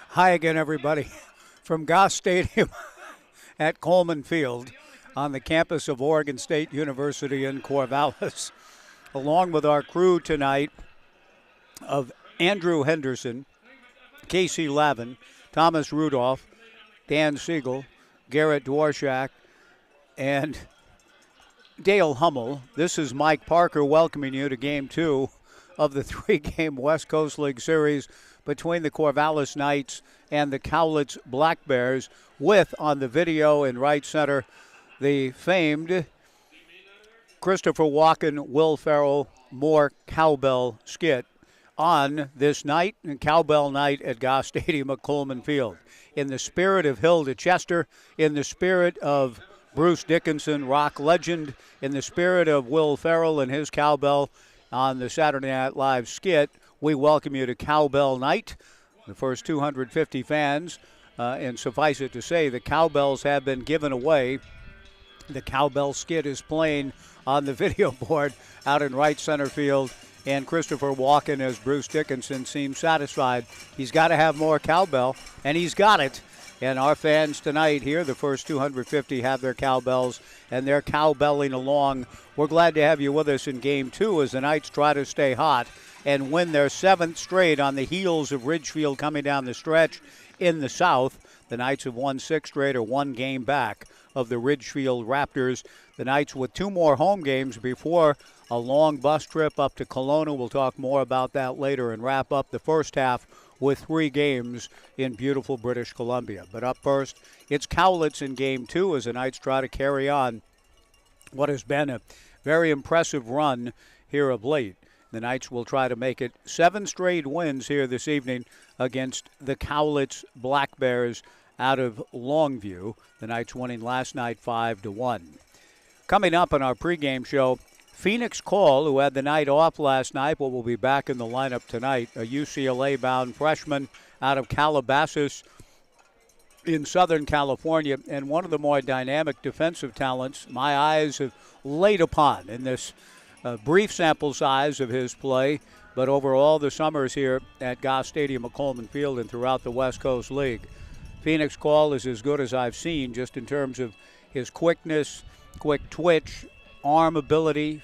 Hi again, everybody, from Goss Stadium at Coleman Field on the campus of Oregon State University in Corvallis, along with our crew tonight of Andrew Henderson, Casey Lavin, Thomas Rudolph, Dan Siegel, Garrett Dworshak, and Dale Hummel. This is Mike Parker welcoming you to Game 2 of the three-game West Coast League Series between the Corvallis Knights and the Cowlitz Black Bears, with, on the video in right center, the famed Christopher Walken, Will Ferrell, more cowbell skit on this night, Cowbell Night at Goss Stadium at Coleman Field. In the spirit of Hilda Chester, in the spirit of Bruce Dickinson, rock legend, in the spirit of Will Ferrell and his cowbell on the Saturday Night Live skit, we welcome you to Cowbell Night. The first 250 fans, and suffice it to say, the cowbells have been given away. The cowbell skit is playing on the video board out in right center field, and Christopher Walken as Bruce Dickinson seems satisfied. He's got to have more cowbell, and he's got it. And our fans tonight here, the first 250, have their cowbells, and they're cowbelling along. We're glad to have you with us in Game 2 as the Knights try to stay hot and win their seventh straight on the heels of Ridgefield coming down the stretch in the South. The Knights have won 6 straight, or 1 game back of the Ridgefield Raptors. The Knights with 2 more home games before a long bus trip up to Kelowna. We'll talk more about that later and wrap up the first half with 3 games in beautiful British Columbia. But up first, it's Cowlitz in Game 2 as the Knights try to carry on what has been a very impressive run here of late. The Knights will try to make it 7 straight wins here this evening against the Cowlitz Black Bears out of Longview. The Knights winning last night 5-1. Coming up on our pregame show, Phoenix Call, who had the night off last night but will be back in the lineup tonight, a UCLA-bound freshman out of Calabasas in Southern California, and one of the more dynamic defensive talents my eyes have laid upon in this brief sample size of his play, but over all the summers here at Goss Stadium at Coleman Field and throughout the West Coast League. Phoenix Call is as good as I've seen just in terms of his quickness, quick twitch, arm ability,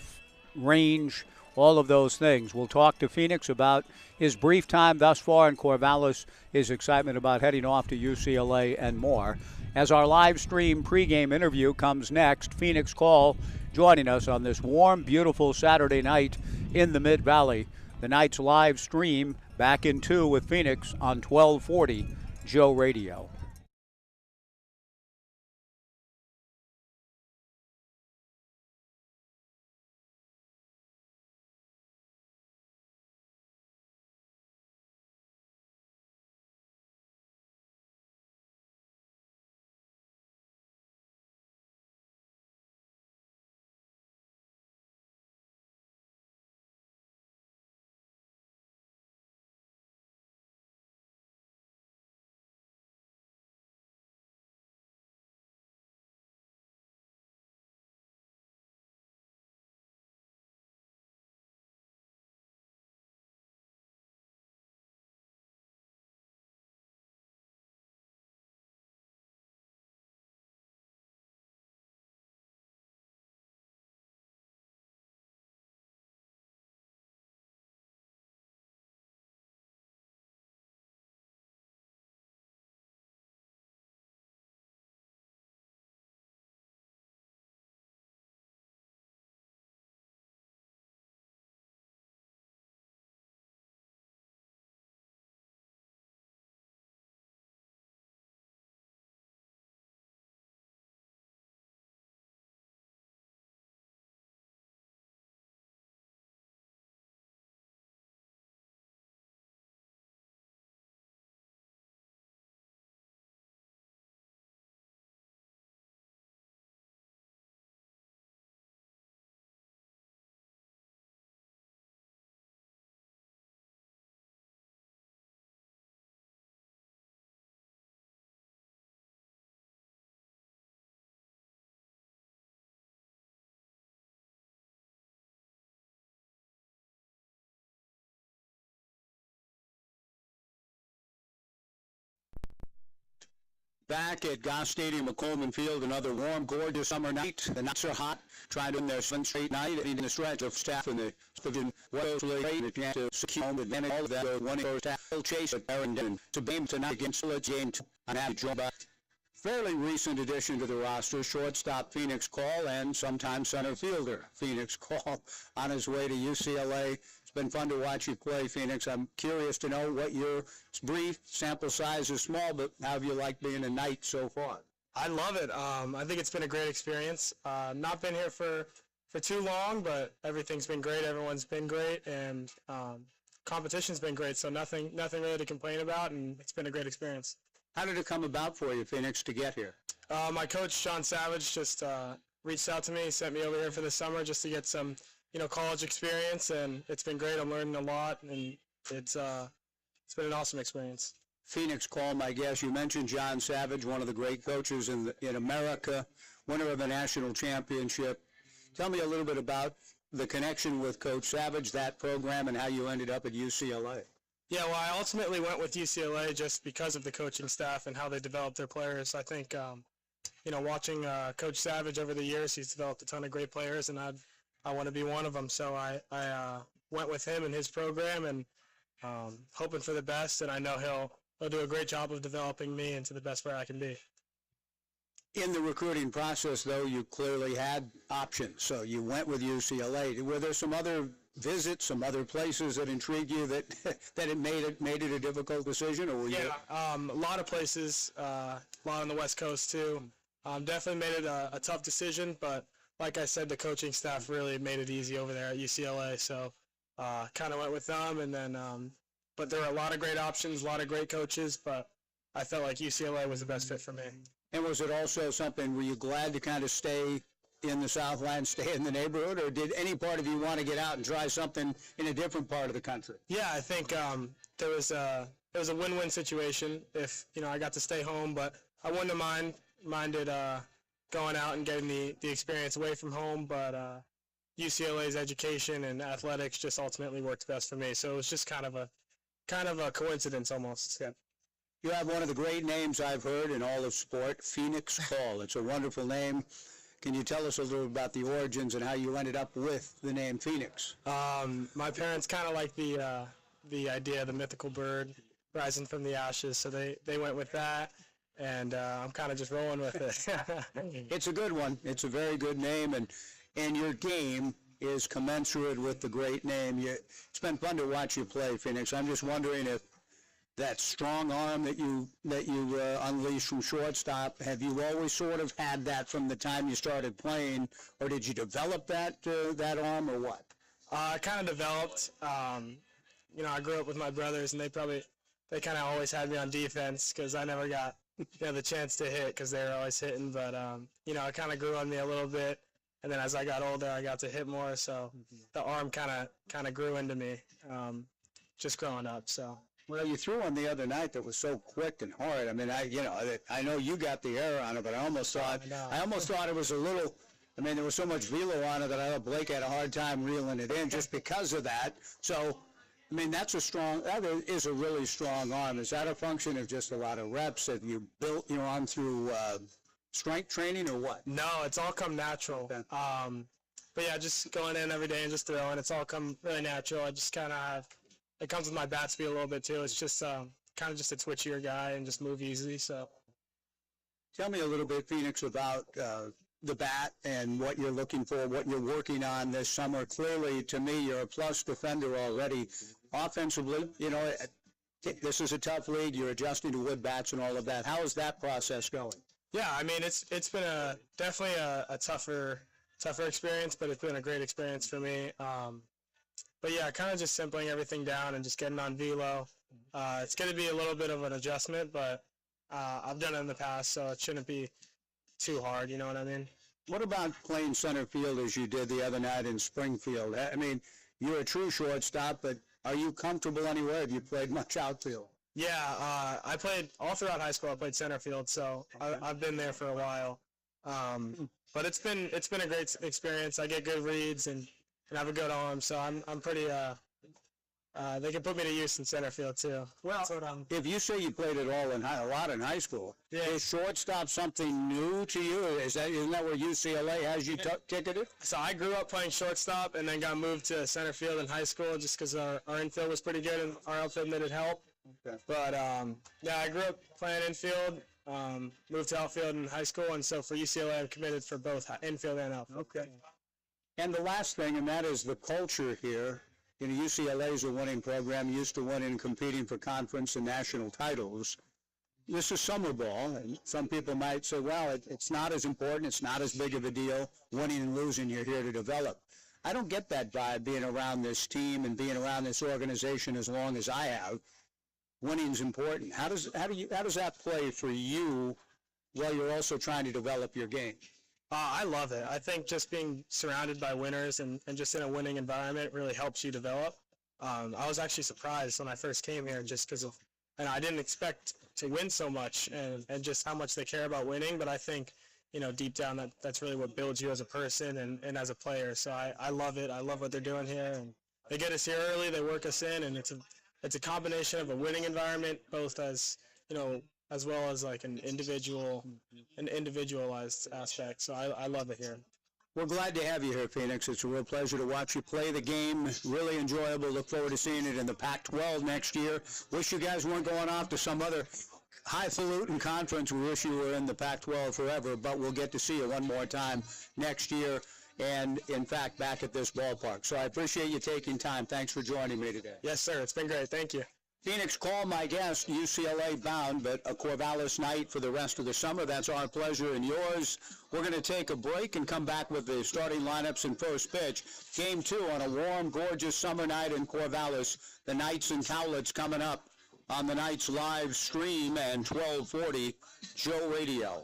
range, all of those things. We'll talk to Phoenix about his brief time thus far in Corvallis, his excitement about heading off to UCLA, and more. As our live stream pregame interview comes next, Phoenix Call joining us on this warm, beautiful Saturday night in the Mid-Valley. The Knights live stream back in 2 with Phoenix on 1240 Joe Radio. Back at Goss Stadium at Coleman Field, another warm, gorgeous summer night. The Knights are hot, trying to win their 7th straight night, in the stretch of staff in the division. Was really great. If you had to secure home advantage, all of that, one first half. Will chase at Barrington to game tonight against Cowlitz. Game 2. I'm happy to join by fairly recent addition to the roster, shortstop Phoenix Call, and sometimes center fielder Phoenix Call on his way to UCLA. It's been fun to watch you play, Phoenix. I'm curious to know what your brief sample size is small, but how have you liked being a Knight so far? I love it. I think it's been a great experience. Not been here for too long, but everything's been great. Everyone's been great, and competition's been great. So nothing really to complain about, and it's been a great experience. How did it come about for you, Phoenix, to get here? My coach, Sean Savage, just reached out to me, sent me over here for the summer just to get some, college experience, and it's been great. I'm learning a lot, and it's been an awesome experience. Phoenix Call, my guess. You mentioned John Savage, one of the great coaches in America, winner of a national championship. Tell me a little bit about the connection with Coach Savage, that program, and how you ended up at UCLA. Yeah, well, I ultimately went with UCLA just because of the coaching staff and how they developed their players. I think, watching Coach Savage over the years, he's developed a ton of great players, and I want to be one of them. So I went with him and his program, and hoping for the best. And I know he'll do a great job of developing me into the best player I can be. In the recruiting process, though, you clearly had options. So you went with UCLA. Were there some other visits, some other places that intrigued you that it made it a difficult decision, or were you? Yeah, a lot of places, a lot on the West Coast too. Definitely made it a tough decision, but like I said, the coaching staff really made it easy over there at UCLA. So kind of went with them, and then but there were a lot of great options, a lot of great coaches, but I felt like UCLA was the best fit for me. And was it also something, were you glad to kind of stay in the Southland, stay in the neighborhood, or did any part of you want to get out and try something in a different part of the country? Yeah, I think it was a win-win situation if, I got to stay home, but I wouldn't have minded going out and getting the experience away from home, but UCLA's education and athletics just ultimately worked best for me. So it was just kind of a coincidence almost. Yeah. You have one of the great names I've heard in all of sport, Phoenix Call. It's a wonderful name. Can you tell us a little about the origins and how you ended up with the name Phoenix? My parents kind of like the idea of the mythical bird rising from the ashes, so they went with that, and I'm kind of just rolling with it. It's a good one. It's a very good name, and your game is commensurate with the great name. It's been fun to watch you play, Phoenix. I'm just wondering if that strong arm that you unleashed from shortstop, have you always sort of had that from the time you started playing, or did you develop that arm, or what? I kind of developed. I grew up with my brothers, and they kind of always had me on defense because I never got the chance to hit because they were always hitting. But it kind of grew on me a little bit, and then as I got older, I got to hit more. So the arm kind of grew into me just growing up. So. Well, you threw one the other night that was so quick and hard. I mean, I know you got the air on it, but I almost thought it was a little. I mean, there was so much velo on it that I thought Blake had a hard time reeling it in just because of that. So, I mean, that is a really strong arm. Is that a function of just a lot of reps? Have you built your arm through strength training or what? No, it's all come natural. Okay. But yeah, just going in every day and just throwing, it's all come really natural. I just kind of have. It comes with my bat speed a little bit too. It's just kind of just a twitchier guy and just move easily. So, tell me a little bit, Phoenix, about the bat and what you're looking for, what you're working on this summer. Clearly, to me, you're a plus defender already. Offensively, this is a tough league. You're adjusting to wood bats and all of that. How is that process going? Yeah, I mean, it's been definitely a tougher experience, but it's been a great experience for me. But yeah, kind of just simpling everything down and just getting on velo. It's going to be a little bit of an adjustment, but I've done it in the past, so it shouldn't be too hard, you know what I mean? What about playing center field as you did the other night in Springfield? I mean, you're a true shortstop, but are you comfortable anywhere? Have you played much outfield? Yeah, I played all throughout high school. I played center field, so I've been there for a while. But it's been a great experience. I get good reads and have a good arm, so I'm pretty They can put me to use in center field too. Well, if you say you played it all a lot in high school, is shortstop something new to you? Isn't that where UCLA has you ticketed? So I grew up playing shortstop and then got moved to center field in high school just because our infield was pretty good and our outfield needed help. Okay. But yeah, I grew up playing infield. Moved to outfield in high school, and so for UCLA, I'm committed for both infield and outfield. Okay. And the last thing, and that is the culture here. You know, UCLA is a winning program, used to winning and competing for conference and national titles. This is summer ball, and some people might say, well, it's not as important, it's not as big of a deal. Winning and losing, you're here to develop. I don't get that vibe being around this team and being around this organization as long as I have. Winning's important. How does that play for you while you're also trying to develop your game? I love it. I think just being surrounded by winners and just in a winning environment really helps you develop. I was actually surprised when I first came here just because and I didn't expect to win so much and just how much they care about winning. But I think, you know, deep down that's really what builds you as a person and as a player. So I love it. I love what they're doing here. And they get us here early. They work us in, and it's a combination of a winning environment, both as, you know, as well as like an individualized aspect. So I love it here. We're glad to have you here, Phoenix. It's a real pleasure to watch you play the game. Really enjoyable. Look forward to seeing it in the Pac-12 next year. Wish you guys weren't going off to some other highfalutin conference. We wish you were in the Pac-12 forever, but we'll get to see you one more time next year and, in fact, back at this ballpark. So I appreciate you taking time. Thanks for joining me today. Yes, sir. It's been great. Thank you. Phoenix, call my guest, UCLA bound, but a Corvallis night for the rest of the summer. That's our pleasure and yours. We're going to take a break and come back with the starting lineups and first pitch. Game 2 on a warm, gorgeous summer night in Corvallis. The Knights and Cowlitz coming up on the Knights live stream and 1240 Joe Radio.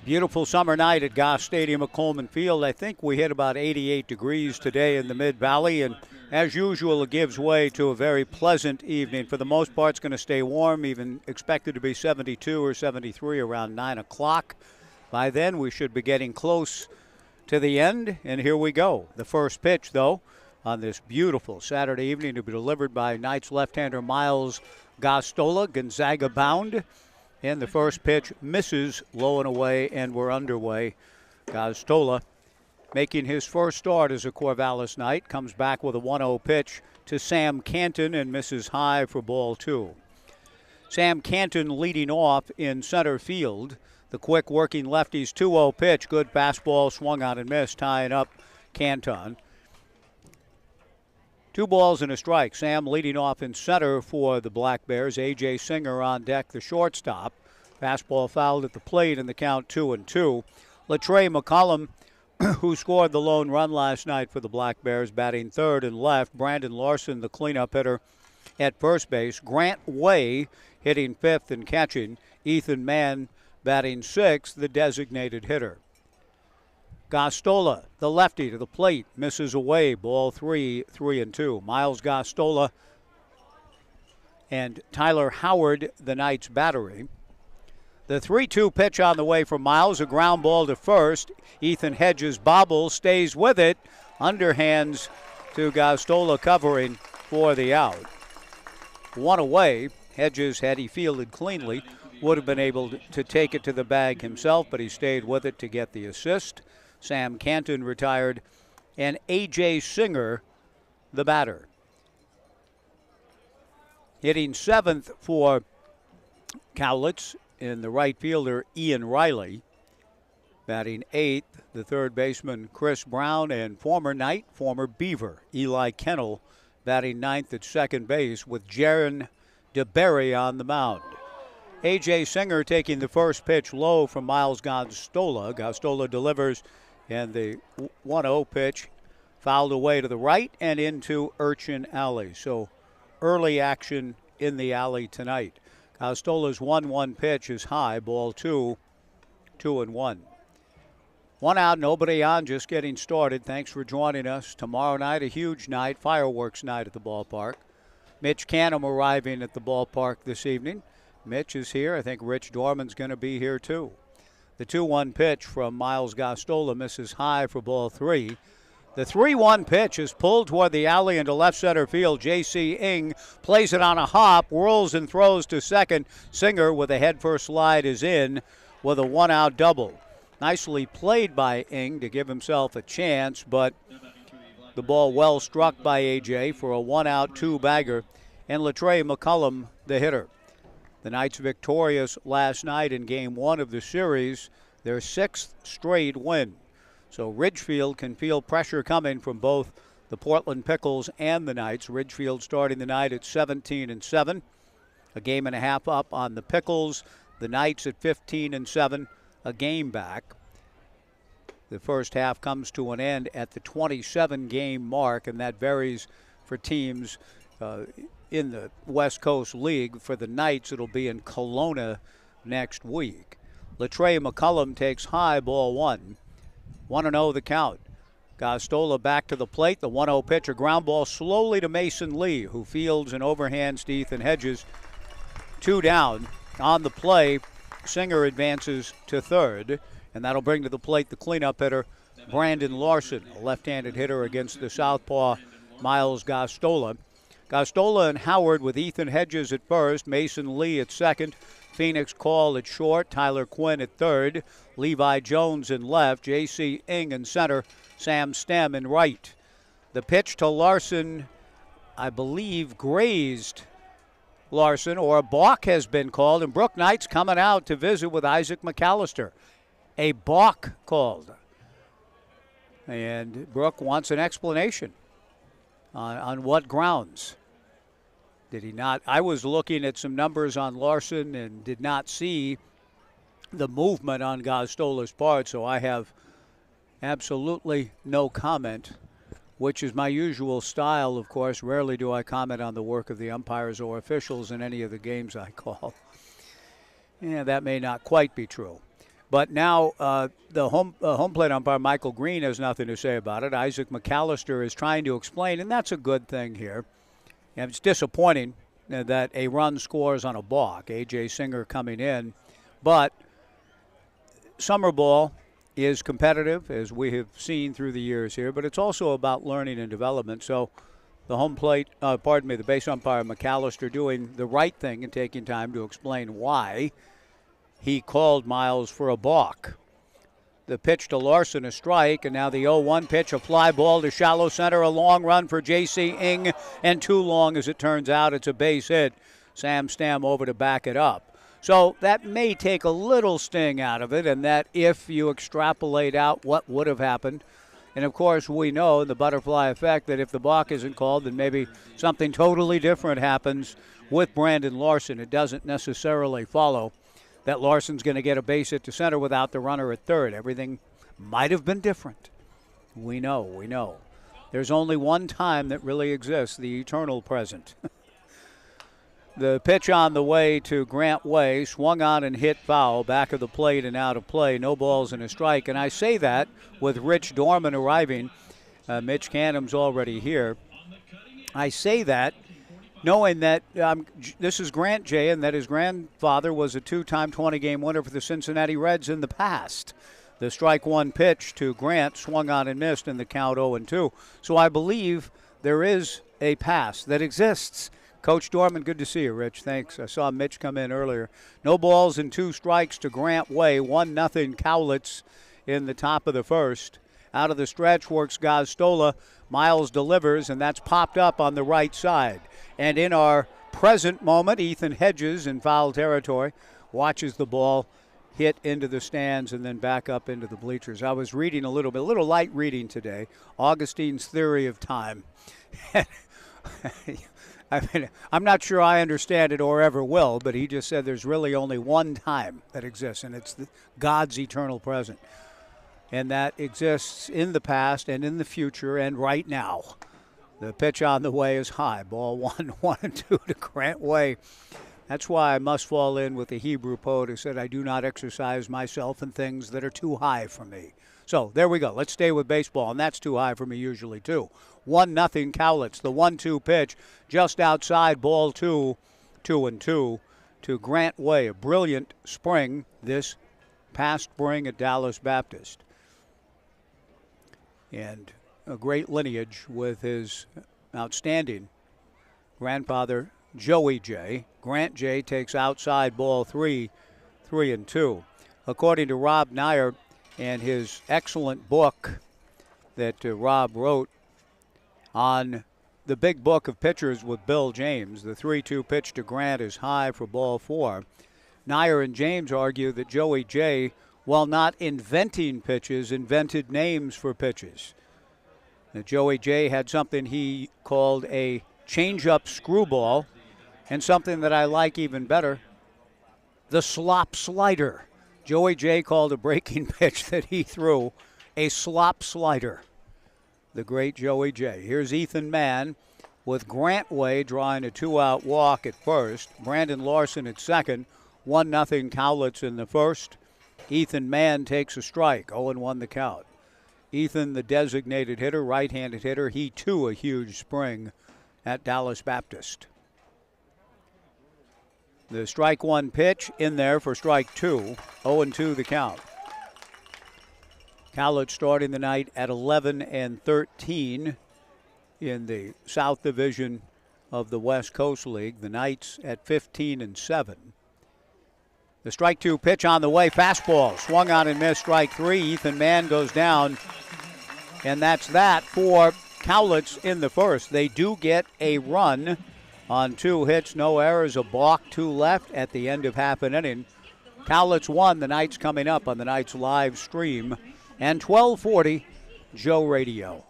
Beautiful summer night at Goss Stadium at Coleman Field. I think we hit about 88 degrees today in the Mid-Valley, and as usual, it gives way to a very pleasant evening. For the most part, it's going to stay warm, even expected to be 72 or 73 around 9 o'clock. By then, we should be getting close to the end, and here we go. The first pitch, though, on this beautiful Saturday evening to be delivered by Knights left-hander Miles Gostola, Gonzaga bound. And the first pitch misses low and away, and we're underway. Gostola making his first start as a Corvallis Knight, comes back with a 1-0 pitch to Sam Canton and misses high for ball 2. Sam Canton leading off in center field. The quick working lefty's 2-0 pitch. Good fastball swung on and missed, tying up Canton. 2 balls and a strike. Sam leading off in center for the Black Bears. A.J. Singer on deck, the shortstop. Fastball fouled at the plate in the count 2-2. Latrey McCollum, who scored the lone run last night for the Black Bears, batting third and left. Brandon Larson, the cleanup hitter at first base. Grant Way hitting fifth and catching. Ethan Mann batting sixth, the designated hitter. Gostola, the lefty, to the plate, misses away. Ball 3, 3-2. Miles Gostola and Tyler Howard, the Knights' battery. The 3-2 pitch on the way from Miles, a ground ball to first. Ethan Hedges bobbles, stays with it. Underhands to Gostola, covering for the out. 1 away. Hedges, had he fielded cleanly, would have been able to take it to the bag himself, but he stayed with it to get the assist. Sam Canton retired, and A.J. Singer, the batter. Hitting seventh for Cowlitz in the right fielder, Ian Riley. Batting eighth, the third baseman, Chris Brown, and former Knight, former Beaver, Eli Kennel, batting ninth at second base with Jaron DeBerry on the mound. A.J. Singer taking the first pitch low from Miles Gostola. Gostola delivers, and the 1-0 pitch fouled away to the right and into Urchin Alley. So early action in the alley tonight. Gostola's 1-1 pitch is high, ball 2, 2-1. 1 out, nobody on, just getting started. Thanks for joining us. Tomorrow night, a huge night, fireworks night at the ballpark. Mitch Canham arriving at the ballpark this evening. Mitch is here. I think Rich Dorman's going to be here too. The 2-1 pitch from Miles Gostola misses high for ball 3. The 3-1 pitch is pulled toward the alley into left center field. J.C. Ing plays it on a hop, whirls and throws to second. Singer with a head-first slide is in with a 1-out double. Nicely played by Ing to give himself a chance, but the ball well struck by A.J. for a 1-out, 2-bagger, and Latrey McCullum, the hitter. The Knights victorious last night in Game 1 of the series, their 6th straight win. So Ridgefield can feel pressure coming from both the Portland Pickles and the Knights. Ridgefield starting the night at 17-7, a game and a half up on the Pickles. The Knights at 15-7, a game back. The first half comes to an end at the 27-game mark, and that varies for teams in the West Coast League. For the Knights, it'll be in Kelowna next week. Latrey McCullum takes high, ball 1. 1-0 the count. Gostola back to the plate. The 1-0 pitch, a ground ball slowly to Mason Lee, who fields and overhands to Ethan Hedges. 2 down. On the play, Singer advances to third, and that'll bring to the plate the cleanup hitter, Brandon Larson, a left-handed hitter against the southpaw Miles Gostola. Gostola and Howard with Ethan Hedges at first, Mason Lee at second, Phoenix Call at short, Tyler Quinn at third, Levi Jones in left, J.C. Ing in center, Sam Stem in right. The pitch to Larson, I believe, grazed Larson, or a balk has been called, and Brook Knights coming out to visit with Isaac McAllister. A balk called. And Brook wants an explanation on what grounds. Did he not? I was looking at some numbers on Larson and did not see the movement on Gostola's part, so I have absolutely no comment, which is my usual style, of course. Rarely do I comment on the work of the umpires or officials in any of the games I call. Yeah, that may not quite be true. But now the home plate umpire, Michael Green, has nothing to say about it. Isaac McAllister is trying to explain, and that's a good thing here. And it's disappointing that a run scores on a balk. A.J. Singer coming in. But summer ball is competitive, as we have seen through the years here, but it's also about learning and development. So the the base umpire, McAllister, doing the right thing and taking time to explain why he called Miles for a balk. The pitch to Larson, a strike, and now the 0-1 pitch, a fly ball to shallow center, a long run for J.C. Ing, and too long as it turns out. It's a base hit. Sam Stam over to back it up. So that may take a little sting out of it, and that if you extrapolate out what would have happened, and of course we know the butterfly effect that if the balk isn't called, then maybe something totally different happens with Brandon Larson. It doesn't necessarily follow that Larson's going to get a base hit to center without the runner at third. Everything might have been different. We know. There's only one time that really exists, the eternal present. The pitch on the way to Grant Way, swung on and hit foul, back of the plate and out of play, no balls and a strike. And I say that with Rich Dorman arriving. Mitch Canham's already here. I say that knowing that this is Grant Jay and that his grandfather was a two-time 20-game winner for the Cincinnati Reds in the past. The strike one pitch to Grant swung on and missed in the count 0-2. So I believe there is a past that exists. Coach Dorman, good to see you, Rich. Thanks. I saw Mitch come in earlier. No balls and 2 strikes to Grant Way. 1-0 Cowlitz in the top of the first. Out of the stretch works Gazzola. Miles delivers, and that's popped up on the right side. And in our present moment, Ethan Hedges in foul territory watches the ball hit into the stands and then back up into the bleachers. I was reading a little light reading today, Augustine's Theory of Time. I mean, I'm not sure I understand it or ever will, but he just said there's really only one time that exists, and it's God's eternal present. And that exists in the past and in the future and right now. The pitch on the way is high. Ball 1-2 to Grant Way. That's why I must fall in with the Hebrew poet who said, I do not exercise myself in things that are too high for me. So there we go. Let's stay with baseball, and that's too high for me usually too. 1-0 Cowlitz. The 1-2 pitch just outside, ball 2, 2-2 to Grant Way. A brilliant spring this past spring at Dallas Baptist. And a great lineage with his outstanding grandfather, Joey J. Grant J takes outside ball 3, 3-2. According to Rob Nyer and his excellent book that Rob wrote on the big book of pitchers with Bill James, the 3-2 pitch to Grant is high for ball 4. Nyer and James argue that Joey J, while not inventing pitches, invented names for pitches. That Joey J had something he called a change-up screwball, and something that I like even better, the slop slider. Joey J called a breaking pitch that he threw a slop slider. The great Joey J. Here's Ethan Mann with Grant Way drawing a 2-out walk at first. Brandon Larson at second. 1-0 Cowlitz in the first. Ethan Mann takes a strike. 0-1 the count. Ethan, the designated hitter, right-handed hitter. He, too, a huge spring at Dallas Baptist. The strike one pitch in there for strike 2. 0-2 the count. Cowlitz starting the night at 11-13 in the South Division of the West Coast League. The Knights at 15-7. The strike 2 pitch on the way, fastball, swung on and missed, strike 3. Ethan Mann goes down, and that's that for Cowlitz in the first. They do get a run on 2 hits, no errors, a balk, 2 left at the end of half an inning. Cowlitz won. The Knights coming up on the Knights live stream. And 1240 Joe Radio.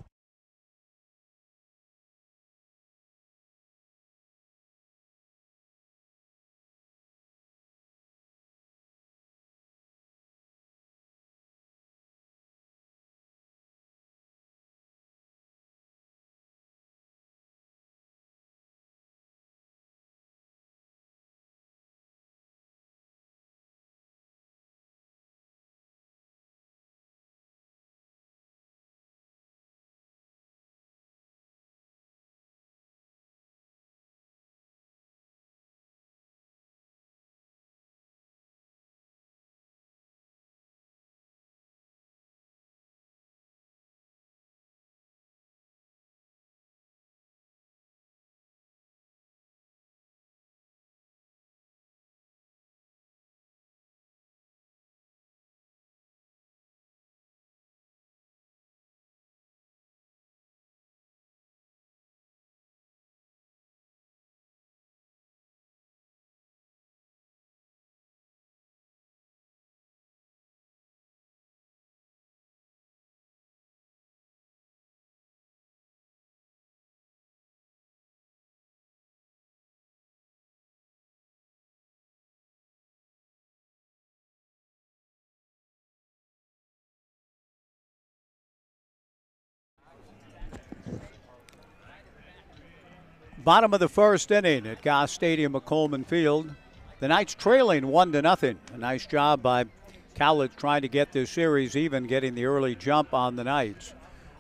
Bottom of the first inning at Goss Stadium at Coleman Field. The Knights trailing 1-0. A nice job by Cowlitz trying to get this series even, getting the early jump on the Knights.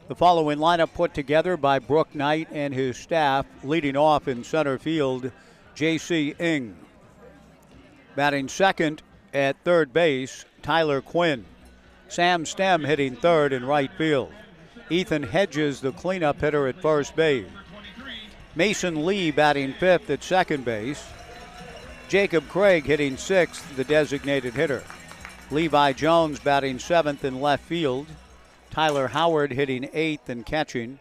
The following lineup put together by Brooke Knight and his staff. Leading off in center field, J.C. Ng. Batting second at third base, Tyler Quinn. Sam Stem hitting third in right field. Ethan Hedges, the cleanup hitter at first base. Mason Lee batting fifth at second base. Jacob Craig hitting sixth, the designated hitter. Levi Jones batting seventh in left field. Tyler Howard hitting eighth and catching.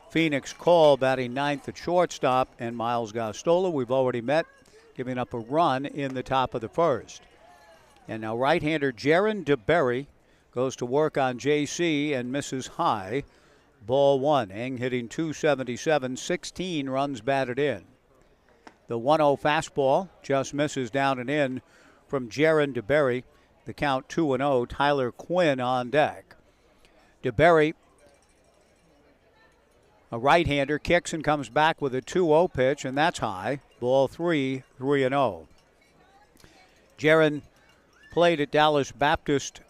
Phoenix Call batting ninth at shortstop. And Miles Gostola, we've already met, giving up a run in the top of the first. And now right-hander Jaron DeBerry goes to work on JC and misses high. Ball one. Eng hitting .277, 16 runs batted in. The 1-0 fastball just misses down and in from Jaron DeBerry. The count 2-0. Tyler Quinn on deck. DeBerry, a right-hander, kicks and comes back with a 2-0 pitch, and that's high. Ball three, 3-0. Jaron played at Dallas Baptist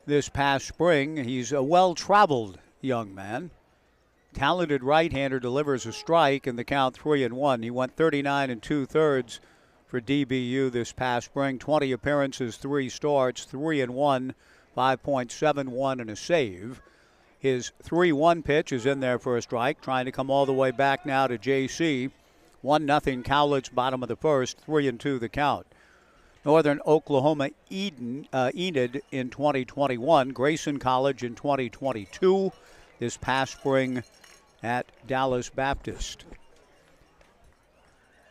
this past spring. He's a well-traveled young man. Talented right-hander, delivers a strike, and the count 3-1. He went 39 2/3 for DBU this past spring. 20 appearances, 3 starts, 3-1, 5.71 and a save. His 3-1 pitch is in there for a strike, trying to come all the way back now to JC. 1-0 Cowlitz, bottom of the first, 3-2 the count. Northern Oklahoma Enid in 2021, Grayson College in 2022, this past spring at Dallas Baptist.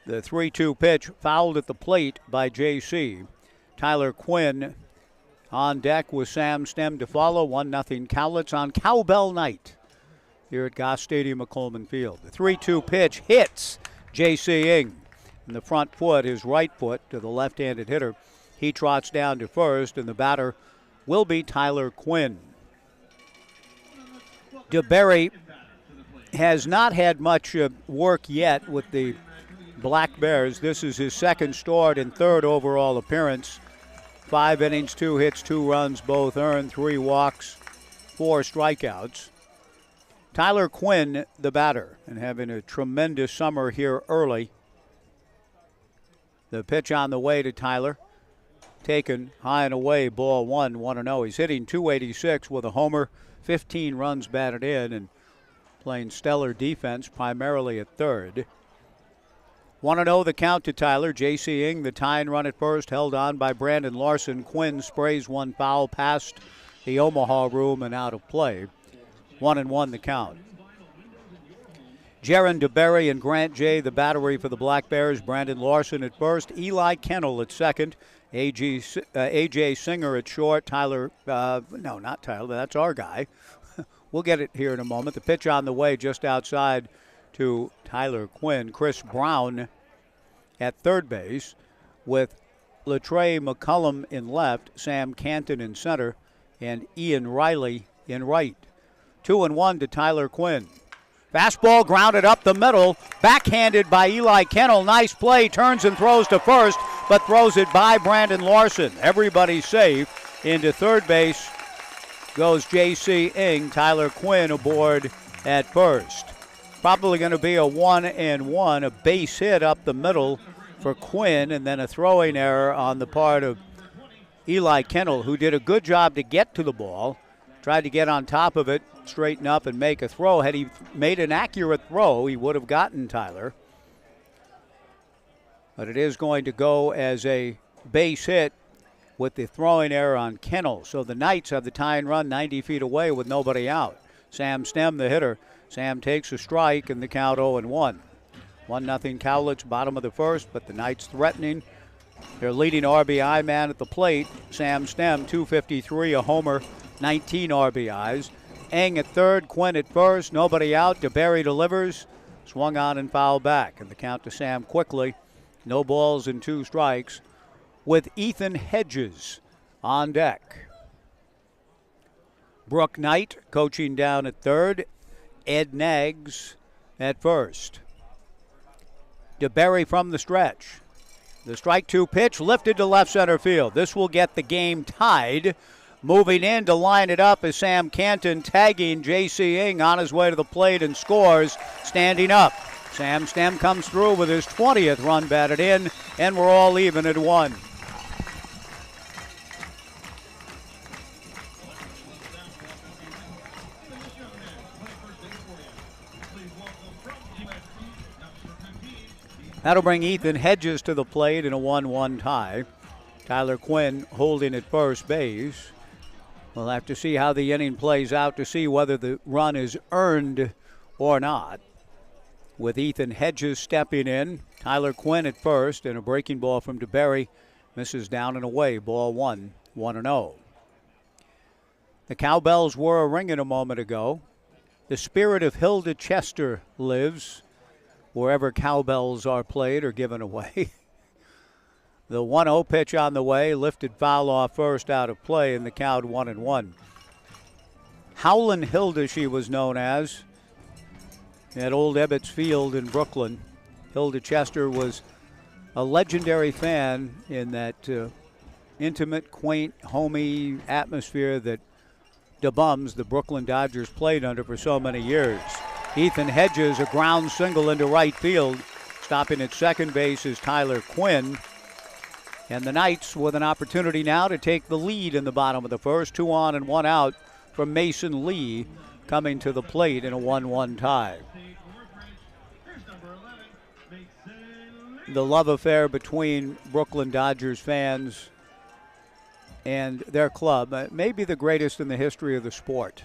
The 3-2 pitch fouled at the plate by JC. Tyler Quinn on deck with Sam Stem to follow. 1-0 Cowlitz on Cowbell night here at Goss Stadium at Coleman Field. The 3-2 pitch hits J.C. Ng in the front foot, his right foot, to the left-handed hitter. He trots down to first, and the batter will be Tyler Quinn. DeBerry has not had much work yet with the Black Bears. This is his second start and third overall appearance. 5 innings, 2 hits, 2 runs, both earned, 3 walks, 4 strikeouts. Tyler Quinn, the batter, and having a tremendous summer here early. The pitch on the way to Tyler, taken high and away, ball one, 1-0. He's hitting .286 with a homer, 15 runs batted in, and playing stellar defense primarily at third. 1-0 the count to Tyler. J.C. Ng, the tying run at first, held on by Brandon Larson. Quinn sprays one foul past the Omaha room and out of play. 1-1 the count. Jaron DeBerry and Grant J, the battery for the Black Bears. Brandon Larson at first. Eli Kennel at second. A.J. Singer at short. Tyler, no, not Tyler, that's our guy. We'll get it here in a moment. The pitch on the way just outside to Tyler Quinn. Chris Brown at third base with Latrey McCullum in left, Sam Canton in center, and Ian Riley in right. 2-1 to Tyler Quinn. Fastball grounded up the middle, backhanded by Eli Kennel. Nice play, turns and throws to first, but throws it by Brandon Larson. Everybody's safe. Into third base goes J.C. Ng. Tyler Quinn aboard at first. Probably going to be a 1-1, a base hit up the middle for Quinn, and then a throwing error on the part of Eli Kennel, who did a good job to get to the ball. Tried to get on top of it, straighten up, and make a throw. Had he made an accurate throw, he would have gotten Tyler. But it is going to go as a base hit with the throwing error on Kennel. So the Knights have the tying run 90 feet away with nobody out. Sam Stem, the hitter. Sam takes a strike, and the count 0-1. 1-0 Cowlitz, bottom of the first, but the Knights threatening. Their leading RBI man at the plate, Sam Stem, .253, a homer, 19 RBIs. Ng at third, Quinn at first, nobody out. DeBerry delivers, swung on and fouled back. And the count to Sam quickly, no balls and 2 strikes, with Ethan Hedges on deck. Brooke Knight coaching down at third, Ed Nags at first. DeBerry from the stretch. The strike 2 pitch lifted to left center field. This will get the game tied. Moving in to line it up is Sam Canton, tagging J.C. Ing on his way to the plate and scores, standing up. Sam Stem comes through with his 20th run batted in, and we're all even at 1. That'll bring Ethan Hedges to the plate in a 1-1 tie. Tyler Quinn holding at first base. We'll have to see how the inning plays out to see whether the run is earned or not. With Ethan Hedges stepping in, Tyler Quinn at first, and a breaking ball from DeBerry misses down and away. Ball 1, 1-0. The cowbells were a ringing a moment ago. The spirit of Hilda Chester lives wherever cowbells are played or given away. The 1-0 pitch on the way, lifted foul off first, out of play, and the count 1-1. Howlin' Hilda, she was known as, at Old Ebbets Field in Brooklyn. Hilda Chester was a legendary fan in that intimate, quaint, homey atmosphere that the Bums, the Brooklyn Dodgers, played under for so many years. Ethan Hedges, a ground single into right field. Stopping at second base is Tyler Quinn. And the Knights with an opportunity now to take the lead in the bottom of the first. 2 on and 1 out from Mason Lee coming to the plate in a 1-1 tie. The love affair between Brooklyn Dodgers fans and their club may be the greatest in the history of the sport.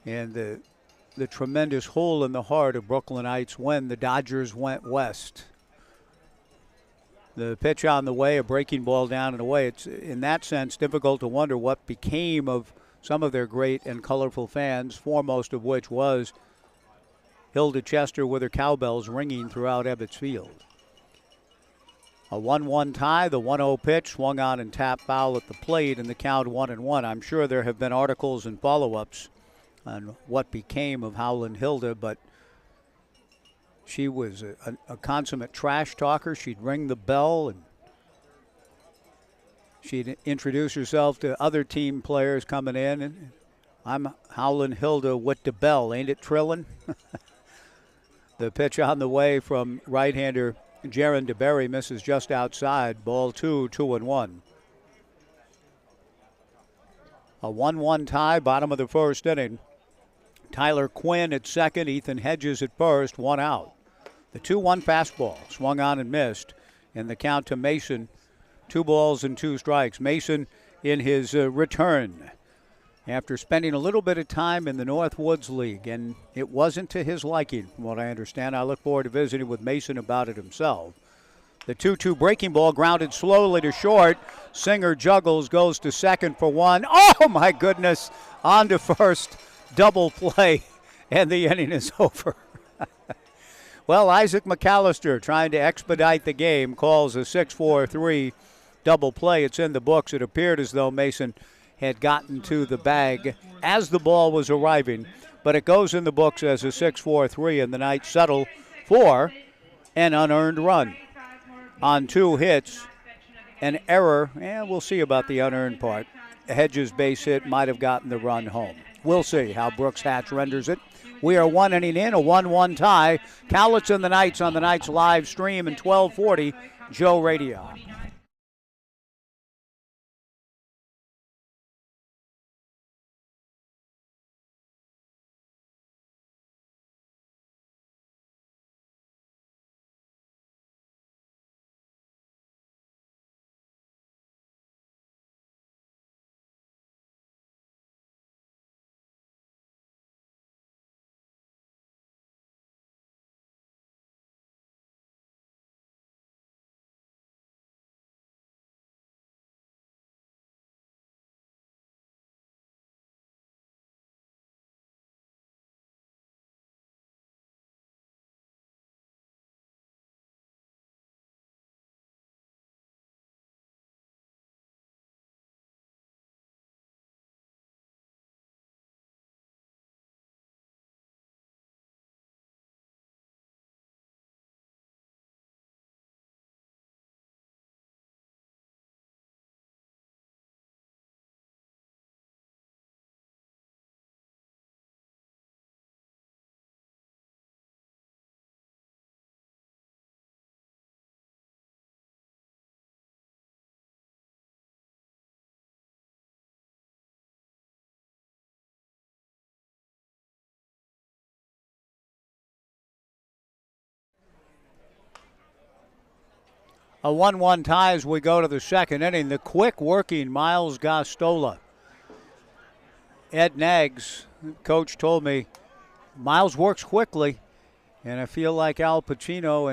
And the tremendous hole in the heart of Brooklynites when the Dodgers went west. The pitch on the way, a breaking ball down and away. It's, in that sense, difficult to wonder what became of some of their great and colorful fans, foremost of which was Hilda Chester with her cowbells ringing throughout Ebbets Field. A 1-1 tie, the 1-0 pitch swung on and tapped foul at the plate, and the count 1-1. I'm sure there have been articles and follow-ups on what became of Howlin' Hilda, but she was a consummate trash talker. She'd ring the bell and she'd introduce herself to other team players coming in. And I'm Howlin' Hilda with the bell, ain't it trillin'? The pitch on the way from right-hander Jaron DeBerry misses just outside. Ball 2, 2-1. A 1-1 tie, bottom of the first inning. Tyler Quinn at second, Ethan Hedges at first, 1 out. The 2-1 fastball swung on and missed, and the count to Mason, 2 balls and 2 strikes. Mason in his return after spending a little bit of time in the Northwoods League, and it wasn't to his liking, from what I understand. I look forward to visiting with Mason about it himself. The 2-2 breaking ball grounded slowly to short. Singer juggles, goes to second for 1. Oh, my goodness, on to first. Double play, and the inning is over. Well, Isaac McAllister, trying to expedite the game, calls a 6-4-3 double play. It's in the books. It appeared as though Mason had gotten to the bag as the ball was arriving, but it goes in the books as a 6-4-3, and the Knights settle for an unearned run. On 2 hits, an error, and we'll see about the unearned part. Hedges' base hit might have gotten the run home. We'll see how Brooks Hatch renders it. We are 1 inning in, a 1-1 tie. Cowlitz and the Knights on the Knights live stream in 1240 Joe Radio. A 1-1 tie as we go to the second inning. The quick working Miles Gostola. Ed Nags, coach, told me Miles works quickly, and I feel like Al Pacino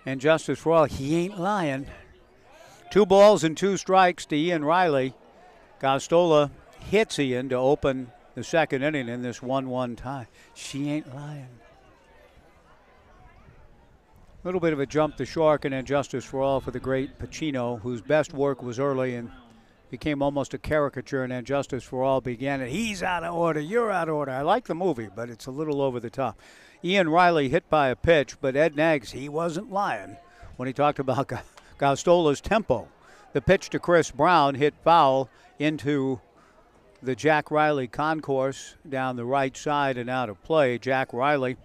and Justice for All, he ain't lying. 2 balls and 2 strikes to Ian Riley. Gostola hits Ian to open the second inning in this 1-1 tie. She ain't lying. A little bit of a jump to shark and then justice for all for the great Pacino, whose best work was early and became almost a caricature, and then justice for all began it. He's out of order, you're out of order. I like the movie, but it's a little over the top. Ian Riley hit by a pitch, but Ed Nags, he wasn't lying when he talked about Gostola's tempo. The pitch to Chris Brown hit foul into the Jack Riley concourse down the right side and out of play. Jack Riley,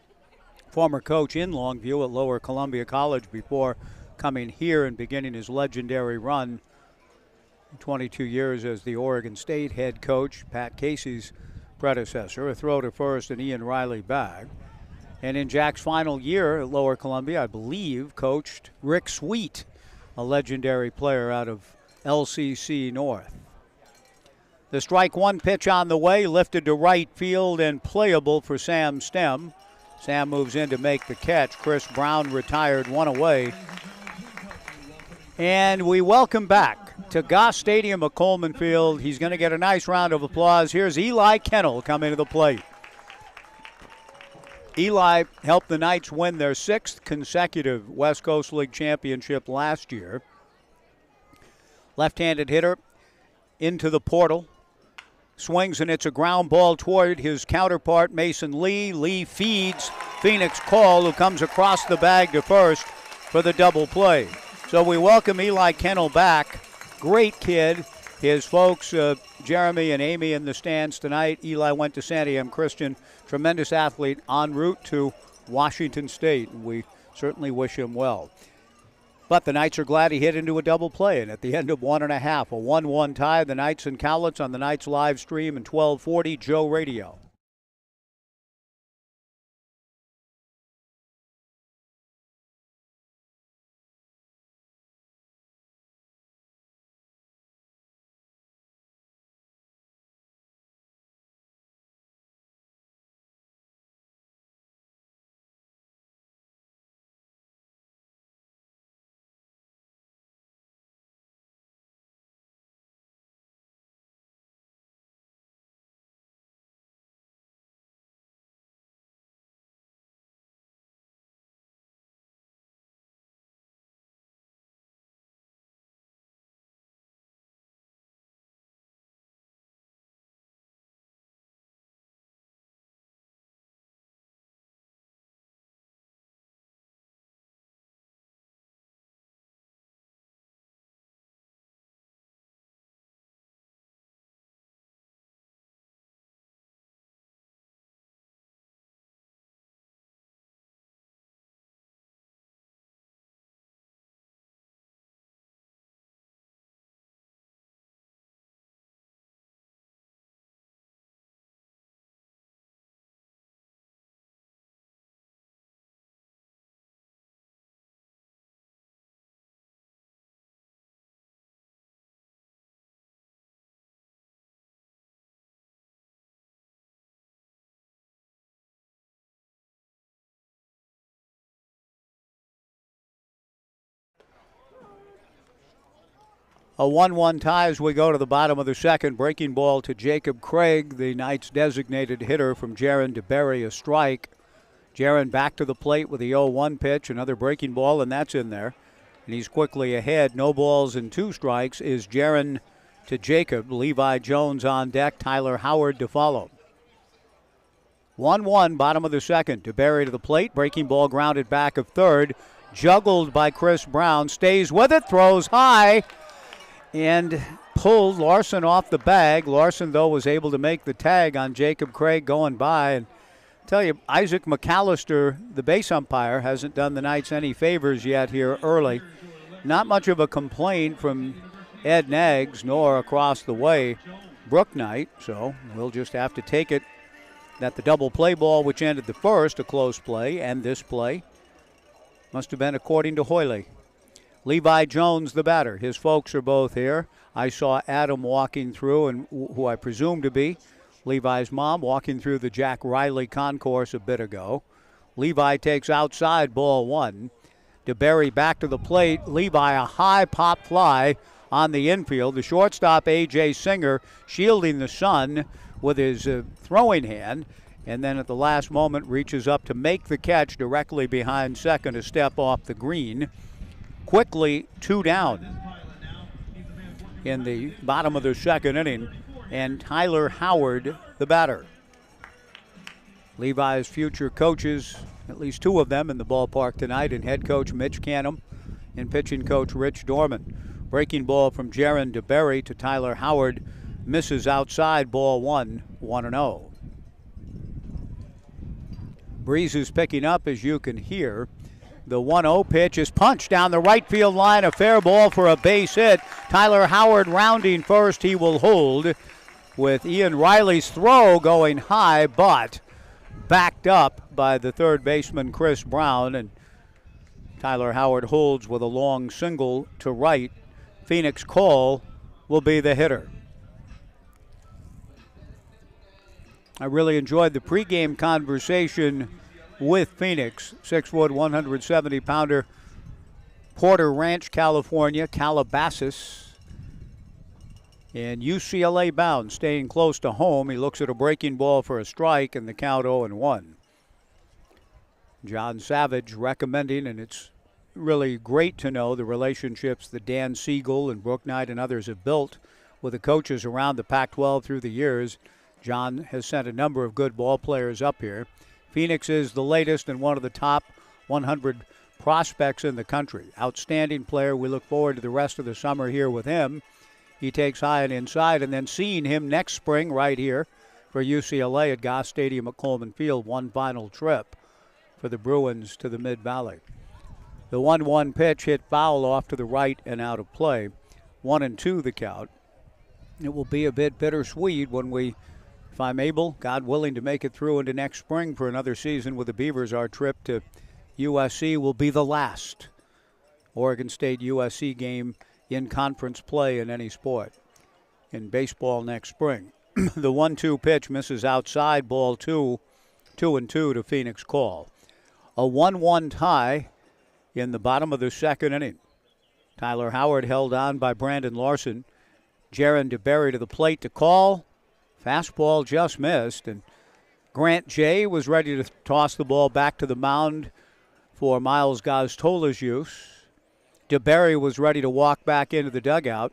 former coach in Longview at Lower Columbia College before coming here and beginning his legendary run, 22 years as the Oregon State head coach, Pat Casey's predecessor. A throw to first and Ian Riley back. And in Jack's final year at Lower Columbia, I believe, coached Rick Sweet, a legendary player out of LCC North. The strike one pitch on the way, lifted to right field and playable for Sam Stem. Sam moves in to make the catch. Chris Brown retired, one away. And we welcome back to Goss Stadium at Coleman Field. He's going to get a nice round of applause. Here's Eli Kennel coming to the plate. Eli helped the Knights win their 6th consecutive West Coast League championship last year. Left-handed hitter into the portal. Swings, and it's a ground ball toward his counterpart, Mason Lee. Lee feeds Phoenix Call, who comes across the bag to first for the double play. So we welcome Eli Kennel back. Great kid. His folks, Jeremy and Amy, in the stands tonight. Eli went to Santiam Christian. Tremendous athlete en route to Washington State. We certainly wish him well. But the Knights are glad he hit into a double play, and at the end of 1.5, a 1-1 tie, the Knights and Cowlitz on the Knights live stream and 1240 Joe Radio. A 1-1 tie as we go to the bottom of the second. Breaking ball to Jacob Craig, the Knights' designated hitter, from Jaron DeBerry, a strike. Jaron back to the plate with the 0-1 pitch. Another breaking ball, and that's in there. And he's quickly ahead. No balls and 2 strikes is Jaron to Jacob. Levi Jones on deck. Tyler Howard to follow. 1-1, bottom of the second. DeBerry to the plate. Breaking ball grounded back of third. Juggled by Chris Brown. Stays with it. Throws high. And pulled Larson off the bag. Larson, though, was able to make the tag on Jacob Craig going by. And I tell you, Isaac McAllister, the base umpire, hasn't done the Knights any favors yet here early. Not much of a complaint from Ed Nags, nor across the way Brook Knight. So we'll just have to take it that the double play ball, which ended the first, a close play, and this play Must have been according to Hoyley. Levi Jones, the batter. His folks are both here. I saw Adam walking through, and who I presume to be Levi's mom, walking through the Jack Riley concourse a bit ago. Levi takes outside, ball 1. DeBerry back to the plate. Levi, a high pop fly on the infield. The shortstop, A.J. Singer, shielding the sun with his throwing hand, and then at the last moment reaches up to make the catch directly behind second, a step off the green. Quickly 2 down in the bottom of the second inning, and Tyler Howard, the batter. Levi's future coaches, at least 2 of them in the ballpark tonight, and head coach Mitch Canham and pitching coach Rich Dorman. Breaking ball from Jaron DeBerry to Tyler Howard, misses outside, ball 1, 1-0. Breeze is picking up, as you can hear. The 1-0 pitch is punched down the right field line, a fair ball for a base hit. Tyler Howard rounding first, he will hold, with Ian Riley's throw going high, but backed up by the third baseman Chris Brown, and Tyler Howard holds with a long single to right. Phoenix Cole will be the hitter. I really enjoyed the pregame conversation with Phoenix. 6-foot, 170-pounder, Porter Ranch, California, Calabasas, and UCLA bound, staying close to home. He looks at a breaking ball for a strike, and the count 0-1. John Savage recommending, and it's really great to know the relationships that Dan Siegel and Brook Knight and others have built with the coaches around the Pac-12 through the years. John has sent a number of good ball players up here. Phoenix is the latest and one of the top 100 prospects in the country. Outstanding player. We look forward to the rest of the summer here with him. He takes high and inside, and then seeing him next spring right here for UCLA at Goss Stadium at Coleman Field. One final trip for the Bruins to the Mid-Valley. The 1-1 pitch hit foul off to the right and out of play. 1-2 the count. It will be a bit bittersweet when we, if I'm able, God willing, to make it through into next spring for another season with the Beavers. Our trip to USC will be the last Oregon State-USC game in conference play in any sport. In baseball next spring. The 1-2 pitch misses outside, ball 2, 2-2 to Phoenix Call. A 1-1 tie in the bottom of the second inning. Tyler Howard held on by Brandon Larson. Jaron DeBerry to the plate to call. Fastball just missed, and Grant Jay was ready to toss the ball back to the mound for Miles Gaztola's use. DeBerry was ready to walk back into the dugout.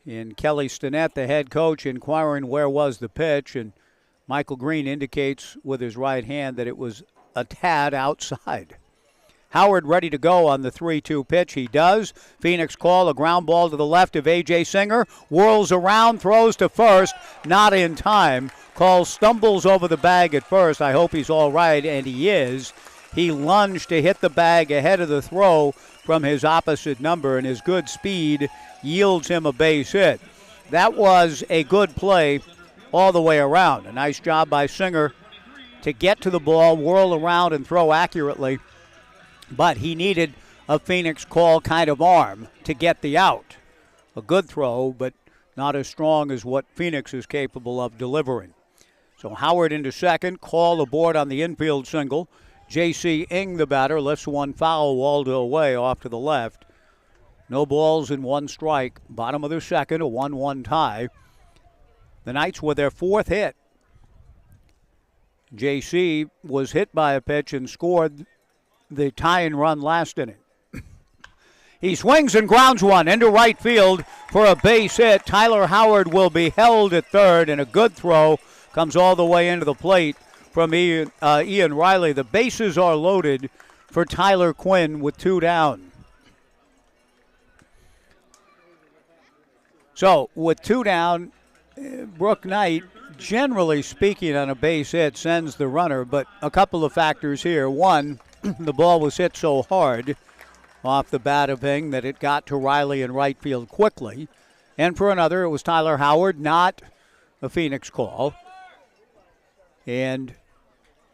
And Kelly Stinnett, the head coach, inquiring where was the pitch, and Michael Green indicates with his right hand that it was a tad outside. Howard ready to go on the 3-2 pitch. He does. Phoenix Call, a ground ball to the left of A.J. Singer. Whirls around, throws to first. Not in time. Call stumbles over the bag at first. I hope he's all right, and he is. He lunged to hit the bag ahead of the throw from his opposite number, and his good speed yields him a base hit. That was a good play all the way around. A nice job by Singer to get to the ball, whirl around, and throw accurately. But he needed a Phoenix Call kind of arm to get the out. A good throw, but not as strong as what Phoenix is capable of delivering. So Howard into second, Call aboard on the infield single. J.C. Ing, the batter, lifts one foul, Waldo away off to the left. No balls and one strike. Bottom of the second, a 1-1 tie. The Knights with their fourth hit. J.C. was hit by a pitch and scored the tie-in run last inning. He swings and grounds one into right field for a base hit. Tyler Howard will be held at third, and a good throw comes all the way into the plate from Ian Riley. The bases are loaded for Tyler Quinn with 2 down. So with 2 down, Brook Knight, generally speaking, on a base hit sends the runner, but a couple of factors here. One, the ball was hit so hard off the bat of Ing that it got to Riley in right field quickly. And for another, it was Tyler Howard, not a Phoenix Call. And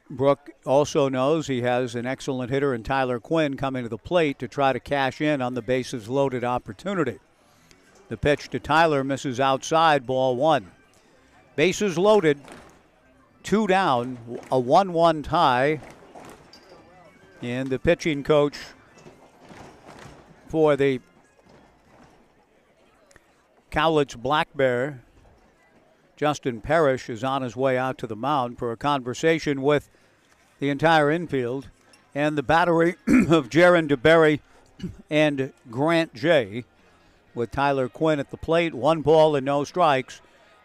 Brooke also knows he has an excellent hitter in Tyler Quinn coming to the plate to try to cash in on the bases loaded opportunity. The pitch to Tyler misses outside, ball one. Bases loaded, 2 down, a 1-1 tie. And the pitching coach for the Cowlitz Black Bear, Justin Parrish, is on his way out to the mound for a conversation with the entire infield and the battery of Jaron DeBerry and Grant J. With Tyler Quinn at the plate, 1 ball and no strikes.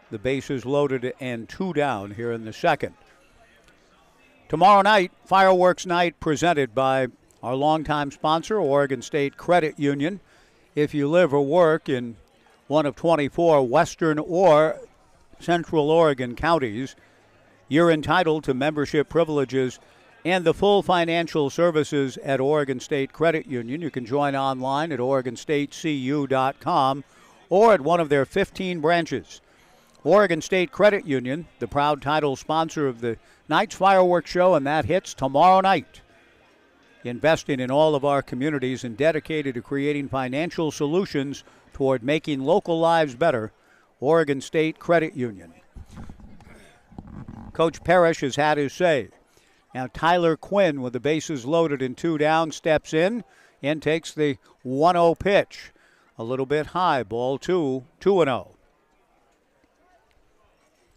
The bases loaded and 2 down here in the second. Tomorrow night, fireworks night presented by our longtime sponsor, Oregon State Credit Union. If you live or work in one of 24 Western or Central Oregon counties, you're entitled to membership privileges and the full financial services at Oregon State Credit Union. You can join online at OregonStateCU.com or at one of their 15 branches. Oregon State Credit Union, the proud title sponsor of the night's fireworks show, and that hits tomorrow night. Investing in all of our communities and dedicated to creating financial solutions toward making local lives better. Oregon State Credit Union. Coach Parrish has had his say. Now Tyler Quinn, with the bases loaded and 2 down, steps in and takes the 1-0 pitch. A little bit high, ball 2, 2-0.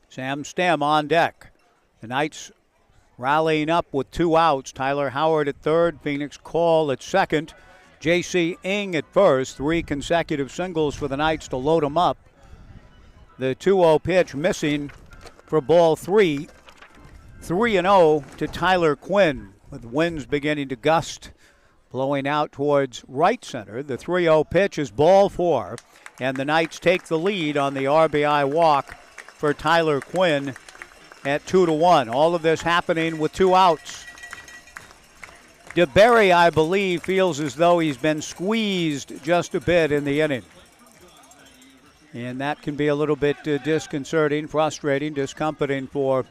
Sam Stem on deck. The Knights rallying up with 2 outs. Tyler Howard at third, Phoenix Call at second, J.C. Ing at first. 3 consecutive singles for the Knights to load them up. The 2-0 pitch missing for ball 3. 3-0 to Tyler Quinn, with winds beginning to gust, blowing out towards right center. The 3-0 pitch is ball 4, and the Knights take the lead on the RBI walk for Tyler Quinn at 2-1. All of this happening with 2 outs. DeBerry, I believe, feels as though he's been squeezed just a bit in the inning. And that can be a little bit disconcerting, frustrating, discomforting for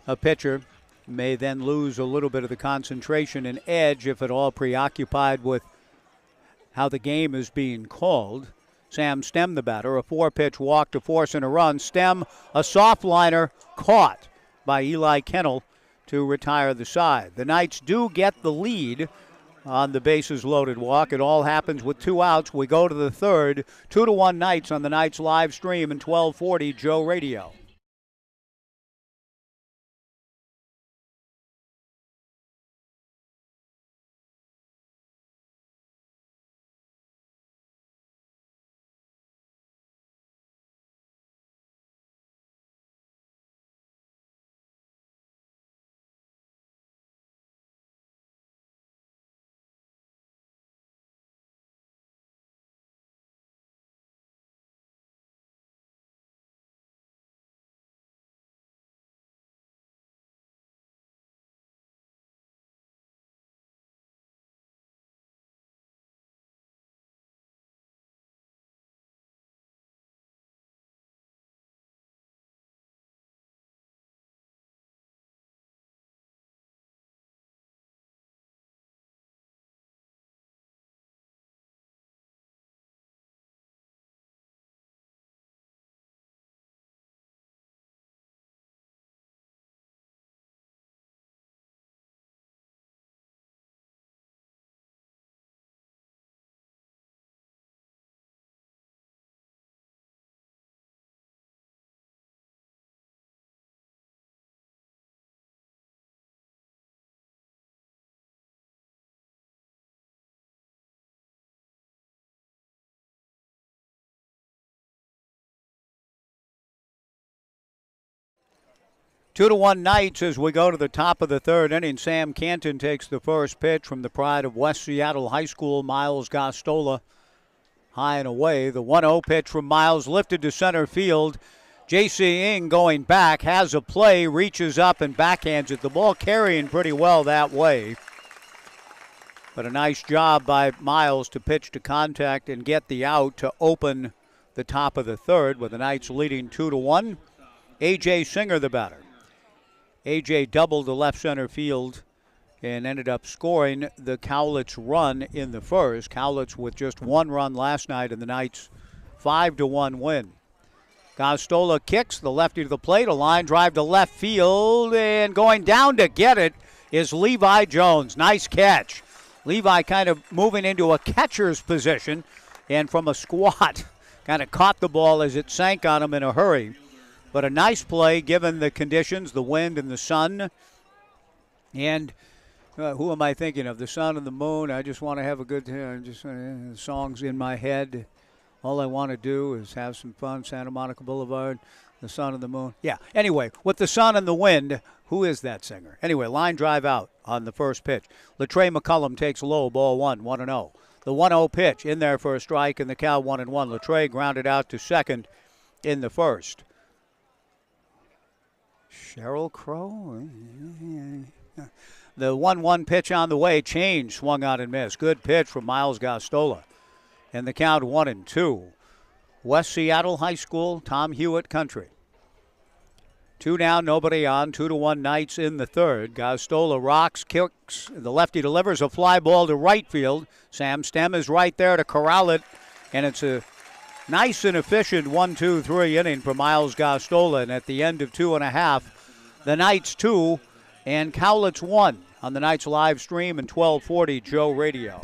a pitcher. May then lose a little bit of the concentration and edge, if at all preoccupied with how the game is being called. Sam Stem, the batter, a 4-pitch walk to force in a run. Stem, a soft liner, caught by Eli Kennel to retire the side. The Knights do get the lead on the bases loaded walk. It all happens with 2 outs. We go to the third. 2-1 Knights on the Knights live stream and 1240 Joe Radio. Two to one Knights as we go to the top of the third inning. Sam Canton takes the first pitch from the pride of West Seattle High School, Miles Gostola. High and away. The 1-0 pitch from Miles lifted to center field. J.C. Ing going back, has a play, reaches up and backhands it. The ball carrying pretty well that way. But a nice job by Miles to pitch to contact and get the out to open the top of the third with the Knights leading 2-1. A.J. Singer, the batter. A.J. doubled the left center field and ended up scoring the Cowlitz run in the first. Cowlitz with just one run last night in the Knights' 5-1 win. Gostola kicks the lefty to the plate, a line drive to left field, and going down to get it is Levi Jones. Nice catch. Levi kind of moving into a catcher's position, and from a squat, kind of caught the ball as it sank on him in a hurry. But a nice play given the conditions, the wind and the sun. And who am I thinking of? The sun and the moon. I just want to have a good songs in my head. All I want to do is have some fun. Santa Monica Boulevard, the sun and the moon. Yeah, anyway, with the sun and the wind, who is that singer? Anyway, line drive out on the first pitch. Latrey McCullum takes low, ball 1-0. The 1-0 pitch in there for a strike, and the Cow 1-1. Latrey grounded out to second in the first. Sheryl Crow. The 1-1 pitch on the way, change, swung out and missed. Good pitch from Miles Gostola. And the count 1-2. West Seattle High School, Tom Hewitt Country. 2 down, nobody on. 2-1 Knights in the third. Gostola rocks, kicks. The lefty delivers a fly ball to right field. Sam Stem is right there to corral it. And it's a nice and efficient 1-2-3 inning for Miles Gostola. And at the end of 2.5, the Knights 2 and Cowlitz 1 on the Knights live stream and 1240 Joe Radio.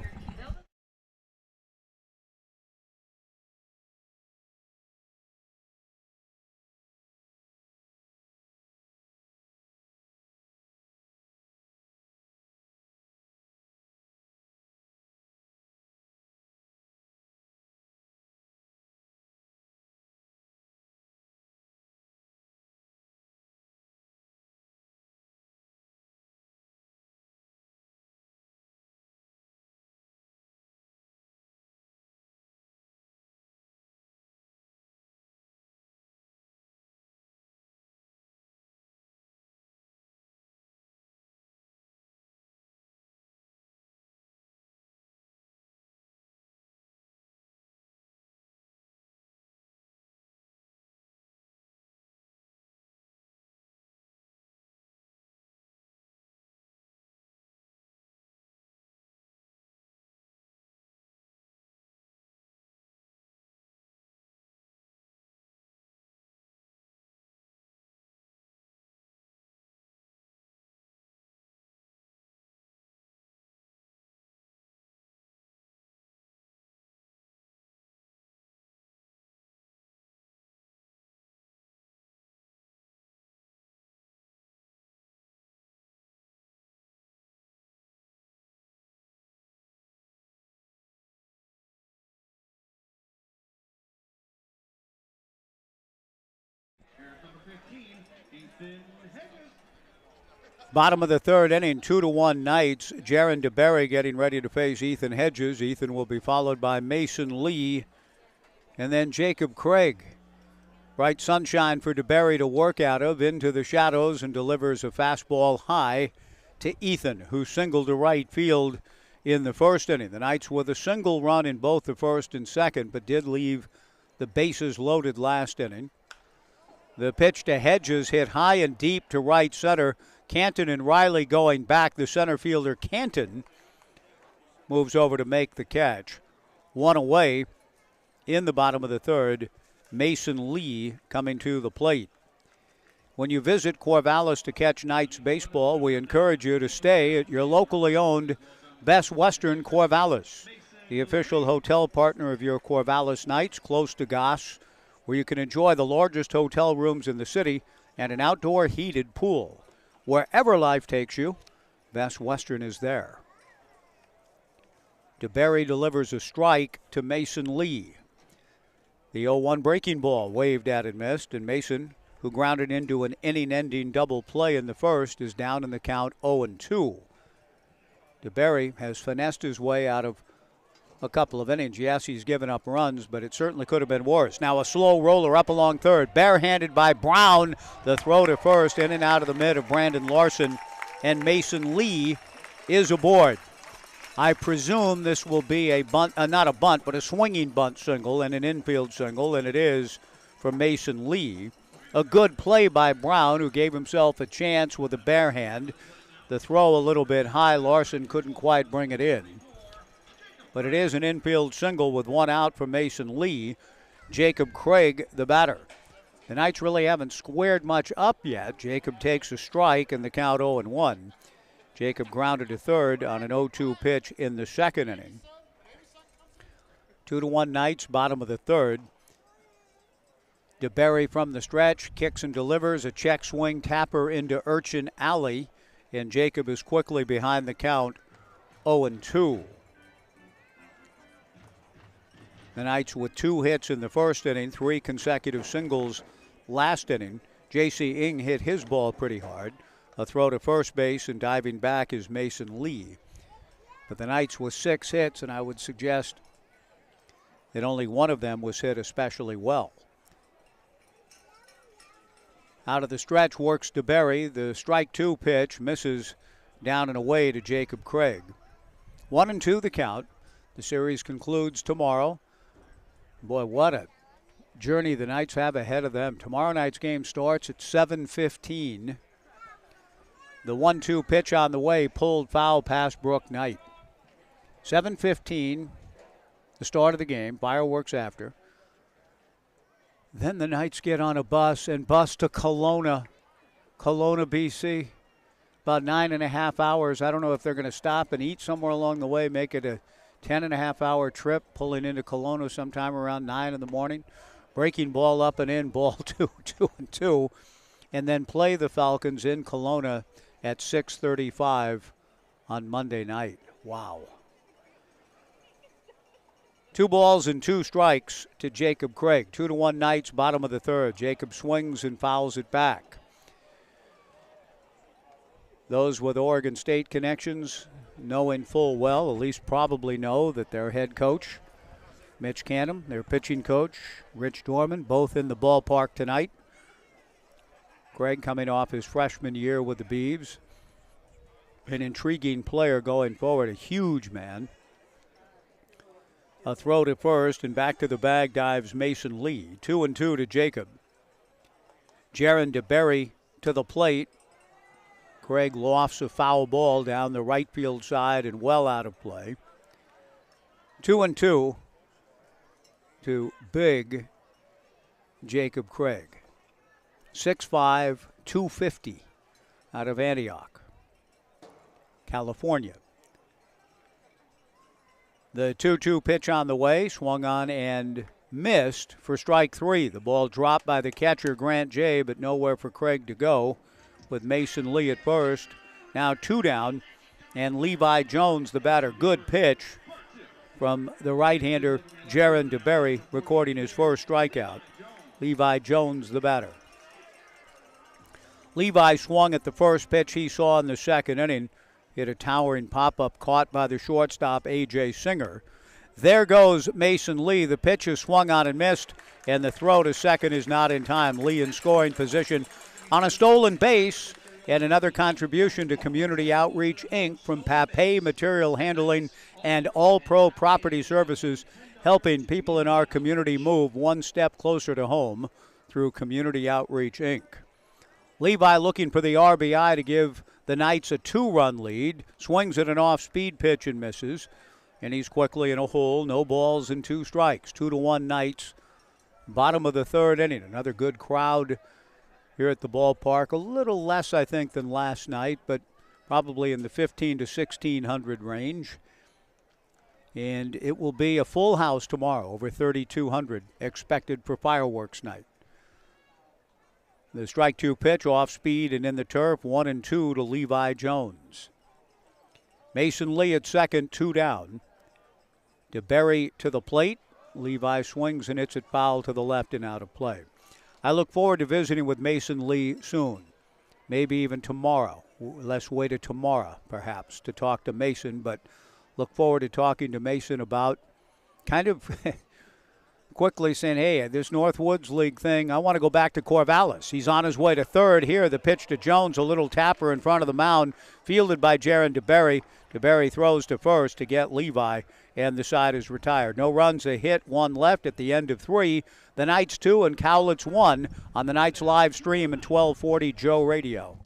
Bottom of the third inning, 2-1 Knights. Jaron DeBerry getting ready to face Ethan Hedges. Ethan will be followed by Mason Lee and then Jacob Craig. Bright sunshine for DeBerry to work out of, into the shadows, and delivers a fastball high to Ethan, who singled to right field in the first inning. The Knights with a single run in both the first and second, but did leave the bases loaded last inning. The pitch to Hedges hit high and deep to right center. Canton and Riley going back. The center fielder, Canton, moves over to make the catch. One away in the bottom of the third. Mason Lee coming to the plate. When you visit Corvallis to catch Knights baseball, we encourage you to stay at your locally owned Best Western Corvallis, the official hotel partner of your Corvallis Knights, close to Goss, where you can enjoy the largest hotel rooms in the city and an outdoor heated pool. Wherever life takes you, Best Western is there. DeBerry delivers a strike to Mason Lee. The 0-1 breaking ball waved at and missed, and Mason, who grounded into an inning-ending double play in the first, is down in the count 0-2. DeBerry has finessed his way out of a couple of innings. Yes, he's given up runs, but it certainly could have been worse. Now a slow roller up along third, barehanded by Brown. The throw to first, in and out of the mid of Brandon Larson, and Mason Lee is aboard. I presume this will be a bunt, not a bunt, but a swinging bunt single and an infield single, and it is for Mason Lee. a good play by Brown, who gave himself a chance with a bare hand. The throw a little bit high. Larson couldn't quite bring it in. But it is an infield single with one out for Mason Lee. Jacob Craig, the batter. The Knights really haven't squared much up yet. Jacob takes a strike and the count 0-1. Jacob grounded to third on an 0-2 pitch in the second inning. 2-1 Knights, bottom of the third. DeBerry from the stretch, kicks and delivers a check swing tapper into Urchin Alley, and Jacob is quickly behind the count, 0-2. The Knights with 2 hits in the first inning, 3 consecutive singles last inning. J.C. Ing hit his ball pretty hard. A throw to first base, and diving back is Mason Lee. But the Knights with 6 hits, and I would suggest that only one of them was hit especially well. Out of the stretch works DeBerry. The strike 2 pitch misses down and away to Jacob Craig. 1-2 the count. The series concludes tomorrow. Boy, what a journey the Knights have ahead of them. Tomorrow night's game starts at 7:15. The 1-2 pitch on the way, pulled foul past Brooke Knight. 7:15, the start of the game, fireworks after. Then the Knights get on a bus and bus to Kelowna, BC. About 9.5 hours. I don't know if they're going to stop and eat somewhere along the way, make it a 10.5-hour trip, pulling into Kelowna sometime around 9 in the morning. Breaking ball up and in, ball 2-2, and then play the Falcons in Kelowna at 6:35 on Monday night. Wow. 2 balls and 2 strikes to Jacob Craig. 2-1 Knights, bottom of the third. Jacob swings and fouls it back. Those with Oregon State connections know in full well, at least probably know, that their head coach, Mitch Canham, their pitching coach, Rich Dorman, both in the ballpark tonight. Craig coming off his freshman year with the Beavs. An intriguing player going forward, a huge man. A throw to first, and back to the bag dives Mason Lee. 2-2 to Jacob. Jaron DeBerry to the plate. Craig lofts a foul ball down the right field side and well out of play. 2-2 to big Jacob Craig. 6'5", 250 out of Antioch, California. The 2-2 pitch on the way, swung on and missed for strike 3. The ball dropped by the catcher, Grant Jay, but nowhere for Craig to go with Mason Lee at first. Now 2 down, and Levi Jones, the batter. Good pitch from the right-hander, Jaron DeBerry, recording his first strikeout. Levi Jones, the batter. Levi swung at the first pitch he saw in the second inning. Hit a towering pop-up caught by the shortstop, A.J. Singer. There goes Mason Lee. The pitch is swung on and missed, and the throw to second is not in time. Lee in scoring position on a stolen base, and another contribution to Community Outreach, Inc. from Papay Material Handling and All Pro Property Services, helping people in our community move one step closer to home through Community Outreach, Inc. Levi looking for the RBI to give the Knights a 2-run lead. Swings at an off-speed pitch and misses. And he's quickly in a hole. No balls and 2 strikes. 2-1 Knights. Bottom of the third inning. Another good crowd here at the ballpark. A little less, I think, than last night, but probably in the 1,500 to 1,600 range. And it will be a full house tomorrow. Over 3,200 expected for fireworks night. The strike 2 pitch, off speed and in the turf, 1-2 to Levi Jones. Mason Lee at second, 2 down. DeBerry to the plate. Levi swings and hits it foul to the left and out of play. I look forward to visiting with Mason Lee soon, maybe even tomorrow. Let's wait to tomorrow, perhaps, to talk to Mason, but look forward to talking to Mason about kind of quickly saying, hey, this Northwoods League thing, I want to go back to Corvallis. He's on his way to third here. The pitch to Jones, a little tapper in front of the mound, fielded by Jaron DeBerry. DeBerry throws to first to get Levi and the side is retired. No runs, a hit, one left at the end of 3. The Knights 2 and Cowlitz 1 on the Knights live stream and 1240 Joe Radio.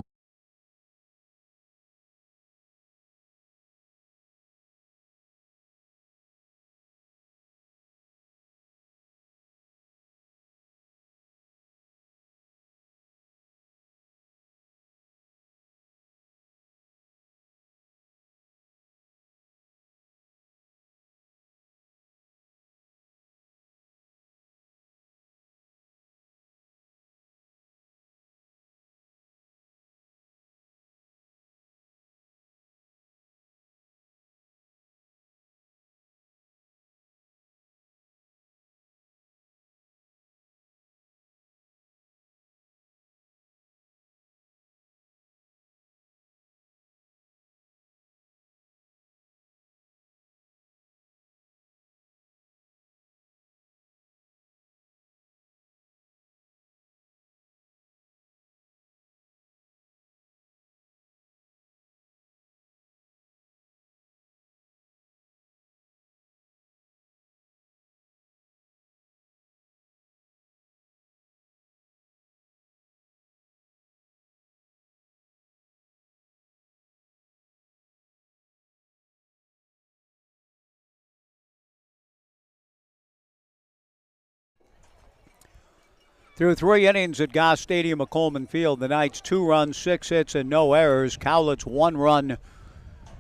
Through 3 innings at Goss Stadium at Coleman Field, the Knights 2 runs, 6 hits, and no errors. Cowlitz 1 run,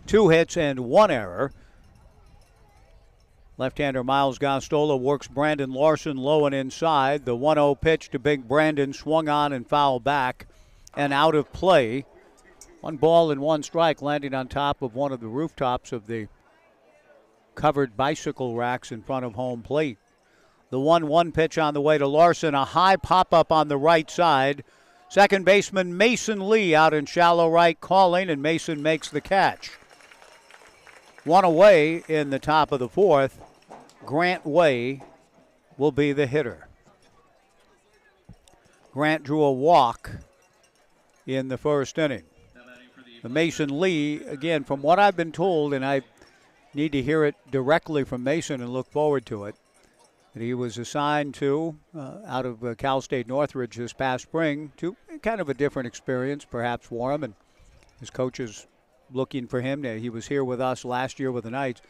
2 hits, and 1 error. Left-hander Miles Gostola works Brandon Larson low and inside. The 1-0 pitch to Big Brandon swung on and fouled back and out of play. 1 ball and 1 strike, landing on top of one of the rooftops of the covered bicycle racks in front of home plate. The 1-1 pitch on the way to Larson, a high pop-up on the right side. Second baseman Mason Lee out in shallow right calling, and Mason makes the catch. 1 away in the top of the 4th. Grant Way will be the hitter. Grant drew a walk in the first inning. The Mason Lee, again, from what I've been told, and I need to hear it directly from Mason and look forward to it, that he was assigned to, out of Cal State Northridge this past spring, to kind of a different experience, perhaps for him, and his coaches looking for him. He was here with us last year with the Knights,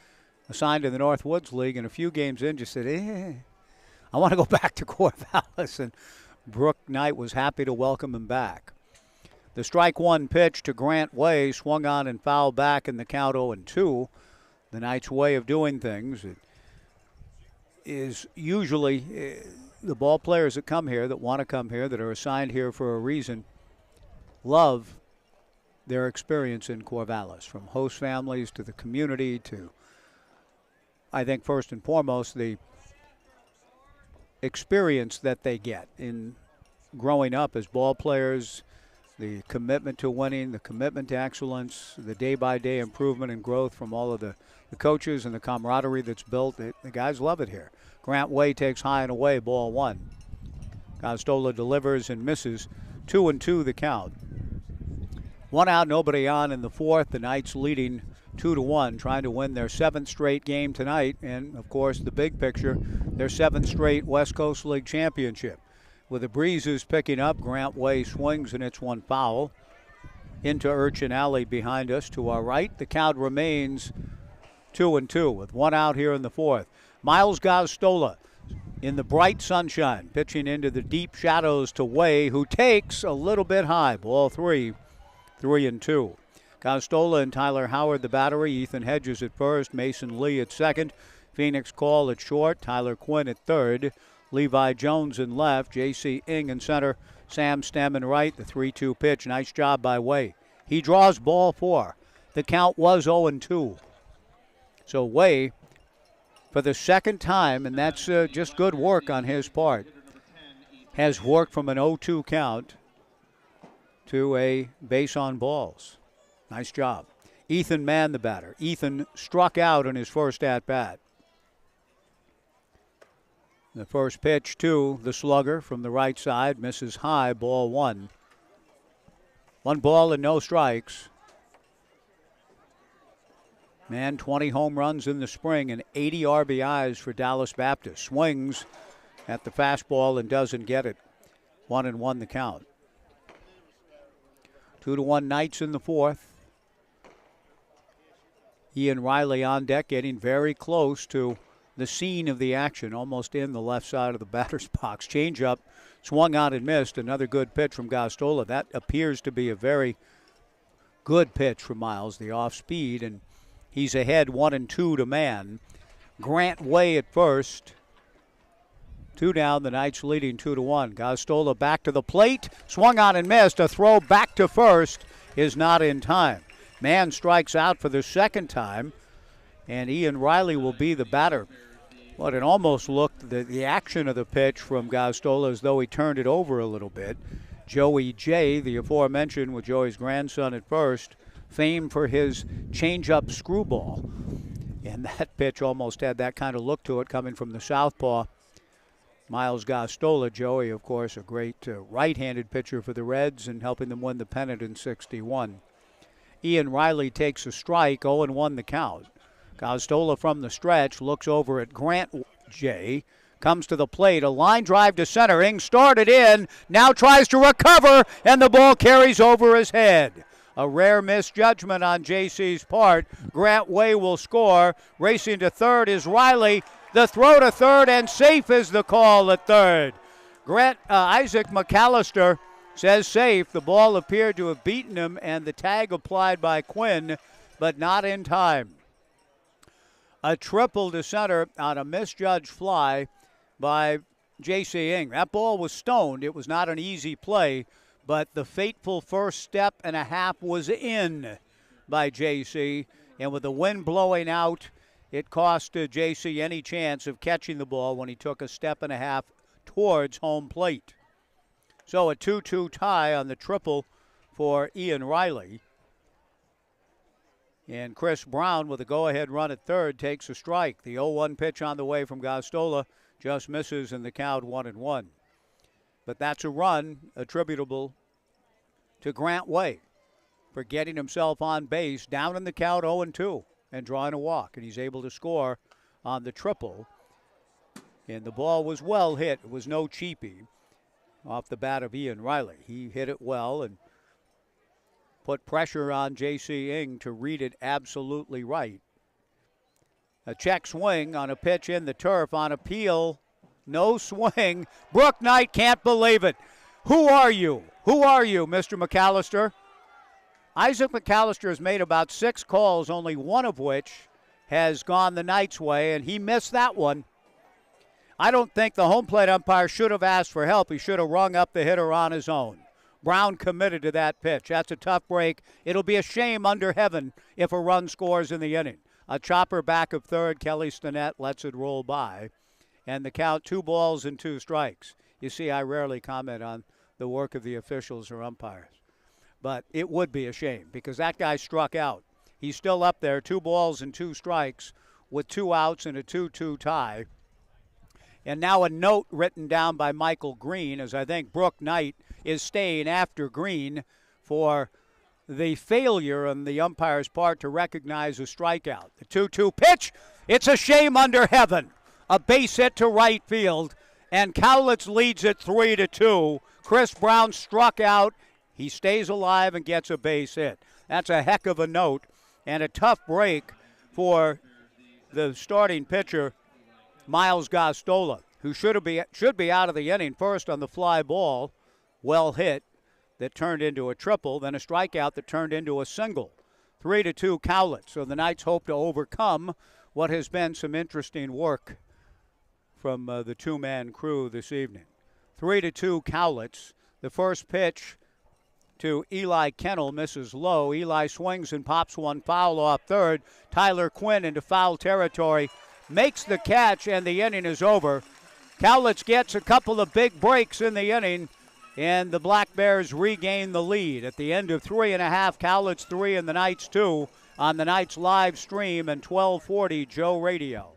assigned to the Northwoods League, and a few games in just said, I want to go back to Corvallis, and Brooke Knight was happy to welcome him back. The strike 1 pitch to Grant Way swung on and fouled back in the count 0-2. The Knights' way of doing things is usually the ball players that come here, that want to come here, that are assigned here for a reason, love their experience in Corvallis, from host families to the community to, I think, first and foremost, the experience that they get in growing up as ball players, the commitment to winning, the commitment to excellence, the day-by-day improvement and growth from all of the coaches and the camaraderie that's built. The guys love it here. Grant Way takes high and away, ball 1. Gostola delivers and misses. 2-2 the count. 1 out, nobody on in the 4th. The Knights leading 2-1, trying to win their 7th straight game tonight. And, of course, the big picture, their 7th straight West Coast League championship. With the breezes picking up, Grant Way swings and it's 1 foul. Into Urchin Alley behind us to our right. The count remains 2-2 with 1 out here in the 4th. Miles Gostola in the bright sunshine, pitching into the deep shadows to Way, who takes a little bit high. Ball 3, 3-2. Gostola and Tyler Howard the battery. Ethan Hedges at first, Mason Lee at second. Phoenix Call at short, Tyler Quinn at third. Levi Jones in left, J.C. Ing in center, Sam Stem in right. The 3-2 pitch, nice job by Way. He draws ball 4. The count was 0-2. So Way, for the second time, and that's just good work on his part, has worked from an 0-2 count to a base on balls. Nice job. Ethan Mann the batter. Ethan struck out on his first at-bat. The first pitch to the slugger from the right side, misses high, ball 1. 1 ball and no strikes. Man, 20 home runs in the spring and 80 RBIs for Dallas Baptist. Swings at the fastball and doesn't get it. 1-1 the count. 2-1 Knights in the fourth. Ian Riley on deck, getting very close to the scene of the action, almost in the left side of the batter's box. Changeup, swung on and missed. Another good pitch from Gostola. That appears to be a very good pitch from Miles, the off speed, and he's ahead 1-2 to man. Grant Way at first. 2 down, the Knights leading 2-1. Gostola back to the plate, swung on and missed. A throw back to first is not in time. Mann strikes out for the second time, and Ian Riley will be the batter. Well, it almost looked, the action of the pitch from Gostola, as though he turned it over a little bit. Joey J., the aforementioned with Joey's grandson at first, famed for his changeup screwball. And that pitch almost had that kind of look to it coming from the southpaw. Miles Gostola. Joey, of course, a great right-handed pitcher for the Reds and helping them win the pennant in '61. Ian Riley takes a strike, 0-1 the count. Gostola from the stretch looks over at Grant J. Comes to the plate, a line drive to center. Ing started in, now tries to recover, and the ball carries over his head. A rare misjudgment on JC's part. Grant Way will score. Racing to third is Riley. The throw to third, and safe is the call at third. Isaac McAllister says safe. The ball appeared to have beaten him, and the tag applied by Quinn, but not in time. A triple to center on a misjudged fly by J.C. Ing. That ball was stoned. It was not an easy play, but the fateful first step and a half was in by J.C., and with the wind blowing out, it cost J.C. any chance of catching the ball when he took a step and a half towards home plate. So a 2-2 tie on the triple for Ian Riley. And Chris Brown, with a go-ahead run at third, takes a strike. The 0-1 pitch on the way from Gostola just misses in the count 1-1. But that's a run attributable to Grant Way for getting himself on base, down in the count 0-2, and drawing a walk. And he's able to score on the triple. And the ball was well hit. It was no cheapie off the bat of Ian Riley. He hit it well and put pressure on J.C. Ing to read it absolutely right. A check swing on a pitch in the turf on appeal. No swing. Brooke Knight can't believe it. Who are you? Who are you, Mr. McAllister? Isaac McAllister has made about 6 calls, only one of which has gone the Knights' way, and he missed that one. I don't think the home plate umpire should have asked for help. He should have rung up the hitter on his own. Brown committed to that pitch. That's a tough break. It'll be a shame under heaven if a run scores in the inning. A chopper back of third. Kelly Stinnett lets it roll by. And the count 2 balls and 2 strikes. You see, I rarely comment on the work of the officials or umpires. But it would be a shame because that guy struck out. He's still up there, 2 balls and 2 strikes with 2 outs and a 2-2 tie. And now a note written down by Michael Green, as I think Brooke Knight is staying after Green for the failure on the umpire's part to recognize a strikeout. The 2-2 pitch, it's a shame under heaven. A base hit to right field, and Cowlitz leads it 3-2. Chris Brown struck out. He stays alive and gets a base hit. That's a heck of a note and a tough break for the starting pitcher, Miles Gostola, who should be out of the inning first on the fly ball, well hit, that turned into a triple, then a strikeout that turned into a single. 3-2 Cowlitz. So the Knights hope to overcome what has been some interesting work from the 2-man crew this evening. 3-2 Cowlitz. The first pitch to Eli Kennel misses low. Eli swings and pops one foul off third. Tyler Quinn into foul territory, makes the catch, and the inning is over. Cowlitz gets a couple of big breaks in the inning, and the Black Bears regain the lead. At the end of 3.5, Cowlitz 3 and the Knights 2 on the Knights live stream and 1240 Joe Radio.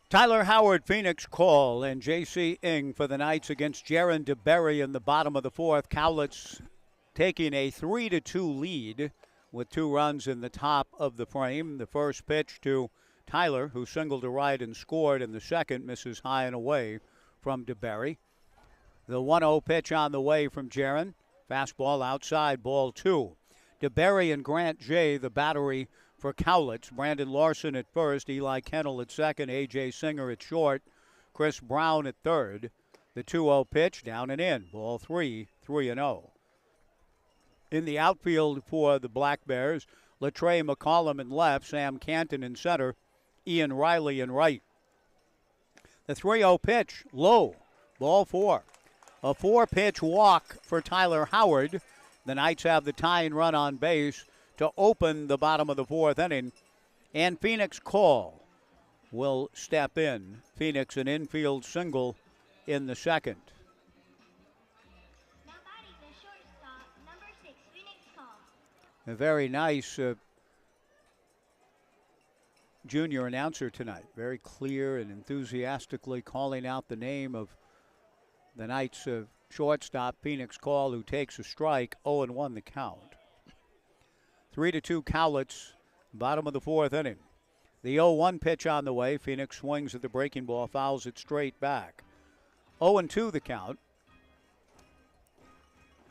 Tyler Howard, Phoenix Call, and J.C. Ing for the Knights against Jaron DeBerry in the bottom of the fourth. Cowlitz taking a 3-2 lead with 2 runs in the top of the frame. The first pitch to Tyler, who singled to right and scored, and the second misses high and away from DeBerry. The 1-0 pitch on the way from Jaron. Fastball outside, ball 2. DeBerry and Grant J, the battery for Cowlitz. Brandon Larson at first, Eli Kennel at second, A.J. Singer at short, Chris Brown at third. The 2-0 pitch down and in, ball 3, 3-0. In the outfield for the Black Bears, Latrey McCollum in left, Sam Canton in center, Ian Riley in right. The 3-0 pitch, low, ball 4. A 4-pitch walk for Tyler Howard. The Knights have the tying run on base to open the bottom of the fourth inning. And Phoenix Call will step in. Phoenix an infield single in the second. Now batting the shortstop, number 6, Phoenix Call. A very nice junior announcer tonight. Very clear and enthusiastically calling out the name of the Knights shortstop, Phoenix Call, who takes a strike, 0-1 the count. 3-2 Cowlitz, bottom of the fourth inning. The 0-1 pitch on the way. Phoenix swings at the breaking ball, fouls it straight back. 0-2 the count.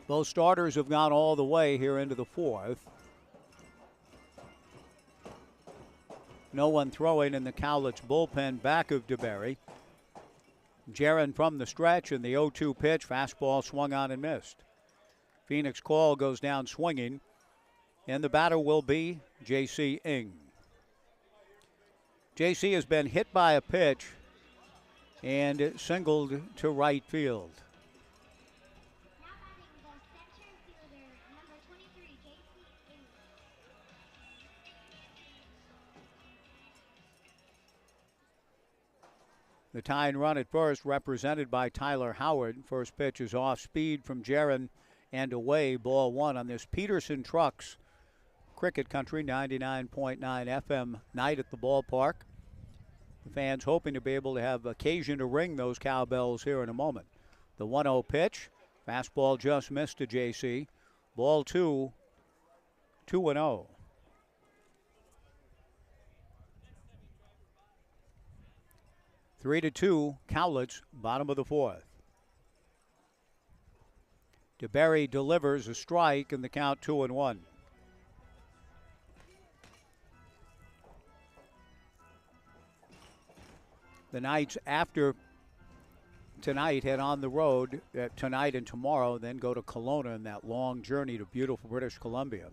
Both starters have gone all the way here into the fourth. No one throwing in the Cowlitz bullpen back of DeBerry. Jaron from the stretch, and the 0-2 pitch, fastball swung on and missed. Phoenix Call goes down swinging, and the batter will be J.C. Ing. J.C. has been hit by a pitch and singled to right field. Now batting the center fielder, number 23, J.C. Ing. The tying run at first, represented by Tyler Howard. First pitch is off speed from Jaron and away, ball 1 on this Peterson Trucks Cricket Country 99.9 FM night at the ballpark. The fans hoping to be able to have occasion to ring those cowbells here in a moment. The 1-0 pitch, fastball just missed to JC. Ball 2, 2-0. 3-2, Cowlitz, bottom of the fourth. DeBerry delivers a strike, and the count 2-1. The Knights, after tonight, head on the road tonight and tomorrow, then go to Kelowna in that long journey to beautiful British Columbia.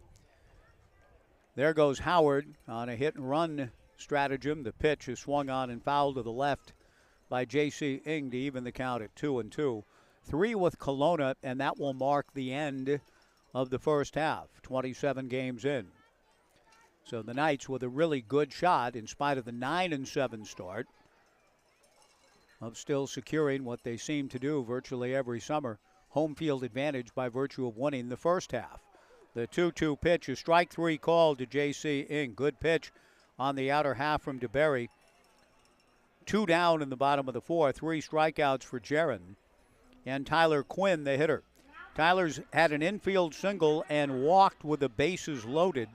There goes Howard on a hit-and-run stratagem. The pitch is swung on and fouled to the left by J.C. Ing to even the count at 2-2. 3 with Kelowna, and that will mark the end of the first half, 27 games in. So the Knights with a really good shot, in spite of the 9-7 start, of still securing what they seem to do virtually every summer, home field advantage by virtue of winning the first half. The 2-2 pitch, a strike 3 called to J.C. Ing. Good pitch on the outer half from DeBerry. 2 down in the bottom of the fourth, 3 strikeouts for Jaron. And Tyler Quinn, the hitter. Tyler's had an infield single and walked with the bases loaded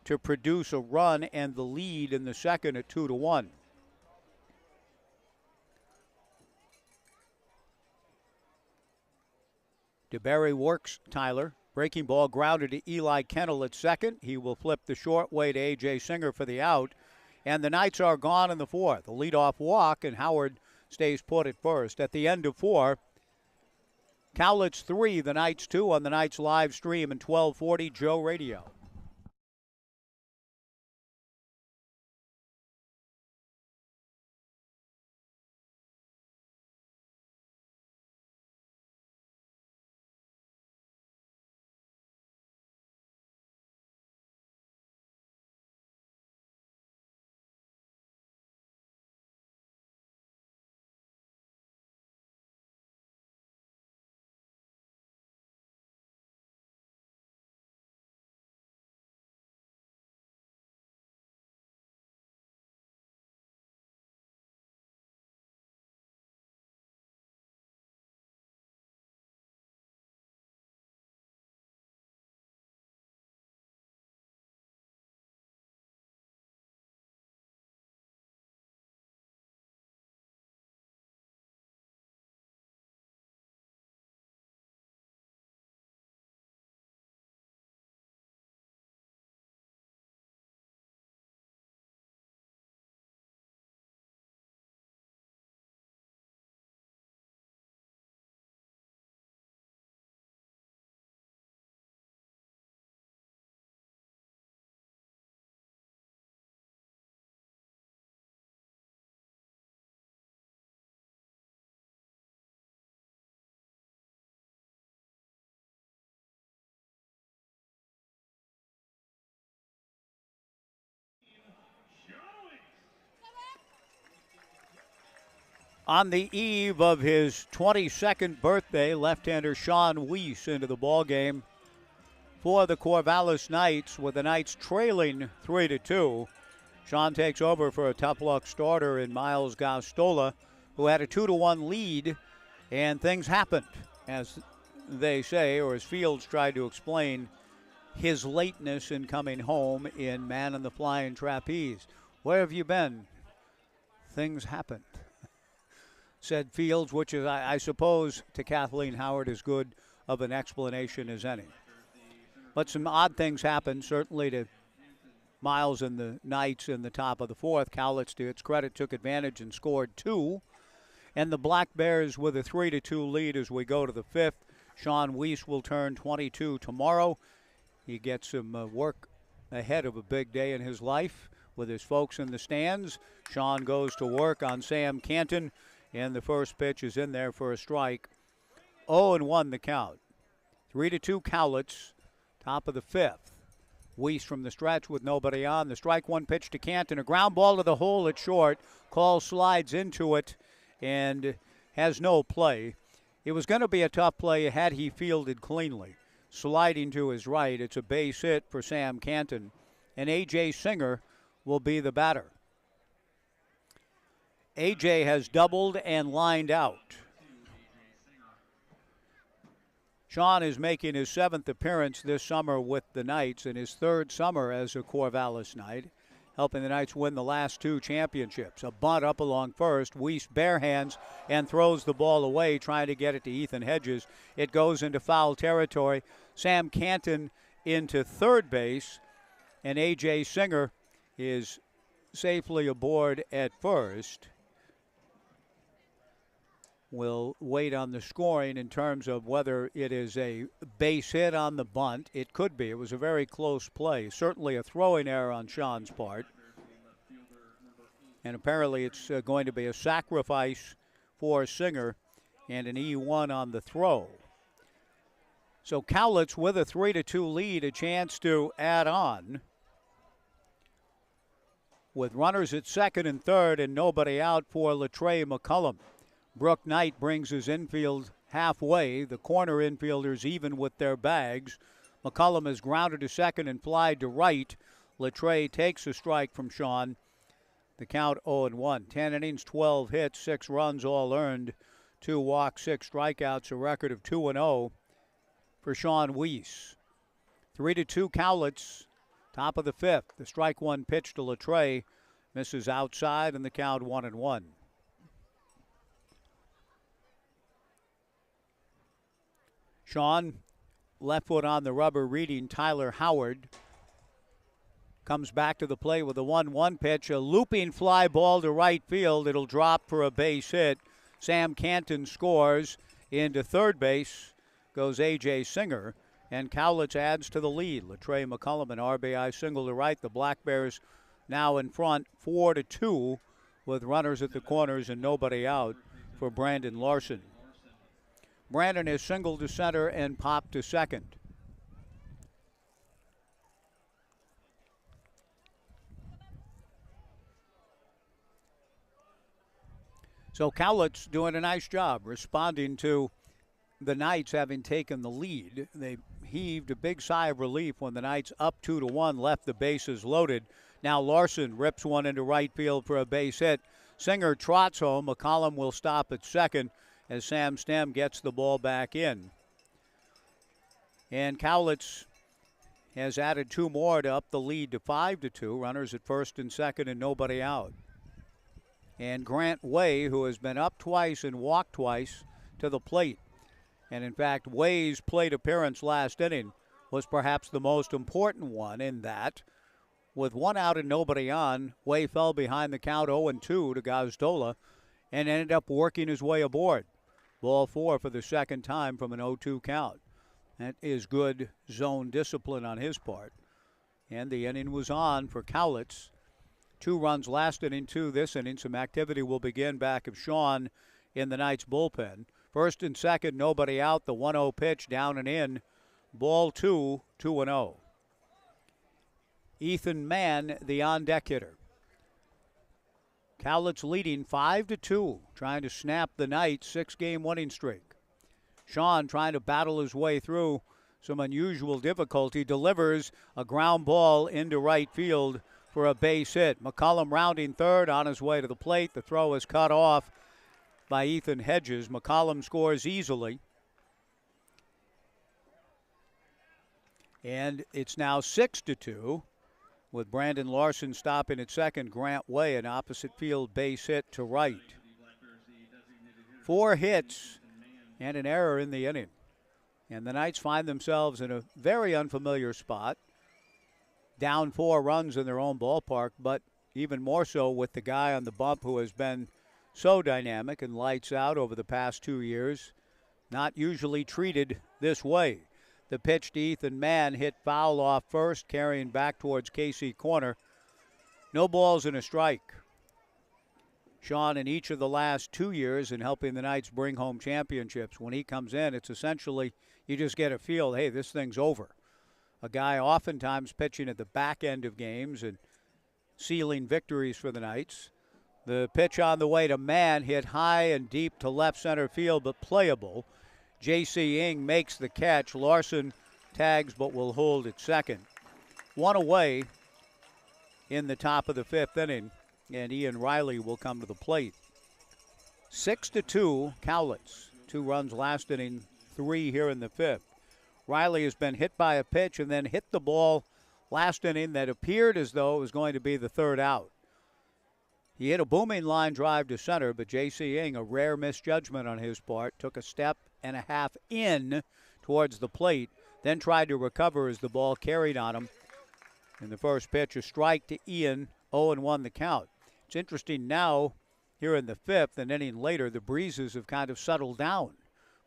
to produce a run and the lead in the second at 2-1. DeBerry works Tyler. Breaking ball grounded to Eli Kennel at second. He will flip the short way to A.J. Singer for the out. And the Knights are gone in the fourth. A leadoff walk, and Howard stays put at first. At the end of 4, Cowlitz 3, the Knights 2 on the Knights live stream and 1240 Joe Radio. On the eve of his 22nd birthday, left-hander Sean Weiss into the ballgame for the Corvallis Knights, with the Knights trailing 3-2. Sean takes over for a tough-luck starter in Miles Gastola, who had a 2-1 lead, and things happened, as they say, or as Fields tried to explain his lateness in coming home in Man in the Flying Trapeze. Where have you been? Things happened, said Fields, which is, I suppose, to Kathleen Howard, as good of an explanation as any. But some odd things happened, certainly to Miles and the Knights in the top of the fourth. Cowlitz, to its credit, took advantage and scored 2. And the Black Bears with a 3-2 lead as we go to the fifth. Sean Weiss will turn 22 tomorrow. He gets some work ahead of a big day in his life with his folks in the stands. Sean goes to work on Sam Canton, and the first pitch is in there for a strike. 0-1 the count. 3-2 Cowlitz, top of the fifth. Weiss from the stretch with nobody on. The strike one pitch to Canton. A ground ball to the hole at short. Call slides into it and has no play. It was going to be a tough play had he fielded cleanly. Sliding to his right, it's a base hit for Sam Canton. And A.J. Singer will be the batter. A.J. has doubled and lined out. Sean is making his 7th appearance this summer with the Knights and his 3rd summer as a Corvallis Knight, helping the Knights win the last 2 championships. A bunt up along first. Weiss barehands and throws the ball away, trying to get it to Ethan Hedges. It goes into foul territory. Sam Canton into third base, and A.J. Singer is safely aboard at first. We'll wait on the scoring in terms of whether it is a base hit on the bunt. It could be. It was a very close play. Certainly a throwing error on Sean's part. And apparently it's going to be a sacrifice for Singer and an E1 on the throw. So Cowlitz with a 3-2 lead, a chance to add on. With runners at second and third and nobody out for Latrey McCullum. Brooke Knight brings his infield halfway. The corner infielders even with their bags. McCullum is grounded to second and flied to right. Latrey takes a strike from Sean. The count 0-1. 10 innings, 12 hits, 6 runs all earned, 2 walks, 6 strikeouts, a record of 2-0 for Sean Weiss. 3-2 Cowlitz, top of the fifth. The strike one pitch to Latrey misses outside, and the count 1-1. Sean, left foot on the rubber, reading Tyler Howard. Comes back to the plate with a 1-1 pitch. A looping fly ball to right field. It'll drop for a base hit. Sam Canton scores. Into third base goes A.J. Singer. And Cowlitz adds to the lead. Latrey McCullum, an RBI single to right. The Black Bears now in front 4-2 with runners at the corners and nobody out for Brandon Larson. Brandon is singled to center and popped to second. So Cowlitz doing a nice job responding to the Knights having taken the lead. They heaved a big sigh of relief when the Knights up 2-1 left the bases loaded. Now Larson rips one into right field for a base hit. Singer trots home. McCollum will stop at second as Sam Stem gets the ball back in. And Cowlitz has added 2 more to up the lead to 5-2. Runners at first and second and nobody out. And Grant Way, who has been up twice and walked twice, to the plate. And in fact, Way's plate appearance last inning was perhaps the most important one, in that with 1 out and nobody on, Way fell behind the count 0-2 to Gazdola and ended up working his way aboard. Ball 4 for the second time from an 0-2 count. That is good zone discipline on his part. And the inning was on for Cowlitz. 2 runs last inning, 2 this inning. Some activity will begin back of Sean in the Knights bullpen. First and second, nobody out. The 1-0 pitch down and in. Ball 2, 2-0. Ethan Mann, the on-deck hitter. Cowlitz leading 5-2, trying to snap the Knights' 6-game winning streak. Sean trying to battle his way through some unusual difficulty, delivers a ground ball into right field for a base hit. McCullum rounding third on his way to the plate. The throw is cut off by Ethan Hedges. McCullum scores easily. And it's now 6-2 with Brandon Larson stopping at second. Grant Way, an opposite field base hit to right. 4 hits and an error in the inning. And the Knights find themselves in a very unfamiliar spot. Down 4 runs in their own ballpark, but even more so with the guy on the bump who has been so dynamic and lights out over the past 2 years. Not usually treated this way. The pitch to Ethan Mann hit foul off first, carrying back towards Casey corner. No balls and a strike. Sean, in each of the last 2 years in helping the Knights bring home championships, when he comes in, it's essentially you just get a feel, hey, this thing's over. A guy oftentimes pitching at the back end of games and sealing victories for the Knights. The pitch on the way to Mann hit high and deep to left center field, but playable. J.C. Ing makes the catch. Larson tags but will hold at second. 1 away in the top of the 5th inning, and Ian Riley will come to the plate. 6-2 Cowlitz. 2 runs last inning, 3 here in the 5th. Riley has been hit by a pitch and then hit the ball last inning that appeared as though it was going to be the 3rd out. He hit a booming line drive to center, but J.C. Ing, a rare misjudgment on his part, took a step and a half in towards the plate, then tried to recover as the ball carried on him. In the first pitch, a strike to Ian, 0-1 the count. It's interesting now, here in the 5th, an inning later, the breezes have kind of settled down,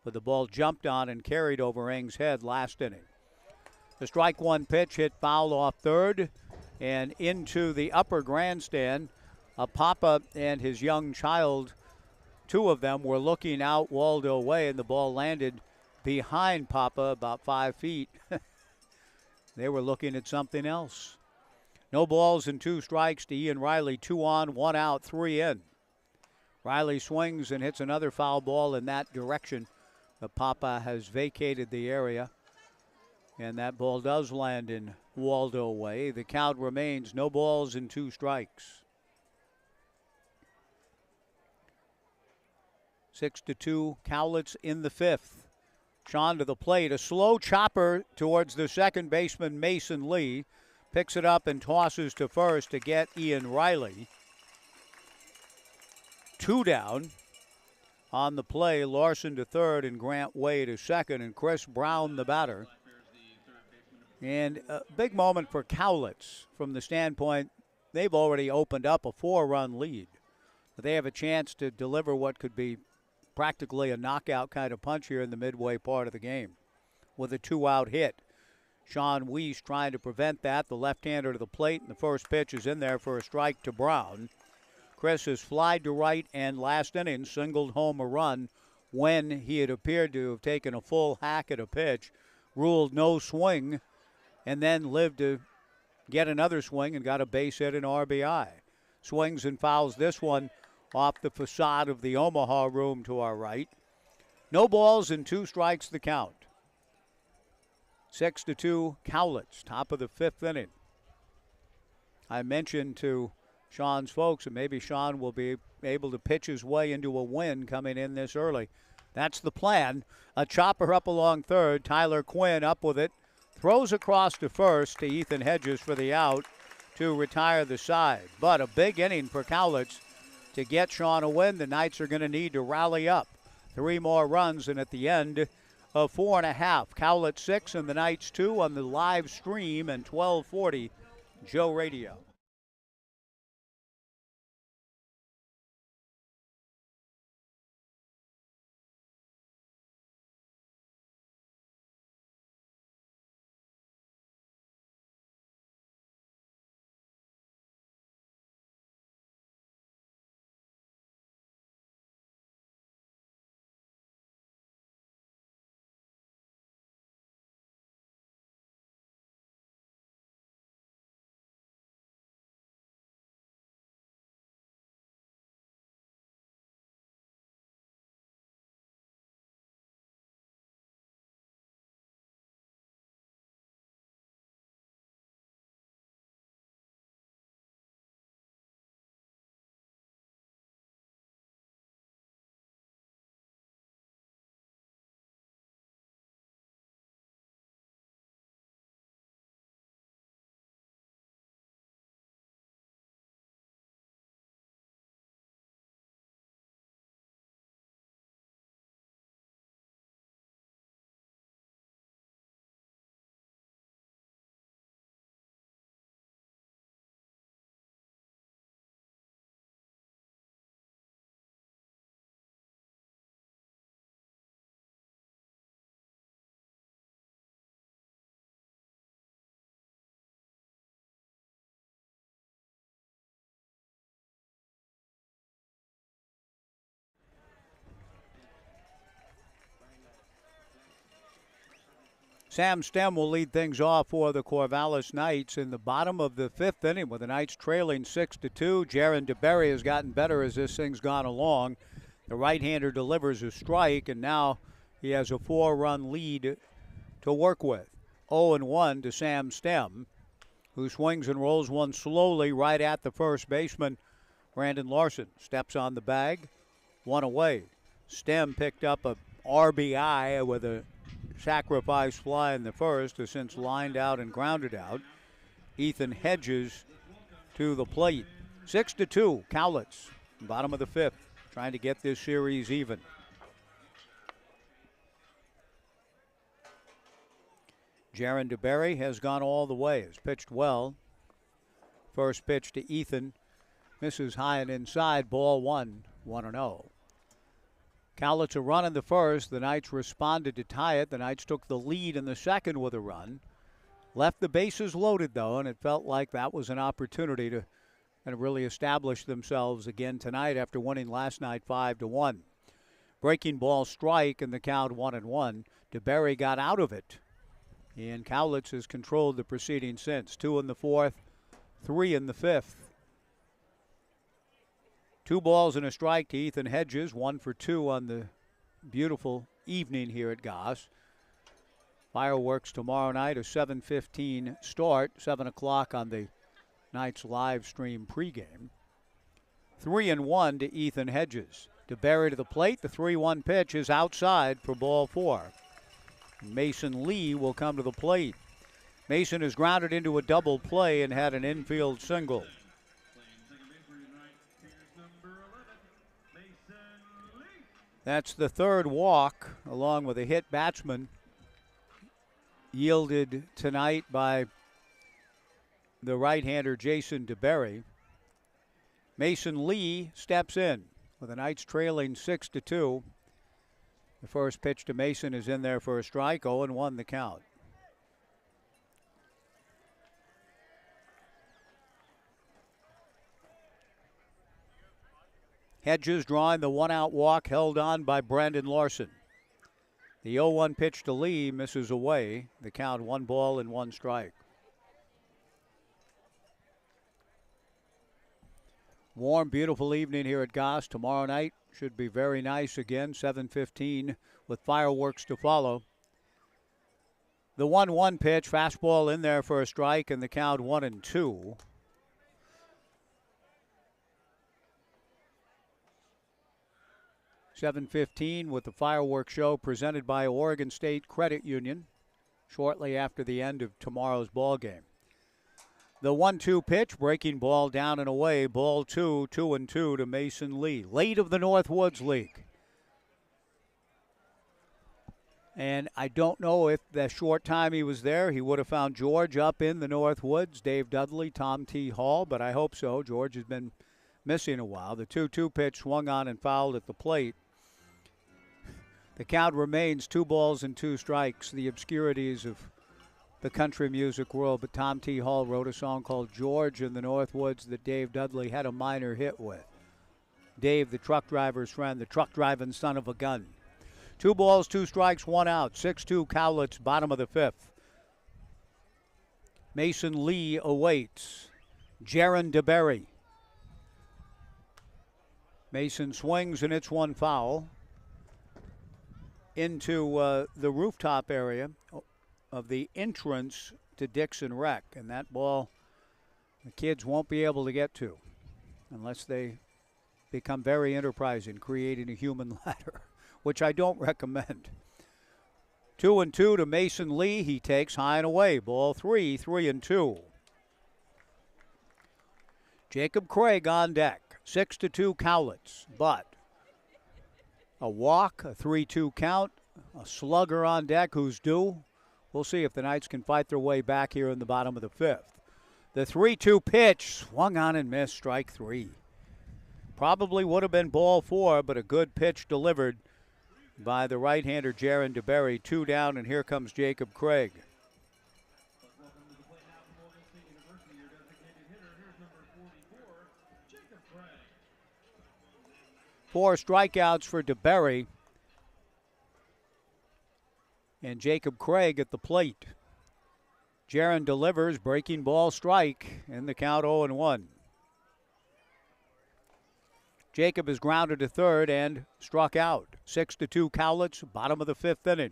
but the ball jumped on and carried over Ing's head last inning. The strike 1 pitch hit foul off third and into the upper grandstand. Papa and his young child, 2 of them, were looking out Waldo way, and the ball landed behind Papa about 5 feet. They were looking at something else. No balls and 2 strikes to Ian Riley. 2 on, 1 out, 3 in. Riley swings and hits another foul ball in that direction. But Papa has vacated the area, and that ball does land in Waldo way. The count remains no balls and 2 strikes. 6-2 Cowlitz in the 5th. Sean to the plate. A slow chopper towards the second baseman, Mason Lee. Picks it up and tosses to first to get Ian Riley. 2 down. On the play, Larson to third and Grant Way to second, and Chris Brown the batter. And a big moment for Cowlitz from the standpoint they've already opened up a 4-run lead. But they have a chance to deliver what could be practically a knockout kind of punch here in the midway part of the game with a 2-out hit. Sean Weiss trying to prevent that. The left-hander to the plate, and the first pitch is in there for a strike to Brown. Chris has flied to right and last inning singled home a run when he had appeared to have taken a full hack at a pitch, ruled no swing, and then lived to get another swing and got a base hit and RBI. Swings and fouls this one off the facade of the Omaha room to our right. No balls and 2 strikes the count. 6-2 Cowlitz, top of the 5th inning. I mentioned to Sean's folks that maybe Sean will be able to pitch his way into a win coming in this early. That's the plan. A chopper up along third. Tyler Quinn up with it. Throws across to first to Ethan Hedges for the out to retire the side. But a big inning for Cowlitz to get Sean a win. The Knights are going to need to rally up. 3 more runs, and at the end of 4.5, Cowlitz 6 and the Knights 2 on the live stream and 1240 Joe Radio. Sam Stem will lead things off for the Corvallis Knights in the bottom of the 5th inning with the Knights trailing 6-2. Jaron DeBerry has gotten better as this thing's gone along. The right-hander delivers a strike, and now he has a 4-run lead to work with. 0-1 to Sam Stem, who swings and rolls one slowly right at the first baseman, Brandon Larson. Steps on the bag, one away. Stem picked up a RBI with a sacrifice fly in the first, has since lined out and grounded out. Ethan Hedges to the plate. 6-2, Cowlitz, bottom of the 5th, trying to get this series even. Jaron DeBerry has gone all the way, has pitched well. First pitch to Ethan, misses high and inside, ball 1, 1-0. Cowlitz a run in the first. The Knights responded to tie it. The Knights took the lead in the second with a run. Left the bases loaded, though, and it felt like that was an opportunity to kind of really establish themselves again tonight after winning last night 5-1. Breaking ball strike and the count 1-1. DeBerry got out of it, and Cowlitz has controlled the proceeding since. 2 in the 4th, 3 in the 5th. 2 balls and a strike to Ethan Hedges, 1 for 2 on the beautiful evening here at Goss. Fireworks tomorrow night, a 7:15 start, 7 o'clock on the Knights live stream pregame. 3-1 to Ethan Hedges. DeBerry to the plate, the 3-1 pitch is outside for ball 4. Mason Lee will come to the plate. Mason is grounded into a double play and had an infield single. That's the 3rd walk, along with a hit batsman, yielded tonight by the right-hander Jason DeBerry. Mason Lee steps in with the Knights trailing 6-2. The first pitch to Mason is in there for a strike, 0-1 the count. Hedges drawing the 1-out walk, held on by Brandon Larson. The 0-1 pitch to Lee misses away. The count 1 ball and 1 strike. Warm, beautiful evening here at Goss. Tomorrow night should be very nice again, 7:15 with fireworks to follow. The 1-1 pitch, fastball in there for a strike, and the count 1-2. $7:15 with the fireworks show presented by Oregon State Credit Union shortly after the end of tomorrow's ball game. The 1-2 pitch, breaking ball down and away, ball 2, 2-2 to Mason Lee, late of the Northwoods League. And I don't know if the short time he was there, he would have found George up in the Northwoods, Dave Dudley, Tom T. Hall, but I hope so. George has been missing a while. The 2-2 pitch swung on and fouled at the plate. The count remains 2 balls and 2 strikes. The obscurities of the country music world, but Tom T. Hall wrote a song called George in the Northwoods that Dave Dudley had a minor hit with. Dave, the truck driver's friend, the truck driving son of a gun. 2 balls, 2 strikes, 1 out. 6-2 Cowlitz, bottom of the 5th. Mason Lee awaits. Jaron DeBerry. Mason swings and it's 1 foul into the rooftop area of the entrance to Dixon Rec, and that ball the kids won't be able to get to unless they become very enterprising, creating a human ladder, which I don't recommend. 2-2 to Mason Lee. He takes high and away. Ball 3, 3-2. Jacob Craig on deck. 6-2 Cowlitz, but a walk, a 3-2 count, a slugger on deck who's due. We'll see if the Knights can fight their way back here in the bottom of the 5th. The 3-2 pitch swung on and missed, strike 3. Probably would have been ball 4, but a good pitch delivered by the right-hander Jaron DeBerry. 2 down, and here comes Jacob Craig. Four strikeouts for DeBerry. and Jacob Craig at the plate. Jaron delivers, breaking ball, strike, in the count 0-1. Jacob is grounded to third and struck out. 6-2 Cowlitz, bottom of the fifth inning.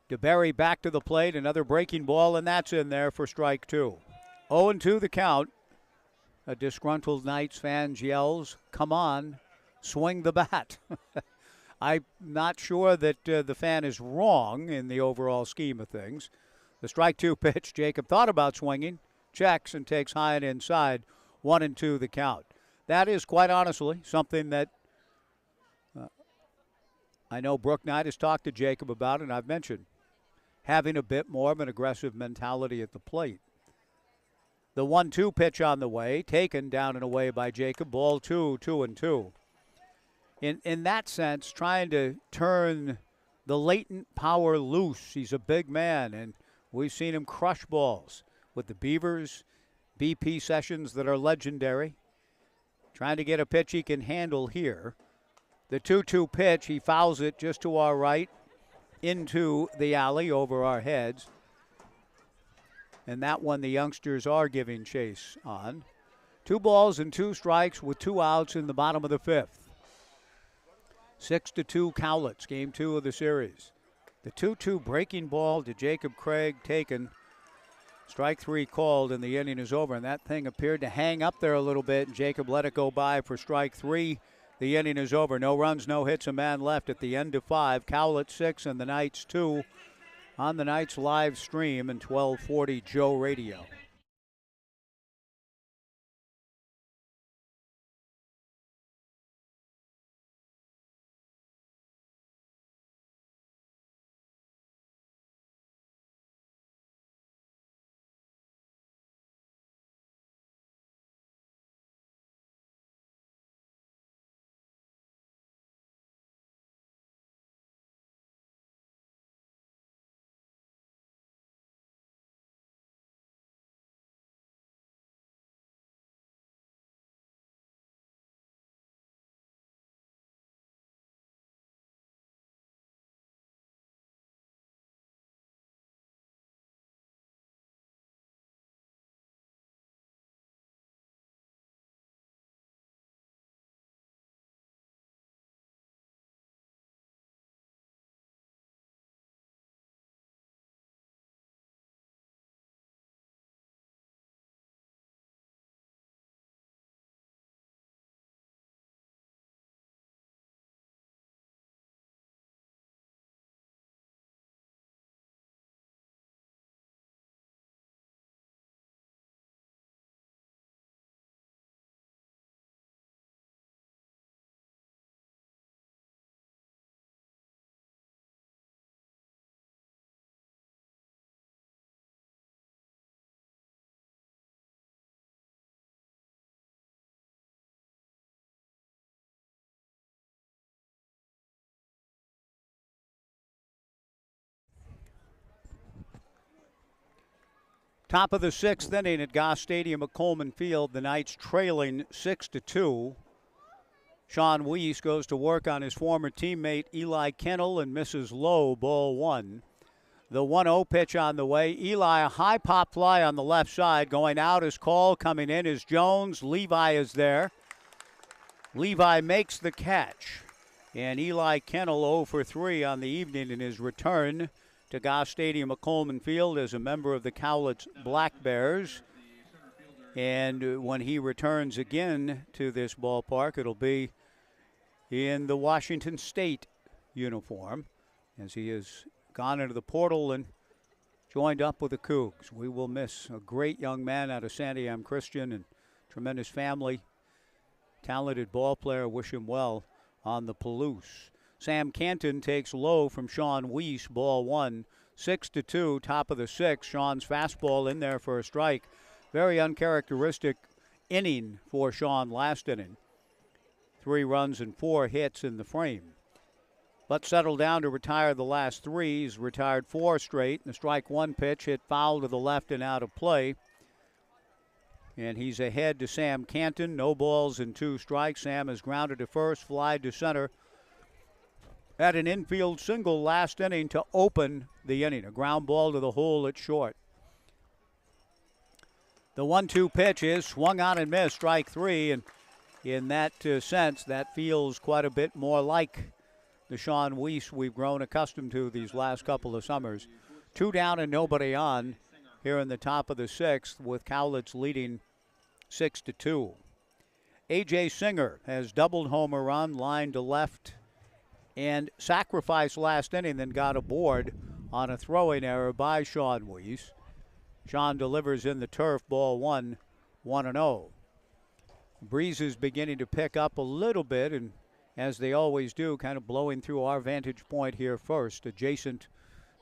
DeBerry back to the plate, another breaking ball, and that's in there for strike two. 0-2 the count. A disgruntled Knights fan yells, "Come on, swing the bat." I'm not sure that the fan is wrong in the overall scheme of things. The strike two pitch, Jacob thought about swinging, checks and takes high and inside. 1-2 the count. That is quite honestly something that I know Brooke Knight has talked to Jacob about, and I've mentioned having a bit more of an aggressive mentality at the plate. The 1-2 pitch on the way, taken down and away by Jacob. Ball 2, 2-2. In that sense, trying to turn the latent power loose. He's a big man, and we've seen him crush balls with the Beavers, BP sessions that are legendary. Trying to get a pitch he can handle here. The 2-2 pitch, he fouls it just to our right into the alley over our heads. And that one the youngsters are giving chase on. 2 balls and 2 strikes with 2 outs in the bottom of the fifth. 6-2 Cowlitz, game 2 of the series. The 2-2 breaking ball to Jacob Craig taken. Strike 3 called and the inning is over. And that thing appeared to hang up there a little bit. And Jacob let it go by for strike 3. The inning is over. No runs, no hits, a man left at the end of 5. Cowlitz 6 and the Knights 2 on the Knights live stream and 1240 Joe Radio. Top of the 6th inning at Goss Stadium at Coleman Field. The Knights trailing 6-2. Sean Weiss goes to work on his former teammate Eli Kennel and misses low, ball 1. The 1-0 pitch on the way. Eli, a high pop fly on the left side. Going out is Call. Coming in is Jones. Levi is there. Levi makes the catch. And Eli Kennel 0 for 3 on the evening in his return to Goss Stadium at Coleman Field as a member of the Cowlitz Black Bears. And when he returns again to this ballpark, it'll be in the Washington State uniform as he has gone into the portal and joined up with the Cougs. We will miss a great young man out of Santiam Christian and tremendous family, talented ball player. Wish him well on the Palouse. Sam Canton takes low from Sean Weiss, ball 1. 6-2, top of the 6th. Sean's fastball in there for a strike. Very uncharacteristic inning for Sean last inning. 3 runs and 4 hits in the frame. But settled down to retire the last 3. He's retired 4 straight. The strike 1 pitch hit foul to the left and out of play. And he's ahead to Sam Canton. No balls and 2 strikes. Sam is grounded to first, fly to center. had an infield single last inning to open the inning. A ground ball to the hole at short. The 1-2 pitch is swung on and missed, strike three, and in that sense, that feels quite a bit more like the Sean Weiss we've grown accustomed to these last couple of summers. 2 down and nobody on here in the top of the 6th, with Cowlitz leading 6-2. A.J. Singer has doubled homer run, line to left, and sacrificed last inning, then got aboard on a throwing error by Sean Weiss. Sean delivers in the turf, ball 1, 1-0. Breeze is beginning to pick up a little bit, and as they always do, kind of blowing through our vantage point here first, adjacent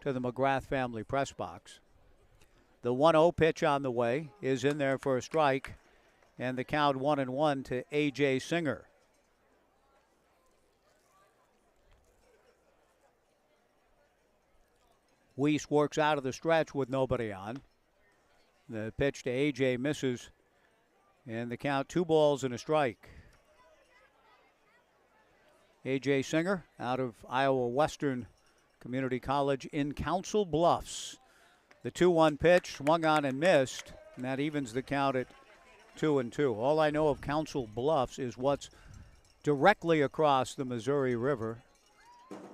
to the McGrath family press box. The 1-0 pitch on the way is in there for a strike, and the count 1-1 to A.J. Singer. Weiss works out of the stretch with nobody on. The pitch to A.J. misses, and the count 2 balls and a strike. A.J. Singer out of Iowa Western Community College in Council Bluffs. The 2-1 pitch swung on and missed, and that evens the count at 2-2. All I know of Council Bluffs is what's directly across the Missouri River.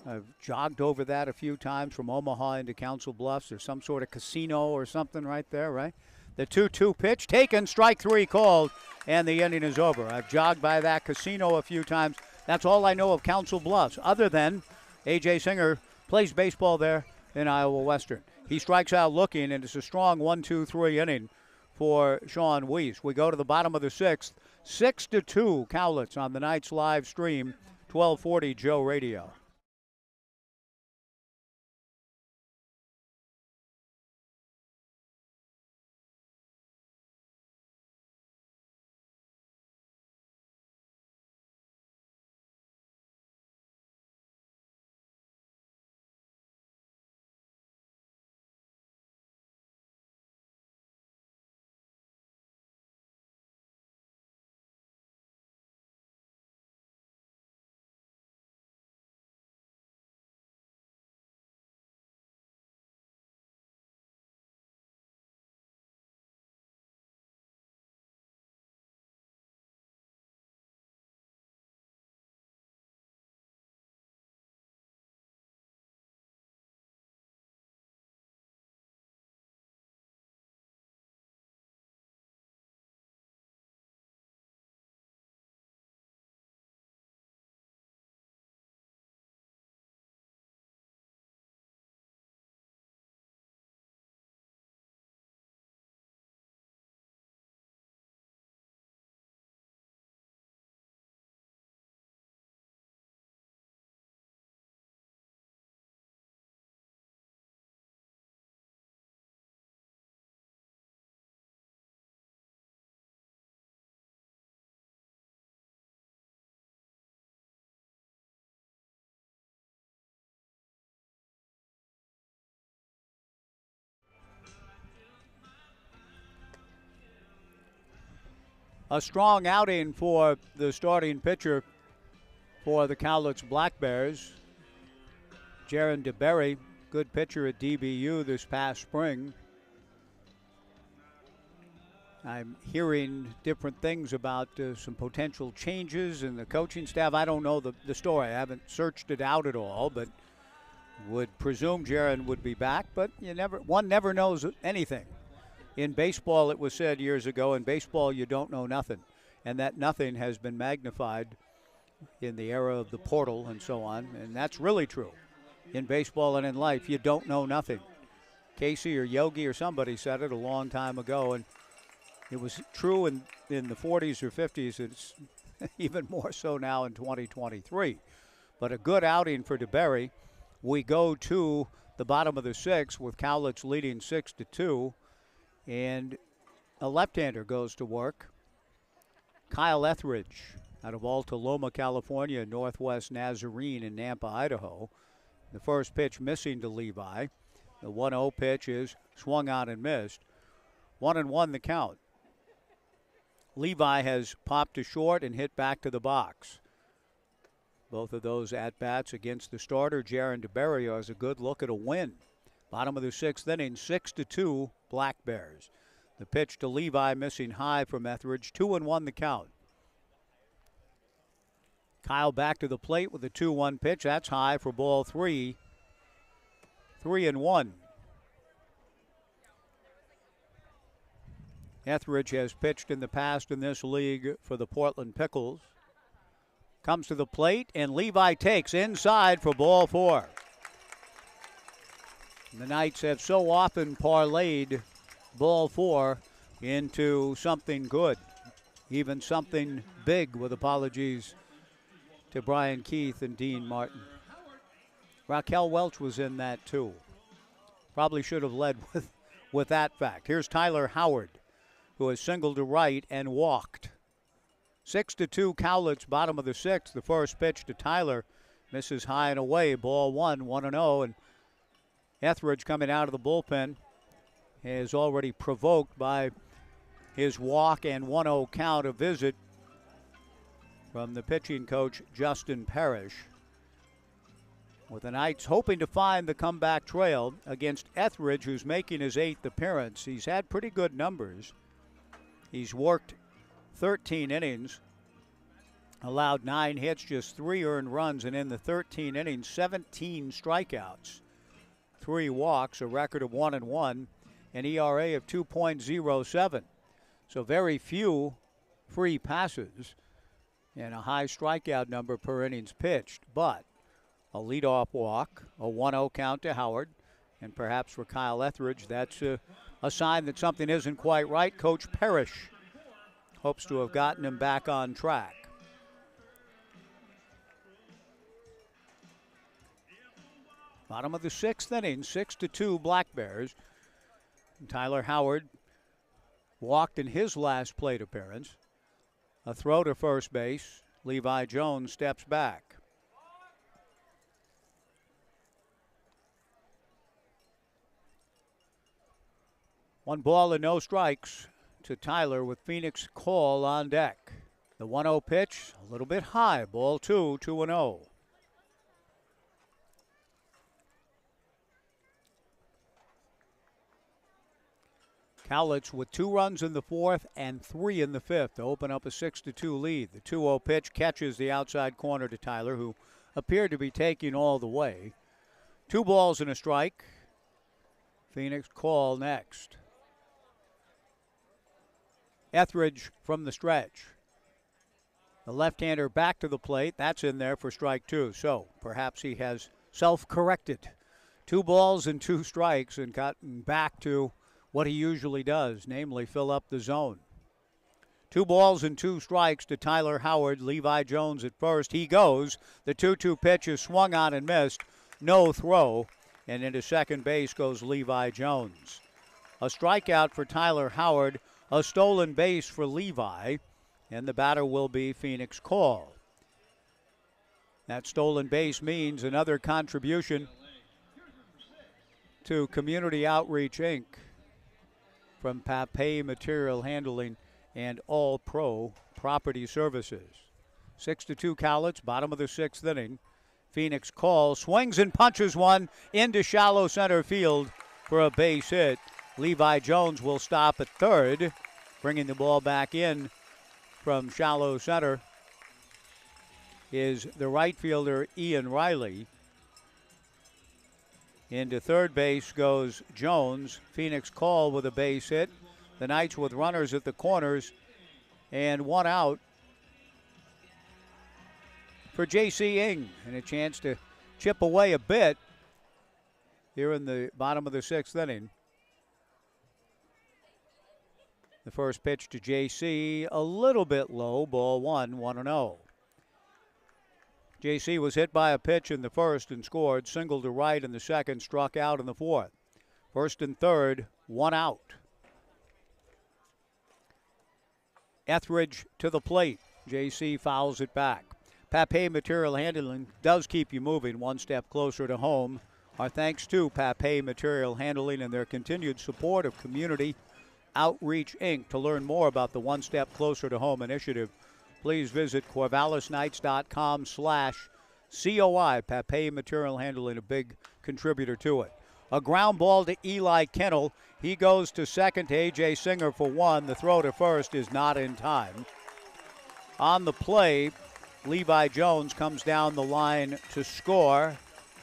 I've jogged over that a few times from Omaha into Council Bluffs. There's some sort of casino or something right there, right? The 2-2 pitch taken, strike 3 called, and the inning is over. I've jogged by that casino a few times. That's all I know of Council Bluffs, other than A.J. Singer plays baseball there in Iowa Western. He strikes out looking, and it's a strong 1-2-3 inning for Sean Weiss. We go to the bottom of the 6th. 6-2 Cowlitz on the night's live stream, 1240 Joe Radio. A strong outing for the starting pitcher for the Cowlitz Black Bears. Jaron DeBerry, good pitcher at DBU this past spring. I'm hearing different things about some potential changes in the coaching staff. I don't know the story. I haven't searched it out at all, but would presume Jaron would be back. But one never knows anything. In baseball, it was said years ago, in baseball you don't know nothing. And that nothing has been magnified in the era of the portal and so on. And that's really true. In baseball and in life, you don't know nothing. Casey or Yogi or somebody said it a long time ago, and it was true in the 40s or 50s. It's even more so now in 2023. But a good outing for DeBerry. We go to the bottom of the 6th with Cowlitz leading 6-2. And a left-hander goes to work. Kyle Etheridge out of Alta Loma, California, Northwest Nazarene in Nampa, Idaho. The first pitch missing to Levi. The 1-0 pitch is swung on and missed. 1-1 the count. Levi has popped to short and hit back to the box. Both of those at-bats against the starter, Jaron DeBerrio, has a good look at a win. Bottom of the 6th inning, 6-2 Black Bears. The pitch to Levi, missing high from Etheridge, 2-1 the count. Kyle back to the plate with a 2-1 pitch. That's high for ball 3. 3-1. Etheridge has pitched in the past in this league for the Portland Pickles. Comes to the plate, and Levi takes inside for ball 4. The Knights have so often parlayed ball 4 into something good, even something big, with apologies to Brian Keith and Dean Martin. Raquel Welch was in that too. Probably should have led with that fact. Here's Tyler Howard, who has singled to right and walked. 6-2 Cowlitz, bottom of the 6th. The first pitch to Tyler misses high and away. Ball 1, 1-0. And Etheridge, coming out of the bullpen, is already provoked by his walk and 1-0 count, a visit from the pitching coach, Justin Parrish. With the Knights hoping to find the comeback trail against Etheridge, who's making his 8th appearance. He's had pretty good numbers. He's worked 13 innings, allowed 9 hits, just 3 earned runs, and in the 13 innings, 17 strikeouts, 3 walks, a record of 1-1, an ERA of 2.07. So very few free passes and a high strikeout number per innings pitched, but a leadoff walk, a 1-0 count to Howard, and perhaps for Kyle Etheridge, that's a sign that something isn't quite right. Coach Parrish hopes to have gotten him back on track. Bottom of the 6th inning, 6-2 Black Bears. Tyler Howard walked in his last plate appearance. A throw to first base. Levi Jones steps back. One ball and no strikes to Tyler with Phoenix Call on deck. The 1-0 pitch, a little bit high. Ball 2, 2-0. Cowlitz with 2 runs in the 4th and 3 in the 5th to open up a 6-2 lead. The 2-0 pitch catches the outside corner to Tyler, who appeared to be taking all the way. 2 balls and a strike. Phoenix Call next. Etheridge from the stretch. The left-hander back to the plate. That's in there for strike 2. So perhaps he has self-corrected. 2 balls and 2 strikes and gotten back to what he usually does, namely fill up the zone. 2 balls and 2 strikes to Tyler Howard. Levi Jones at first. He goes. The 2-2 pitch is swung on and missed. No throw. And into second base goes Levi Jones. A strikeout for Tyler Howard. A stolen base for Levi. And the batter will be Phoenix Call. That stolen base means another contribution to Community Outreach, Inc. from Papay Material Handling and All Pro Property Services. 6-2 Cowlitz, bottom of the 6th inning. Phoenix Call swings and punches one into shallow center field for a base hit. Levi Jones will stop at third, bringing the ball back in from shallow center is the right fielder Ian Riley. Into third base goes Jones. Phoenix Call with a base hit. The Knights with runners at the corners and 1 out for J.C. Ing, and a chance to chip away a bit here in the bottom of the 6th inning. The first pitch to J.C. a little bit low, ball 1, 1-0. J.C. was hit by a pitch in the first and scored, single to right in the second, struck out in the 4th. First and third, 1 out. Etheridge to the plate. J.C. fouls it back. Papay Material Handling does keep you moving 1 step closer to home. Our thanks to Papay Material Handling and their continued support of Community Outreach, Inc. To learn more about the 1 Step Closer to Home initiative, please visit CorvallisKnights.com/ COI, Pape Material Handling, a big contributor to it. A ground ball to Eli Kennel. He goes to second to A.J. Singer for one. The throw to first is not in time. On the play, Levi Jones comes down the line to score.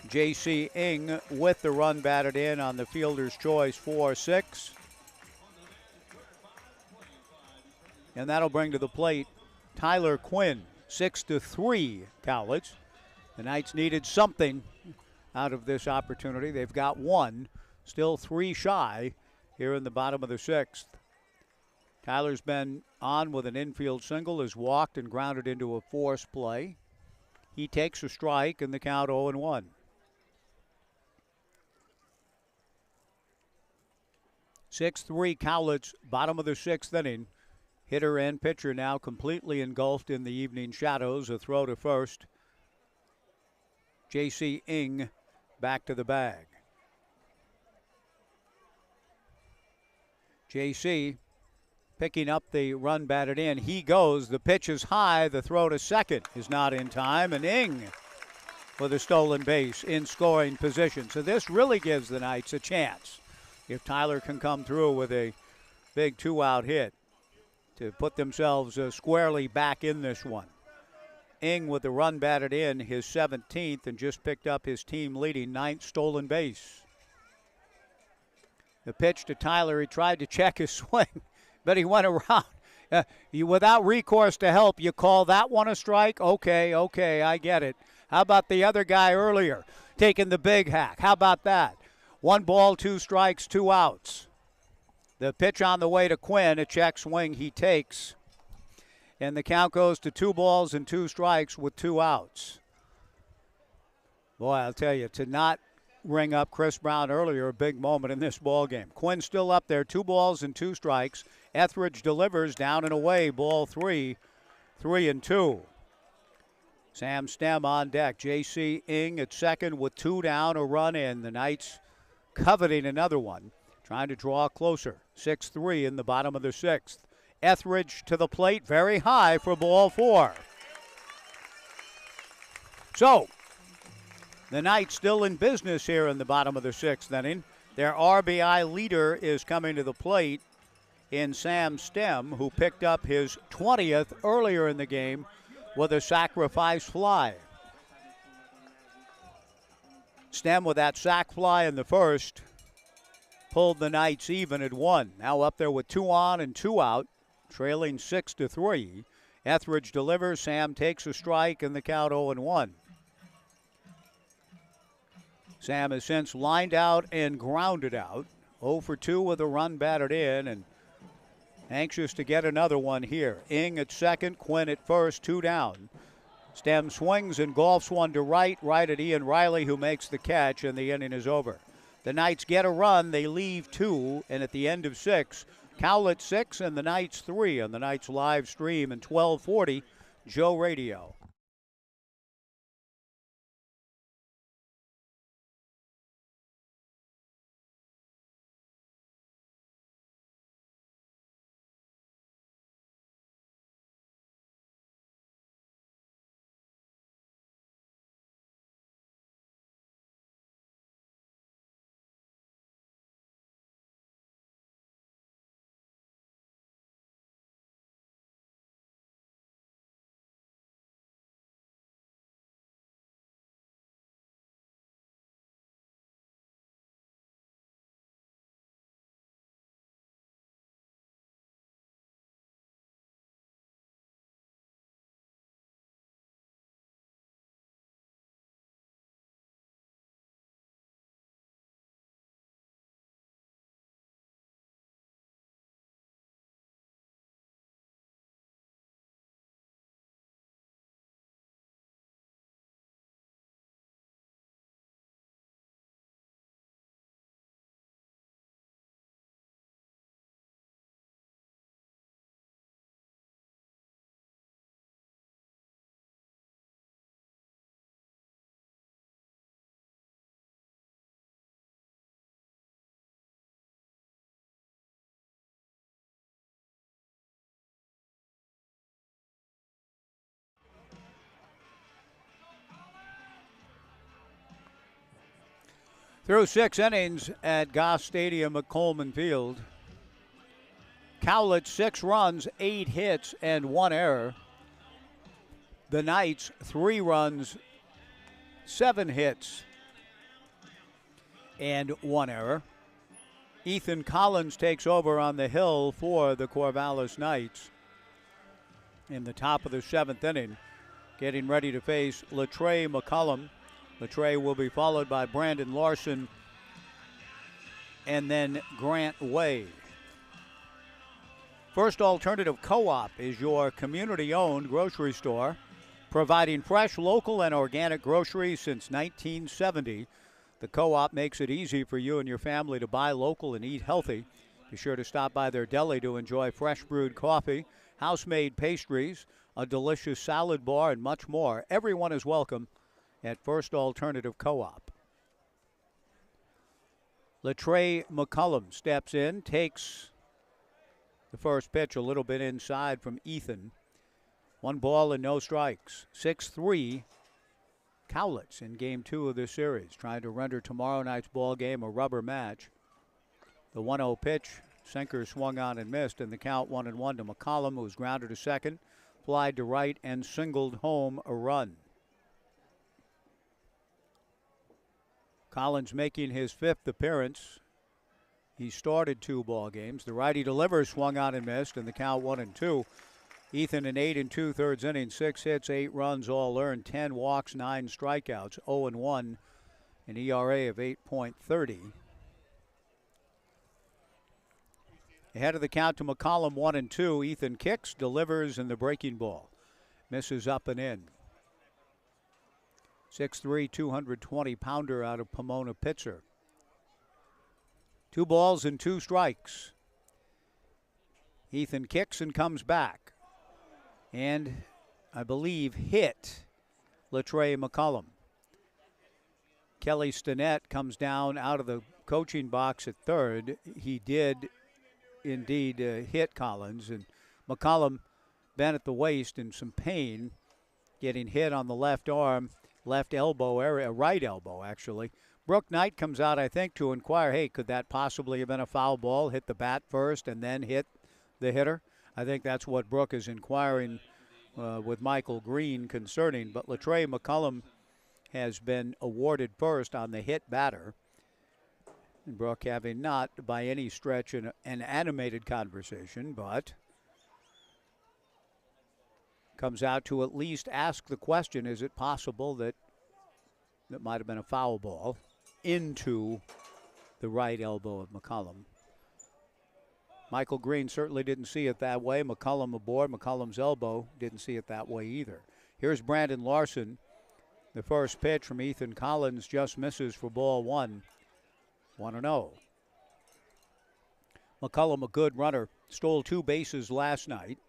J.C. Ing with the run batted in on the fielder's choice 4-6. And that'll bring to the plate Tyler Quinn, 6-3 Cowlitz. The Knights needed something out of this opportunity. They've got one, still 3 shy here in the bottom of the 6th. Tyler's been on with an infield single, has walked and grounded into a force play. He takes a strike and the count 0-1. 6-3 Cowlitz, bottom of the 6th inning. Hitter and pitcher now completely engulfed in the evening shadows. A throw to first. J.C. Ing back to the bag. J.C. picking up the run batted in. He goes. The pitch is high. The throw to second is not in time. And Ing with a stolen base in scoring position. So this really gives the Knights a chance if Tyler can come through with a big 2-out hit to put themselves squarely back in this one. Ing with the run batted in, his 17th, and just picked up his team leading 9th stolen base. The pitch to Tyler, he tried to check his swing, but he went around. Without recourse to help, you call that one a strike? Okay, I get it. How about the other guy earlier taking the big hack? How about that? 1 ball, 2 strikes, 2 outs. The pitch on the way to Quinn, a check swing he takes. And the count goes to 2 balls and 2 strikes with 2 outs. Boy, I'll tell you, to not ring up Chris Brown earlier, a big moment in this ball game. Quinn still up there, 2 balls and 2 strikes. Etheridge delivers down and away, ball 3, 3-2. Sam Stem on deck. J.C. Ing at second with 2 down, a run in. The Knights coveting another one, trying to draw closer. 6-3 in the bottom of the 6th. Etheridge to the plate, very high for ball 4. So, the Knights still in business here in the bottom of the 6th inning. Their RBI leader is coming to the plate in Sam Stem, who picked up his 20th earlier in the game with a sacrifice fly. Stem with that sac fly in the first pulled the Knights even at 1. Now up there with 2 on and 2 out, trailing 6-3. Etheridge delivers. Sam takes a strike and the count 0-1. Sam has since lined out and grounded out. 0 for 2 with a run batted in and anxious to get another one here. Ing at second, Quinn at first, 2 down. Stem swings and golfs one to right at Ian Riley, who makes the catch, and the inning is over. The Knights get a run, they leave 2, and at the end of 6, Cowlitz 6 and the Knights 3 on the Knights live stream and 1240 Joe Radio. Through 6 innings at Goss Stadium at Coleman Field, Cowlitz 6 runs, 8 hits, and 1 error. The Knights 3 runs, 7 hits, and 1 error. Ethan Collins takes over on the hill for the Corvallis Knights in the top of the 7th inning, getting ready to face Latrey McCullum. Latrey will be followed by Brandon Larson and then Grant Way. First Alternative Co-op is your community-owned grocery store, providing fresh, local, and organic groceries since 1970. The Co-op makes it easy for you and your family to buy local and eat healthy. Be sure to stop by their deli to enjoy fresh brewed coffee, house-made pastries, a delicious salad bar, and much more. Everyone is welcome at First Alternative Co-op. Latrey McCullum steps in, takes the first pitch a little bit inside from Ethan. 1 ball and no strikes. 6-3 Cowlitz in game 2 of this series, trying to render tomorrow night's ball game a rubber match. The 1-0 pitch, sinker swung on and missed, and the count 1-1 to McCollum, who was grounded to second, flied to right, and singled home a run. Collins making his 5th appearance. He started 2 ball games. The righty delivers, swung on and missed, and the count 1-2. Ethan in 8 2/3 innings, 6 hits, 8 runs, all earned, 10 walks, 9 strikeouts, 0-1, an ERA of 8.30. Ahead of the count to McCollum, 1-2. Ethan kicks, delivers, and the breaking ball misses up and in. 6'3", 220-pounder out of Pomona Pitzer. 2 balls and 2 strikes. Ethan kicks and comes back, and I believe hit Latrey McCullum. Kelly Stinnett comes down out of the coaching box at third. He did indeed hit Collins, and McCullum bent at the waist in some pain, getting hit on the left arm, left elbow area, right elbow actually. Brooke Knight comes out, I think, to inquire, hey, could that possibly have been a foul ball? Hit the bat first and then hit the hitter? I think that's what Brooke is inquiring with Michael Green concerning. But Latrey McCullum has been awarded first on the hit batter. And Brooke having not by any stretch an animated conversation, but comes out to at least ask the question, is it possible that might have been a foul ball into the right elbow of McCullum? Michael Green certainly didn't see it that way. McCullum aboard. McCullum's elbow didn't see it that way either. Here's Brandon Larson. The first pitch from Ethan Collins just misses for ball 1. 1-0. McCullum, a good runner, stole 2 bases last night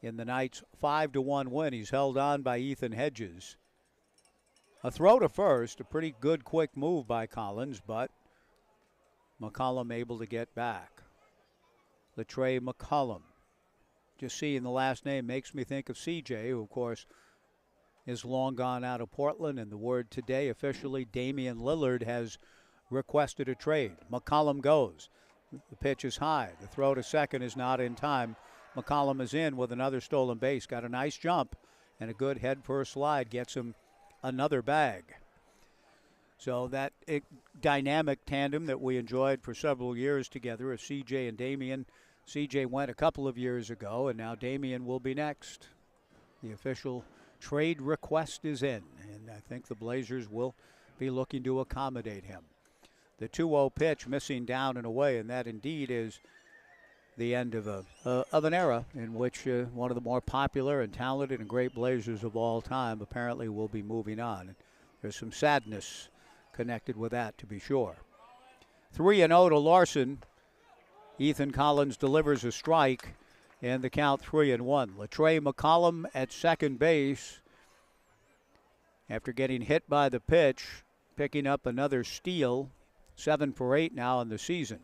in the Knights' 5-1 win. He's held on by Ethan Hedges. A throw to first, a pretty good quick move by Collins, but McCullum able to get back. Latrey McCullum. Just seeing the last name makes me think of CJ, who of course is long gone out of Portland, and the word today officially, Damian Lillard has requested a trade. McCullum goes. The pitch is high. The throw to second is not in time. McCullum is in with another stolen base. Got a nice jump and a good head first slide. Gets him another bag. So that dynamic tandem that we enjoyed for several years together of CJ and Damian. CJ went a couple of years ago, and now Damian will be next. The official trade request is in, and I think the Blazers will be looking to accommodate him. The 2-0 pitch missing down and away, and that indeed is the end of an era in which one of the more popular and talented and great Blazers of all time apparently will be moving on. There's some sadness connected with that, to be sure. 3-0 to Larson. Ethan Collins delivers a strike, and the count 3-1. Latrey McCullum at second base after getting hit by the pitch, picking up another steal. 7 for 8 now in the season.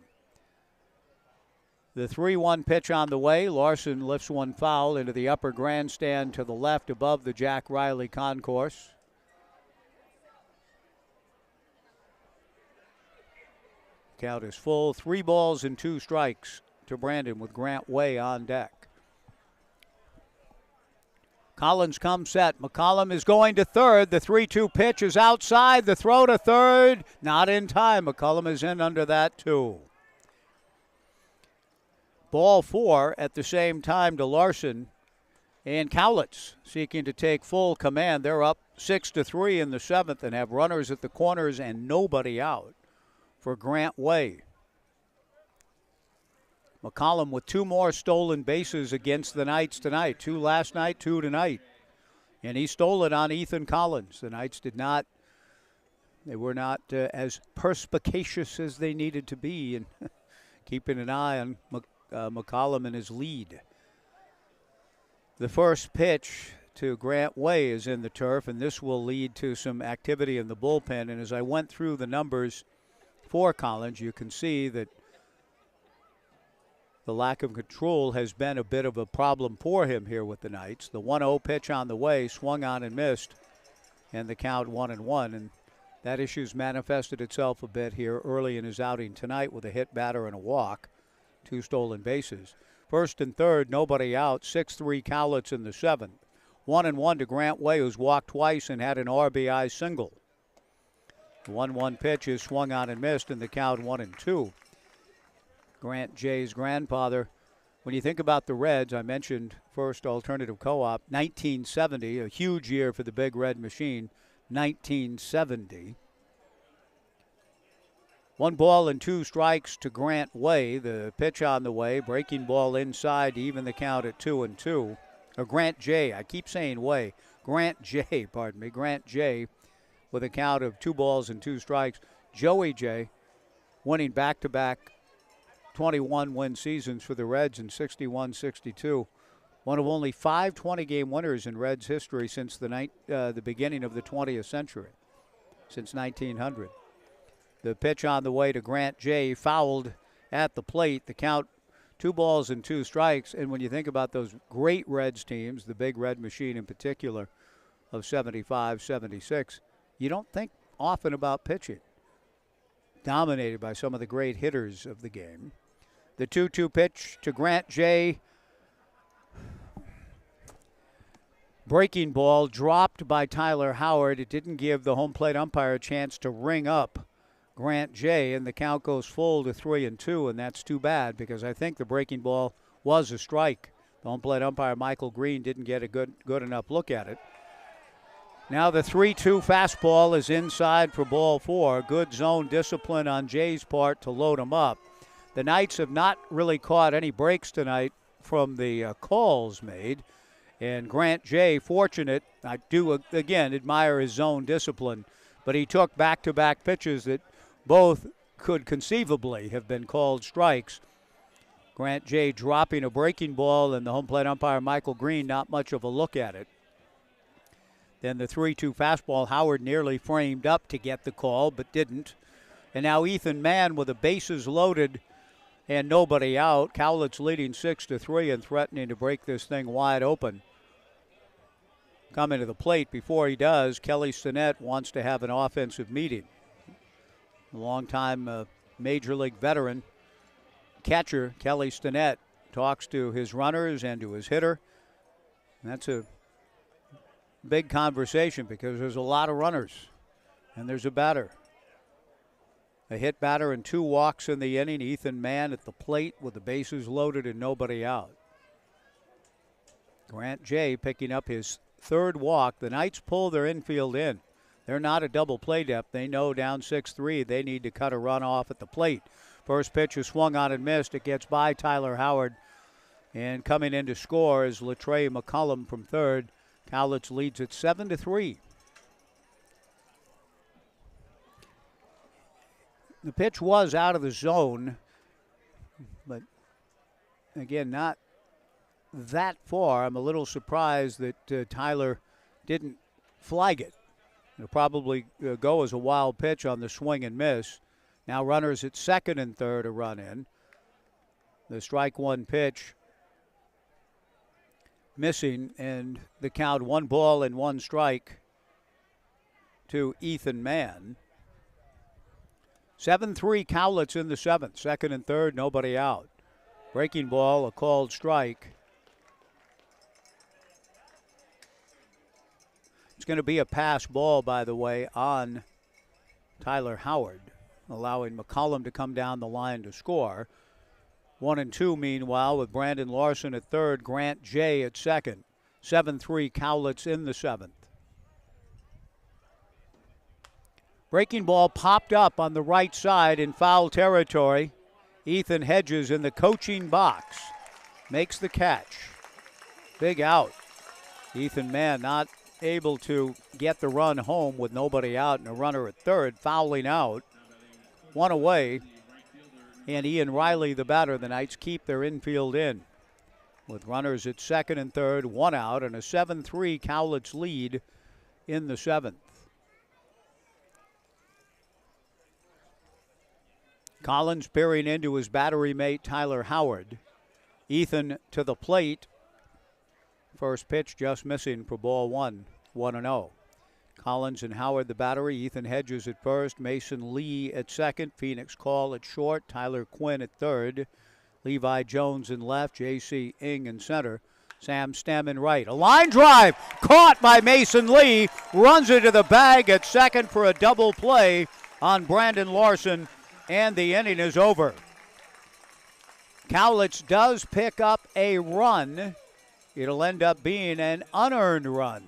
The 3-1 pitch on the way. Larson lifts one foul into the upper grandstand to the left above the Jack Riley concourse. count is full. 3 balls and 2 strikes to Brandon with Grant Way on deck. Collins comes set. McCollum is going to third. The 3-2 pitch is outside. The throw to third, not in time. McCollum is in under that too. Ball 4 at the same time to Larson. And Cowlitz seeking to take full command. They're up 6-3 in the 7th and have runners at the corners and nobody out for Grant Way. McCollum with 2 more stolen bases against the Knights tonight. 2 last night, 2 tonight. And he stole it on Ethan Collins. The Knights they were not as perspicacious as they needed to be in keeping an eye on McCollum and his lead. The first pitch to Grant Way is in the turf, and this will lead to some activity in the bullpen. And as I went through the numbers for Collins, you can see that the lack of control has been a bit of a problem for him here with the Knights. The 1-0 pitch on the way, swung on and missed, and the count 1-1. And that issue's manifested itself a bit here early in his outing tonight with a hit batter and a walk, 2 stolen bases. First and third, nobody out, 6-3 Cowlitz in the 7th. 1-1 to Grant Way, who's walked twice and had an RBI single. The 1-1 pitch is swung on and missed, and the count 1-2. Grant Jay's grandfather. When you think about the Reds, I mentioned First Alternative Co-op, 1970, a huge year for the Big Red Machine, 1970. 1 ball and 2 strikes to Grant Way. The pitch on the way, breaking ball inside to even the count at 2-2. Or Grant Jay, I keep saying Way. Grant Jay with a count of 2 balls and 2 strikes. Joey Jay winning back-to-back 21-win seasons for the Reds in 61-62. One of only 5 20-game winners in Reds history since the beginning of the 20th century, since 1900. The pitch on the way to Grant Jay, fouled at the plate. The count 2 balls and 2 strikes. And when you think about those great Reds teams, the Big Red Machine in particular of 75, 76, you don't think often about pitching. Dominated by some of the great hitters of the game. The 2-2 pitch to Grant Jay. Breaking ball dropped by Tyler Howard. It didn't give the home plate umpire a chance to ring up Grant Jay, and the count goes full to 3-2, and that's too bad because I think the breaking ball was a strike. The home plate umpire, Michael Green, didn't get a good enough look at it. Now the 3-2 fastball is inside for ball 4. Good zone discipline on Jay's part to load him up. The Knights have not really caught any breaks tonight from the calls made. And Grant Jay, fortunate, I do again admire his zone discipline, but he took back-to-back pitches that both could conceivably have been called strikes. Grant Jay dropping a breaking ball, and the home plate umpire, Michael Green, not much of a look at it. Then the 3-2 fastball, Howard nearly framed up to get the call, but didn't. And now Ethan Mann with the bases loaded and nobody out. Cowlitz leading 6-3 and threatening to break this thing wide open. Coming to the plate before he does, Kelly Stinnett wants to have an offensive meeting. A longtime Major League veteran catcher, Kelly Stinnett, talks to his runners and to his hitter. And that's a big conversation because there's a lot of runners and there's a batter. A hit batter and 2 walks in the inning. Ethan Mann at the plate with the bases loaded and nobody out. Grant Jay picking up his 3rd walk. The Knights pull their infield in. They're not a double play depth. They know down 6-3 they need to cut a run off at the plate. First pitch is swung on and missed. It gets by Tyler Howard. And coming in to score is Latrey McCollum from third. Cowlitz leads it 7-3. The pitch was out of the zone, but again, not that far. I'm a little surprised that Tyler didn't flag it. It'll probably go as a wild pitch on the swing and miss. Now runners at second and third, a run in. The strike 1 pitch missing, and the count 1 ball and 1 strike to Ethan Mann. 7-3 Cowlitz in the 7th. Second and third, nobody out. Breaking ball, a called strike. It's going to be a pass ball, by the way, on Tyler Howard, allowing McCollum to come down the line to score. 1 and 2, meanwhile, with Brandon Larson at third, Grant J at second. 7-3 Cowlitz in the 7th. Breaking ball popped up on the right side in foul territory. Ethan Hedges in the coaching box makes the catch. Big out. Ethan Mann not able to get the run home with nobody out and a runner at third, fouling out. One away. And Ian Riley, the batter, the Knights keep their infield in. With runners at second and third, one out, and a 7-3 Cowlitz lead in the 7th. Collins peering into his battery mate Tyler Howard. Ethan to the plate. First pitch just missing for ball one, 1-0. Collins and Howard the battery. Ethan Hedges at first. Mason Lee at second. Phoenix Call at short. Tyler Quinn at third. Levi Jones in left. J.C. Ing in center. Sam Stem in right. A line drive caught by Mason Lee. Runs into the bag at second for a double play on Brandon Larson. And the inning is over. Cowlitz does pick up a run. It'll end up being an unearned run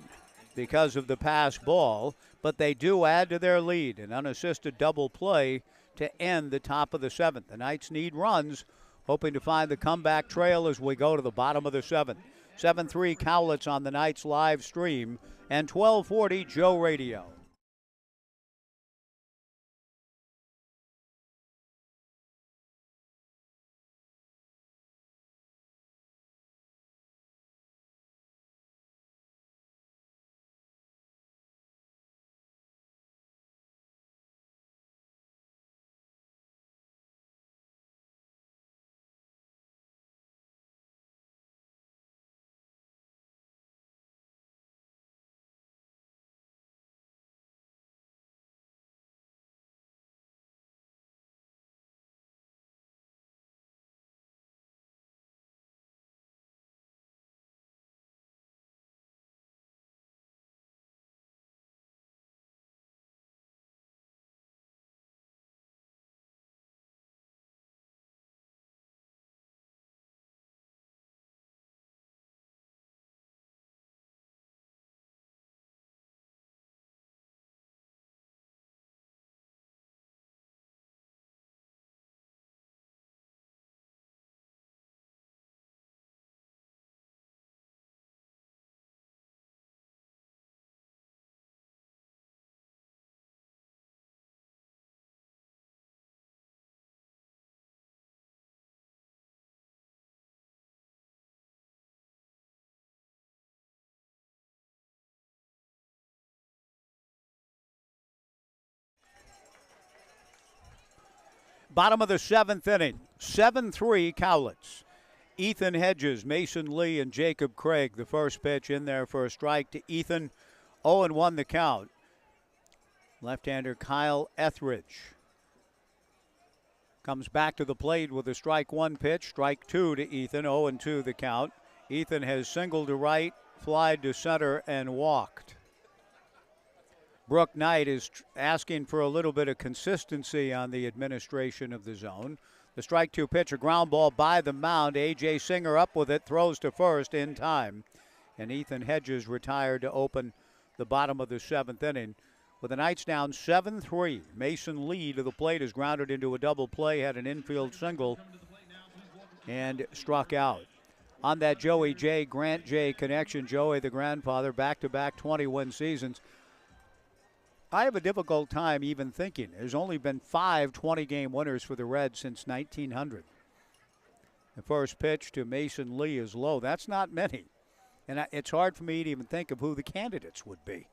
because of the pass ball, but they do add to their lead. An unassisted double play to end the top of the 7th. The Knights need runs, hoping to find the comeback trail as we go to the bottom of the 7th. 7-3 Cowlitz on the Knights live stream and 1240 Joe Radio. Bottom of the 7th inning, 7-3 Cowlitz. Ethan Hedges, Mason Lee, and Jacob Craig. The first pitch in there for a strike to Ethan. 0-1 the count. Left-hander Kyle Etheridge comes back to the plate with a strike one pitch. Strike two to Ethan, 0-2 the count. Ethan has singled to right, flied to center, and walked. Brooke Knight is asking for a little bit of consistency on the administration of the zone. The strike two pitch, a ground ball by the mound. A.J. Singer up with it, throws to first in time. And Ethan Hedges retired to open the bottom of the 7th inning. With the Knights down 7-3, Mason Lee to the plate is grounded into a double play, had an infield single, and struck out. On that Joey J, Grant J connection, Joey the grandfather, back-to-back 20-win seasons. I have a difficult time even thinking. There's only been 5 20-game winners for the Reds since 1900. The first pitch to Mason Lee is low. That's not many. And it's hard for me to even think of who the candidates would be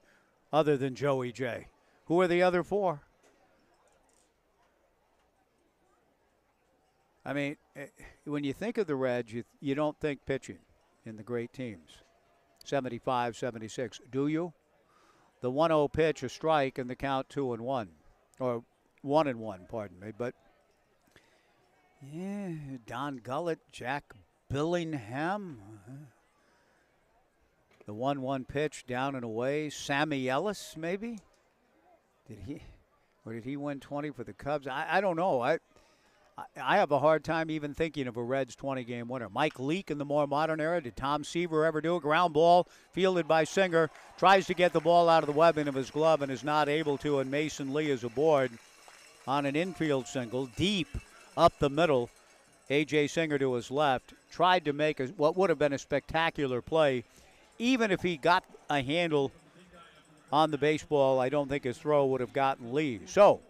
other than Joey J. Who are the other 4? I mean, when you think of the Reds, you don't think pitching in the great teams. 75, 76. Do you? The 1-0 pitch, a strike, and the count 2-1. Or 1-1, pardon me. But yeah, Don Gullett, Jack Billingham. The 1-1 pitch down and away. Sammy Ellis, maybe? Did he win 20 for the Cubs? I don't know. I have a hard time even thinking of a Reds 20-game winner. Mike Leake in the more modern era. Did Tom Seaver ever do a ground ball fielded by Singer? Tries to get the ball out of the webbing of his glove and is not able to, and Mason Lee is aboard on an infield single deep up the middle. A.J. Singer to his left tried to make what would have been a spectacular play. Even if he got a handle on the baseball, I don't think his throw would have gotten Lee. So,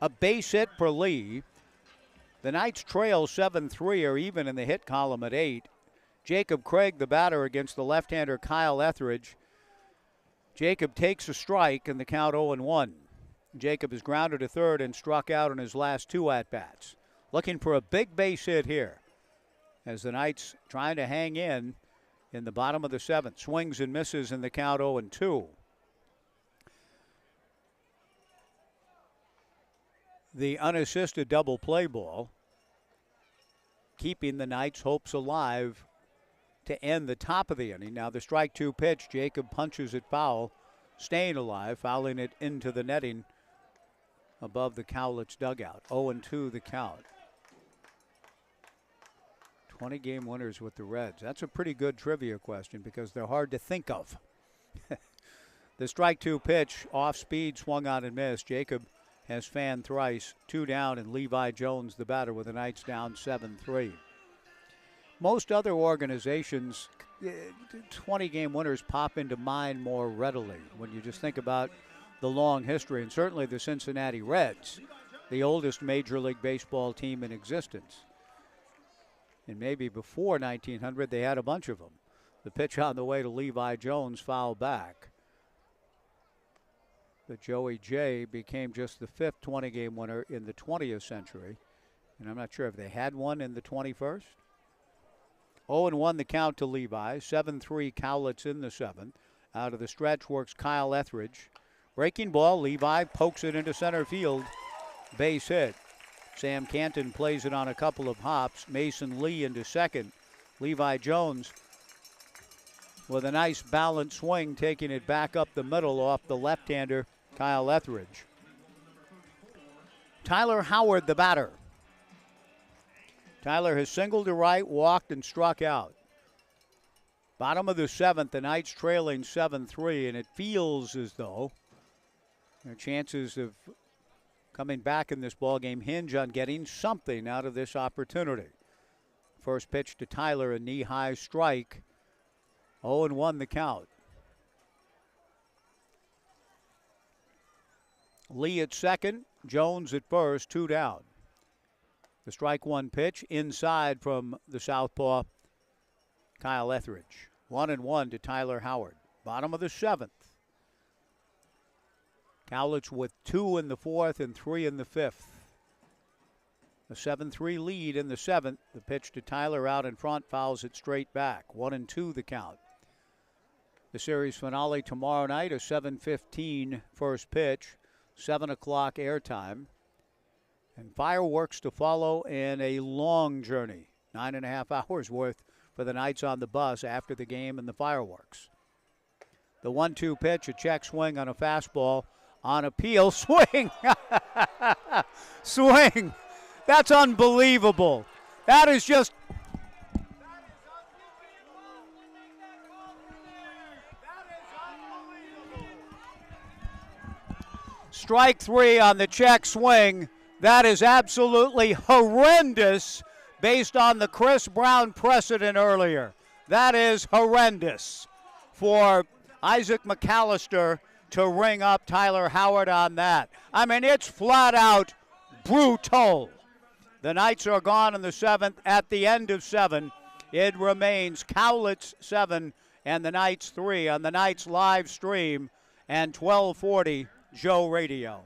a base hit for Lee. The Knights trail 7-3, or even in the hit column at 8. Jacob Craig, the batter, against the left-hander Kyle Etheridge. Jacob takes a strike in the count 0-1. Jacob is grounded to third and struck out in his last 2 at-bats. Looking for a big base hit here as the Knights trying to hang in the bottom of the 7th. Swings and misses in the count 0-2. The unassisted double play ball, keeping the Knights' hopes alive to end the top of the inning. Now the strike 2 pitch, Jacob punches it foul, staying alive, fouling it into the netting above the Cowlitz dugout. 0-2 the count. 20-game winners with the Reds. That's a pretty good trivia question because they're hard to think of. The strike 2 pitch, off speed, swung on and missed. Jacob has fanned thrice, 2 down, and Levi Jones, the batter, with the Knights down 7-3. Most other organizations, 20-game winners pop into mind more readily when you just think about the long history, and certainly the Cincinnati Reds, the oldest Major League Baseball team in existence. And maybe before 1900, they had a bunch of them. The pitch on the way to Levi Jones, foul back. But Joey J became just the 5th 20-game winner in the 20th century. And I'm not sure if they had one in the 21st. 0-1 the count to Levi. 7-3 Cowlitz in the 7th. Out of the stretch works Kyle Etheridge. Breaking ball, Levi pokes it into center field. Base hit. Sam Canton plays it on a couple of hops. Mason Lee into second. Levi Jones with a nice balanced swing, taking it back up the middle off the left-hander, Kyle Etheridge. Tyler Howard, the batter. Tyler has singled to right, walked, and struck out. Bottom of the 7th, the Knights trailing 7-3, and it feels as though their chances of coming back in this ballgame hinge on getting something out of this opportunity. First pitch to Tyler, a knee-high strike. 0-1 the count. Lee at second, Jones at first, 2 down. The strike 1 pitch inside from the southpaw, Kyle Etheridge. 1-1 to Tyler Howard. Bottom of the 7th. Cowlitz with 2 in the 4th and 3 in the 5th. A 7-3 lead in the 7th. The pitch to Tyler out in front, fouls it straight back. 1-2 the count. The series finale tomorrow night, a 7:15 first pitch, 7 o'clock airtime. And fireworks to follow and a long journey, 9.5 hours worth for the Knights on the bus after the game and the fireworks. The 1-2 pitch, a check swing on a fastball. On appeal, swing! Swing! That's unbelievable. That is just... Strike 3 on the check swing. That is absolutely horrendous based on the Chris Brown precedent earlier. That is horrendous for Isaac McAllister to ring up Tyler Howard on that. I mean, it's flat out brutal. The Knights are gone in the 7th. At the end of 7, it remains Cowlitz 7 and the Knights 3 on the Knights live stream and 1240 Joe Radio.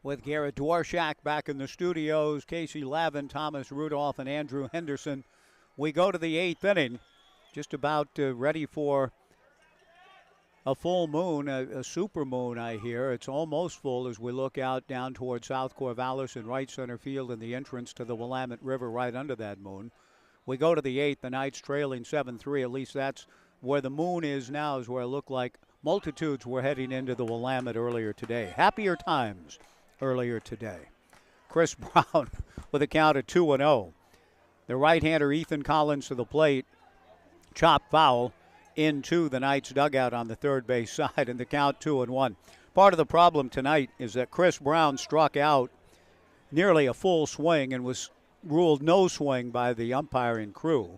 with Garrett Dworshak back in the studios, Casey Lavin, Thomas Rudolph, and Andrew Henderson. We go to the 8th inning, just about ready for a full moon, a super moon, I hear. It's almost full as we look out down toward South Corvallis and right center field and the entrance to the Willamette River right under that moon. We go to the 8th, the Knights trailing 7-3. At least that's where the moon is now, is where it looked like multitudes were heading into the Willamette earlier today. Happier times earlier today. Chris Brown with a count of 2-0. The right-hander Ethan Collins to the plate. Chop foul into the Knights dugout on the third base side, and the count 2-1. Part of the problem tonight is that Chris Brown struck out nearly a full swing and was ruled no swing by the umpiring crew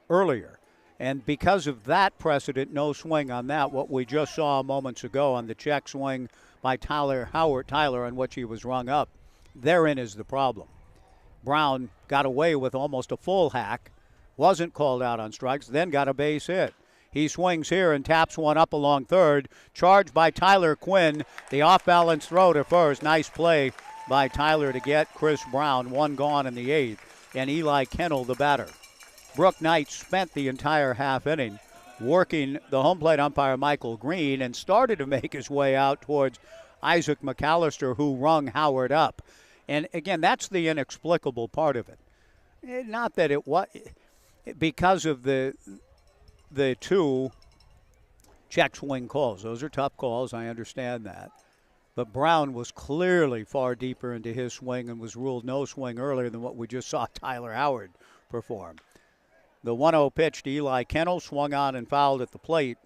earlier. And because of that precedent, no swing on that, what we just saw moments ago on the check swing by Tyler on which he was rung up, therein is the problem. Brown got away with almost a full hack, wasn't called out on strikes, then got a base hit. He swings here and taps one up along third. Charged by Tyler Quinn. The off-balance throw to first. Nice play by Tyler to get Chris Brown. One gone in the 8th. And Eli Kennel, the batter. Brook Knight spent the entire half inning working the home plate umpire Michael Green and started to make his way out towards Isaac McAllister, who rung Howard up. And again, that's the inexplicable part of it. Not that it was because of the two check swing calls. Those are tough calls, I understand that. But Brown was clearly far deeper into his swing and was ruled no swing earlier than what we just saw Tyler Howard perform. The 1-0 pitch to Eli Kennel, swung on and fouled at the plate,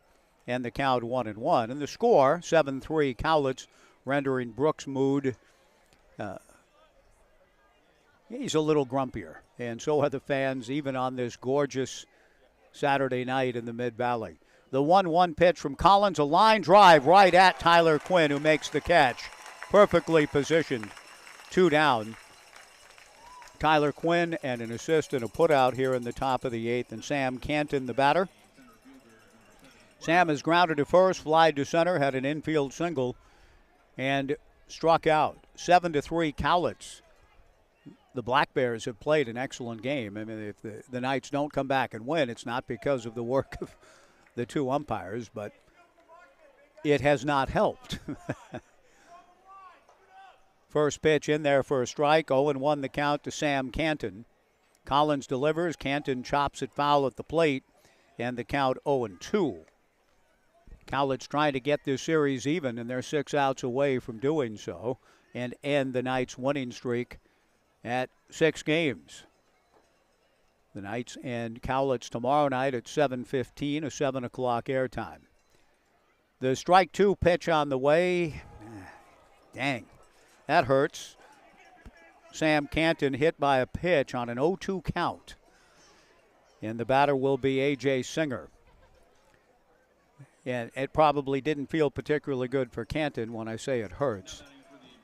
and the count 1-1. And the score, 7-3, Cowlitz, rendering Brooks' mood. He's a little grumpier, and so are the fans, even on this gorgeous Saturday night in the Mid-Valley. The 1-1 pitch from Collins, a line drive right at Tyler Quinn, who makes the catch. Perfectly positioned, 2 down. Tyler Quinn and an assist and a putout here in the top of the 8th, and Sam Canton, the batter. Sam is grounded to first, flied to center, had an infield single, and struck out. 7-3, Cowlitz. The Black Bears have played an excellent game. I mean, if the Knights don't come back and win, it's not because of the work of the two umpires, but it has not helped. First pitch in there for a strike. 0-1 the count to Sam Canton. Collins delivers. Canton chops it foul at the plate, and the count 0-2. Cowlitz trying to get this series even, and they're 6 outs away from doing so and end the Knights' winning streak at 6 games. The Knights and Cowlitz tomorrow night at 7:15, a 7 o'clock airtime. The strike 2 pitch on the way. Dang, that hurts. Sam Canton hit by a pitch on an 0-2 count. And the batter will be A.J. Singer. And it probably didn't feel particularly good for Canton when I say it hurts.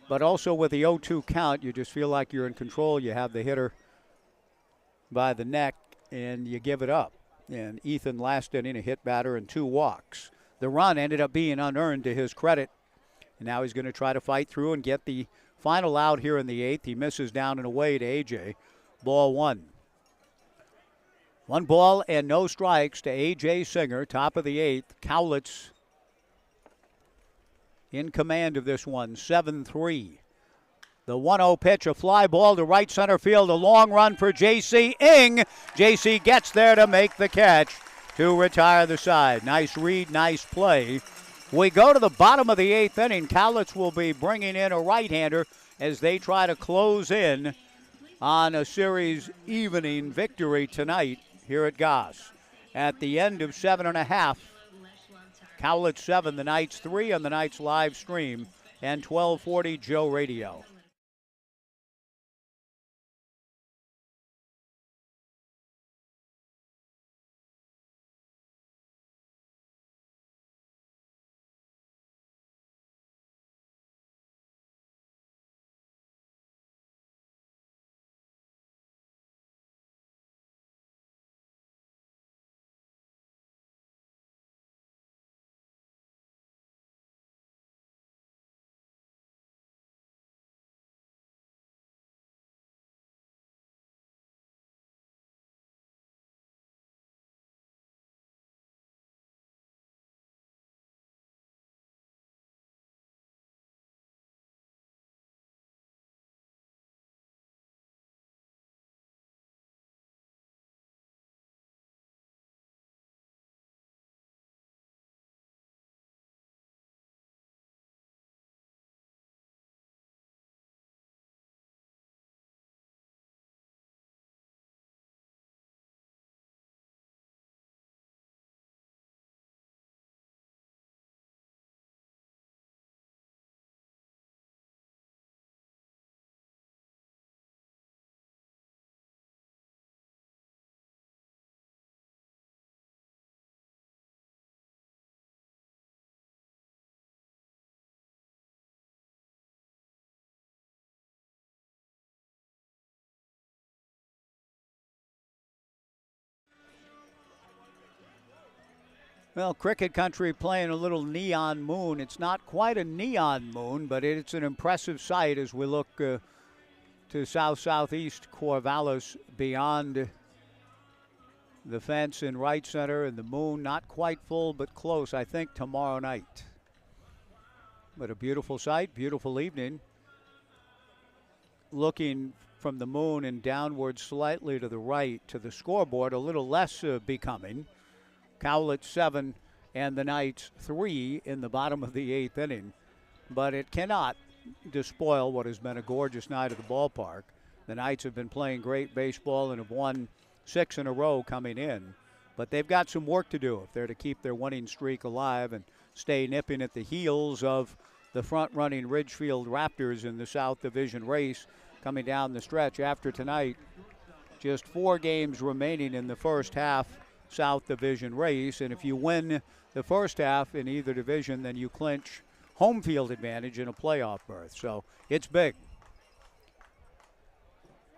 But also with the 0-2 count, you just feel like you're in control. You have the hitter by the neck, and you give it up. And Ethan last inning, a hit batter and 2 walks. The run ended up being unearned to his credit. And now he's going to try to fight through and get the final out here in the 8th. He misses down and away to A.J. Ball 1. 1 ball and no strikes to A.J. Singer, top of the 8th. Cowlitz in command of this one, 7-3. The 1-0 pitch, a fly ball to right center field, a long run for J.C. Ing. J.C. gets there to make the catch to retire the side. Nice read, nice play. We go to the bottom of the 8th inning. Cowlitz will be bringing in a right-hander as they try to close in on a series evening victory tonight here at Goss. At the end of 7.5, Cowlitz 7, the Knights 3 on the Knights live stream and 1240 Joe Radio. Well, Cricket Country playing a little neon moon. It's not quite a neon moon, but it's an impressive sight as we look to south-southeast Corvallis beyond the fence in right center, and the moon not quite full but close, I think, tomorrow night. But a beautiful sight, beautiful evening. Looking from the moon and downward slightly to the right to the scoreboard, a little less becoming. Cowlitz 7 and the Knights 3 in the bottom of the 8th inning. But it cannot despoil what has been a gorgeous night at the ballpark. The Knights have been playing great baseball and have won 6 in a row coming in. But they've got some work to do if they're to keep their winning streak alive and stay nipping at the heels of the front-running Ridgefield Raptors in the South Division race coming down the stretch after tonight. Just 4 games remaining in the first half South Division race, and if you win the first half in either division, then you clinch home field advantage in a playoff berth. So it's big.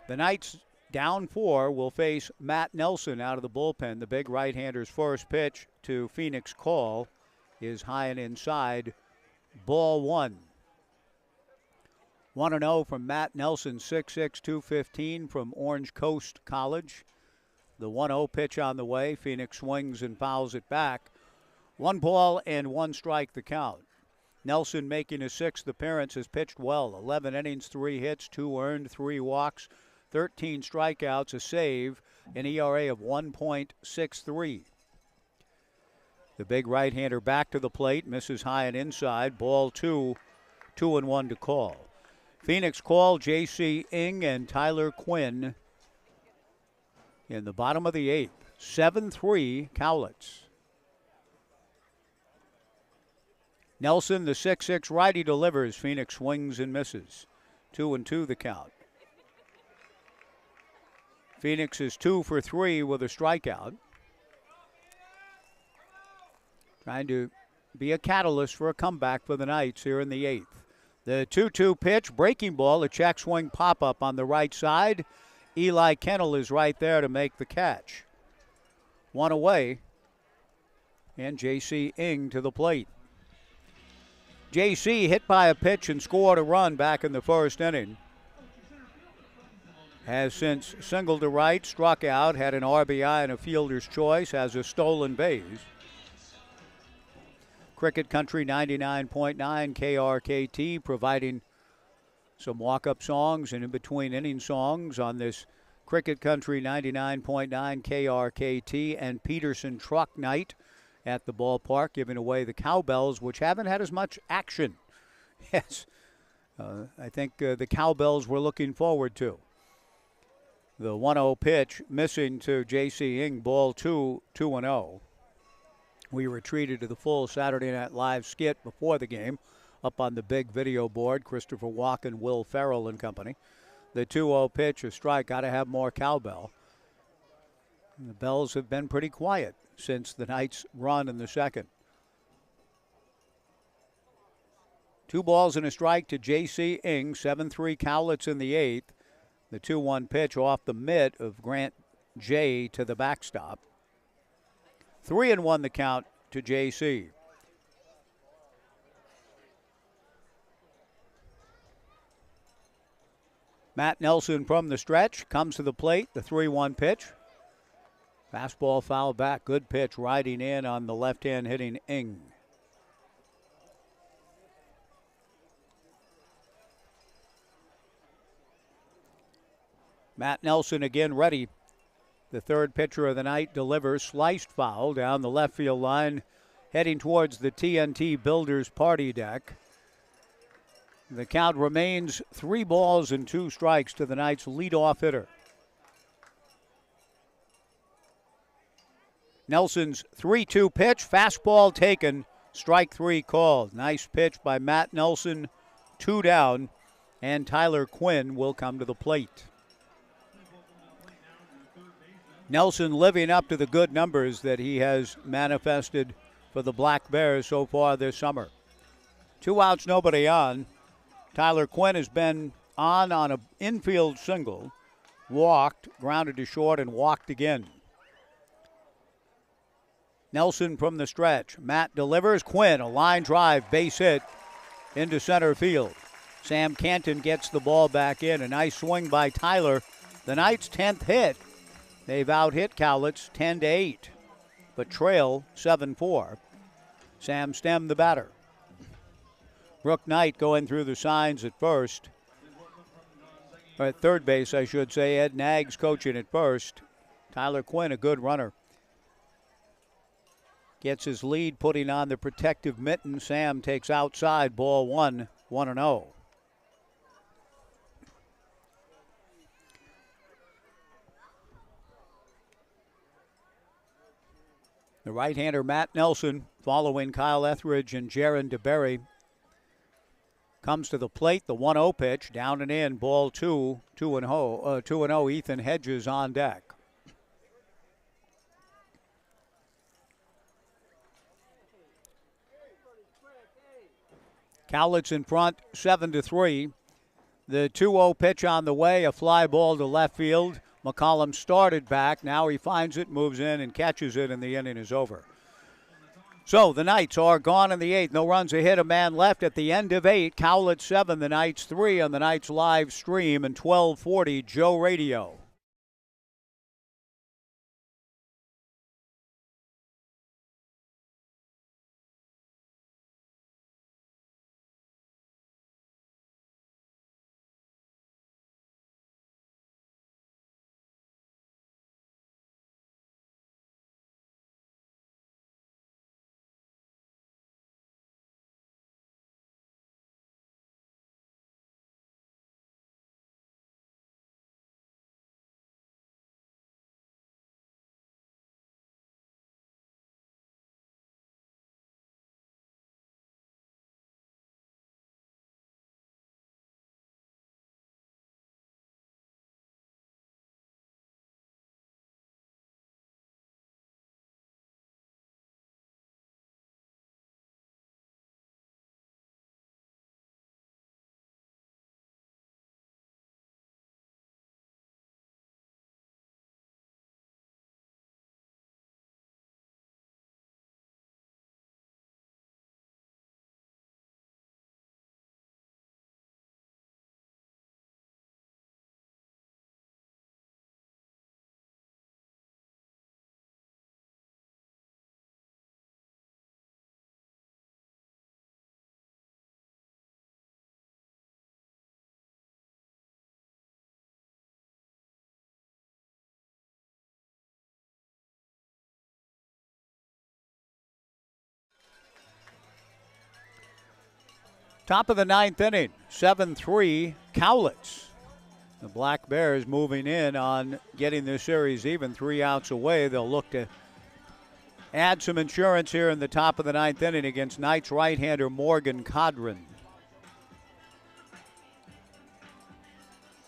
The Knights down 4 will face Matt Nelson out of the bullpen. The big right-hander's first pitch to Phoenix Call is high and inside, ball 1. 1-0 from Matt Nelson, 6'6", 215 from Orange Coast College. The 1-0 pitch on the way. Phoenix swings and fouls it back. 1 ball and 1 strike the count. Nelson, making his 6th appearance, has pitched well. 11 innings, 3 hits, 2 earned, 3 walks, 13 strikeouts, a save, an ERA of 1.63. The big right-hander back to the plate, misses high and inside. Ball 2, 2-1 to call. Phoenix Call, J.C. Ing and Tyler Quinn in the bottom of the 8th. 7-3 Cowlitz. Nelson, the 6'6" righty, delivers. Phoenix swings and misses. 2-2 the count. Phoenix is 2 for 3 with a strikeout. Trying to be a catalyst for a comeback for the Knights here in the 8th. The 2-2 pitch, breaking ball, a check swing pop-up on the right side. Eli Kennel is right there to make the catch. 1 away, and J.C. Ing to the plate. J.C. hit by a pitch and scored a run back in the first inning. Has since singled to right, struck out, had an RBI and a fielder's choice, has a stolen base. Cricket Country 99.9 KRKT providing some walk-up songs and in-between inning songs on this Cricket Country 99.9 KRKT and Peterson Truck Night at the ballpark, giving away the cowbells, which haven't had as much action. Yes, I think the cowbells we're looking forward to. The 1-0 pitch missing to J.C. Ing, ball 2, 2-0. We were treated to the full Saturday Night Live skit before the game up on the big video board. Christopher Walken, Will Ferrell and company. The 2-0 pitch, a strike, got to have more cowbell. And the bells have been pretty quiet since the Knights' run in the second. 2 balls and a strike to J.C. Ing, 7-3 Cowlitz in the 8th. The 2-1 pitch off the mitt of Grant J. to the backstop. 3-1 the count to J.C. Matt Nelson from the stretch comes to the plate, the 3-1 pitch. Fastball foul back, good pitch riding in on the left-hand hitting Ing. Matt Nelson again ready. The third pitcher of the night delivers, sliced foul down the left field line, heading towards the TNT Builders party deck. The count remains 3 balls and 2 strikes to the Knights' leadoff hitter. Nelson's 3-2 pitch, fastball taken, strike 3 called. Nice pitch by Matt Nelson, 2 down, and Tyler Quinn will come to the plate. Nelson living up to the good numbers that he has manifested for the Black Bears so far this summer. 2 outs, nobody on. Tyler Quinn has been on an infield single, walked, grounded to short, and walked again. Nelson from the stretch. Matt delivers. Quinn, a line drive, base hit into center field. Sam Canton gets the ball back in. A nice swing by Tyler. The Knights' 10th hit. They've out-hit Cowlitz 10-8, but trail 7-4. Sam Stem, the batter. Brooke Knight going through the signs at first. Or at third base, I should say. Ed Nags coaching at first. Tyler Quinn, a good runner. Gets his lead, putting on the protective mitten. Sam takes outside, ball 1, 1-0. The right-hander Matt Nelson, following Kyle Etheridge and Jaron DeBerry, comes to the plate. The 1-0 pitch, down and in, ball 2, 2-0. Ethan Hedges on deck. Cowlitz in front, 7-3. The 2-0 pitch on the way, a fly ball to left field. McCollum started back. Now he finds it, moves in, and catches it, and the inning is over. So the Knights are gone in the 8th. No runs, a hit, a man left at the end of 8. Cowlitz 7, the Knights 3 on the Knights live stream and 1240 Joe Radio. Top of the 9th inning, 7-3 Cowlitz. The Black Bears moving in on getting this series even, 3 outs away. They'll look to add some insurance here in the top of the 9th inning against Knights right-hander Morgan Codron.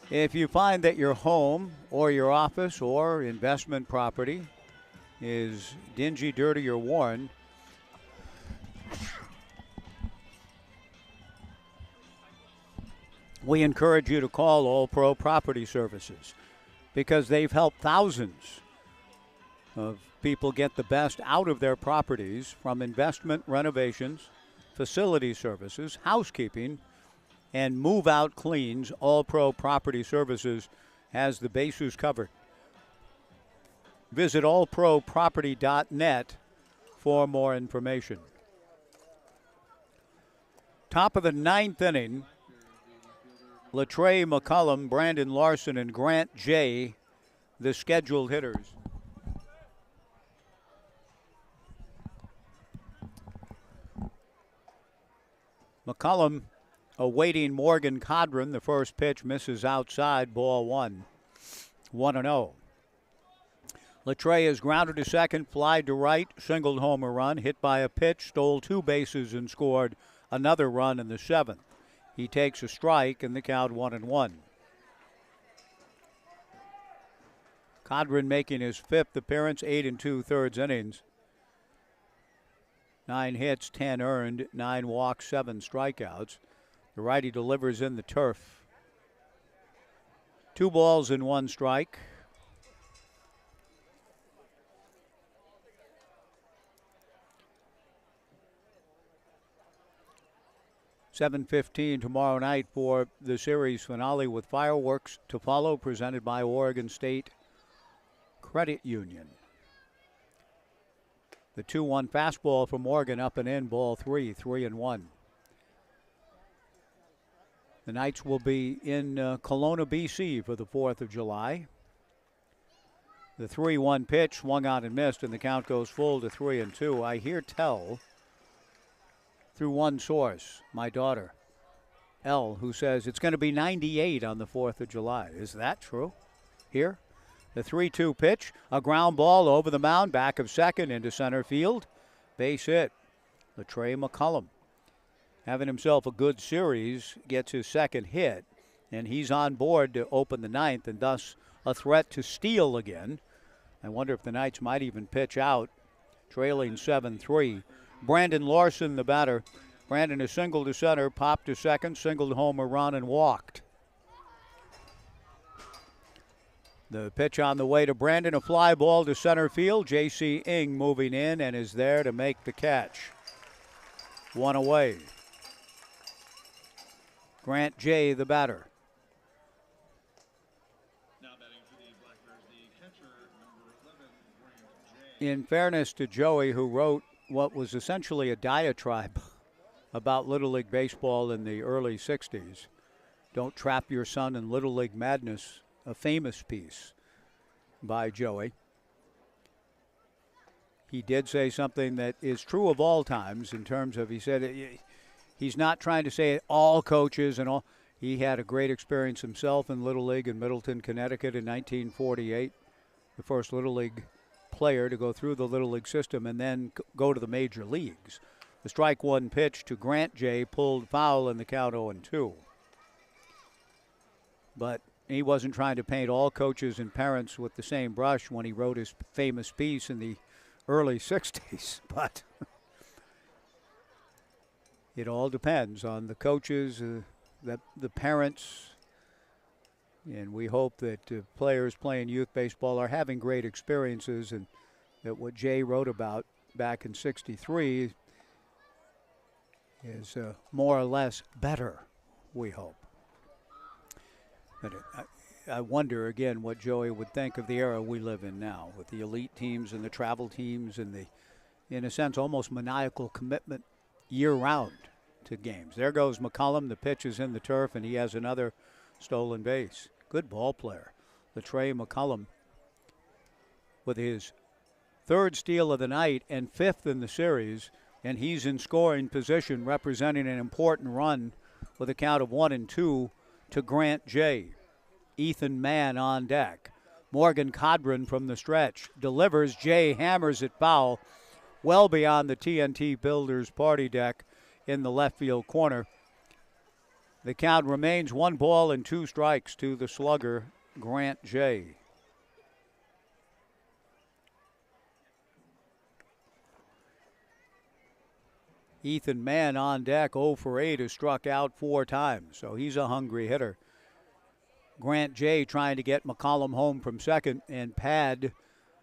If you find that your home or your office or investment property is dingy, dirty, or worn, we encourage you to call All Pro Property Services because they've helped thousands of people get the best out of their properties, from investment renovations, facility services, housekeeping, and move-out cleans. All Pro Property Services has the bases covered. Visit allproproperty.net for more information. Top of the 9th inning, Latrey McCullum, Brandon Larson, and Grant Jay, the scheduled hitters. McCullum awaiting Morgan Codron. The first pitch misses outside, ball 1, 1-0. Latrey is grounded to second, fly to right, singled home a run, hit by a pitch, stole 2 bases, and scored another run in the 7th. He takes a strike, and the count 1-1. Codron making his 5th appearance, 8 2/3 innings. 9 hits, 10 earned, 9 walks, 7 strikeouts. The righty delivers in the turf. 2 balls and 1 strike. 7:15 tomorrow night for the series finale with fireworks to follow, presented by Oregon State Credit Union. The 2-1 fastball from Oregon up and in, ball 3, 3-1. The Knights will be in Kelowna, BC for the 4th of July. The 3-1 pitch swung on and missed, and the count goes full to 3-2. I hear tell through one source, my daughter, Elle, who says it's going to be 98 on the 4th of July. Is that true? Here? The 3-2 pitch, a ground ball over the mound, back of second into center field. Base hit. Latrey McCullum, having himself a good series, gets his second hit, and he's on board to open the 9th, and thus a threat to steal again. I wonder if the Knights might even pitch out, trailing 7-3. Brandon Larson, the batter. Brandon is singled to center, popped to second, singled home a run, and walked. The pitch on the way to Brandon, a fly ball to center field. J.C. Ing moving in and is there to make the catch. One away. Grant Jay, the batter. Now batting for the Black Bears, the catcher, number 11, Grant Jay. In fairness to Joey, who wrote what was essentially a diatribe about Little League baseball in the early 60s, Don't Trap Your Son in Little League Madness, a famous piece by Joey. He did say something that is true of all times in terms of, he said, he's not trying to say all coaches and all. He had a great experience himself in Little League in Middleton, Connecticut in 1948, the first Little League player to go through the Little League system and then go to the major leagues. The strike one pitch to Grant Jay pulled foul in the count 0-2. But he wasn't trying to paint all coaches and parents with the same brush when he wrote his famous piece in the early 60s. But it all depends on the coaches, the parents, and we hope that players playing youth baseball are having great experiences, and that what Jay wrote about back in 63 is more or less better, we hope. But I wonder, again, what Joey would think of the era we live in now, with the elite teams and the travel teams and the, in a sense, almost maniacal commitment year-round to games. There goes McCullum. The pitch is in the turf, and he has another stolen base. Good ball player, Latrey McCullum, with his third steal of the night and fifth in the series, and he's in scoring position, representing an important run with a count of 1-2 to Grant Jay. Ethan Mann on deck. Morgan Codron from the stretch delivers. Jay hammers it foul well beyond the TNT Builders party deck in the left field corner. The count remains 1-2 to the slugger, Grant Jay. Ethan Mann on deck, 0 for 8, has struck out 4 times, so he's a hungry hitter. Grant Jay trying to get McCollum home from second and pad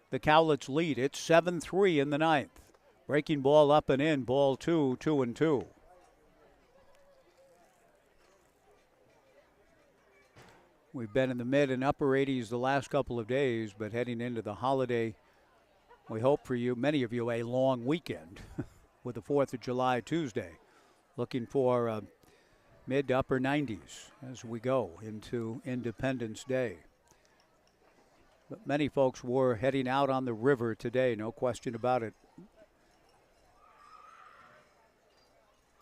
the Cowlitz lead. It's 7-3 in the 9th. Breaking ball up and in, ball 2, 2-2. We've been in the mid and upper 80s the last couple of days, but heading into the holiday, we hope for you, many of you, a long weekend with the 4th of July Tuesday. Looking for mid to upper 90s as we go into Independence Day. But many folks were heading out on the river today, no question about it.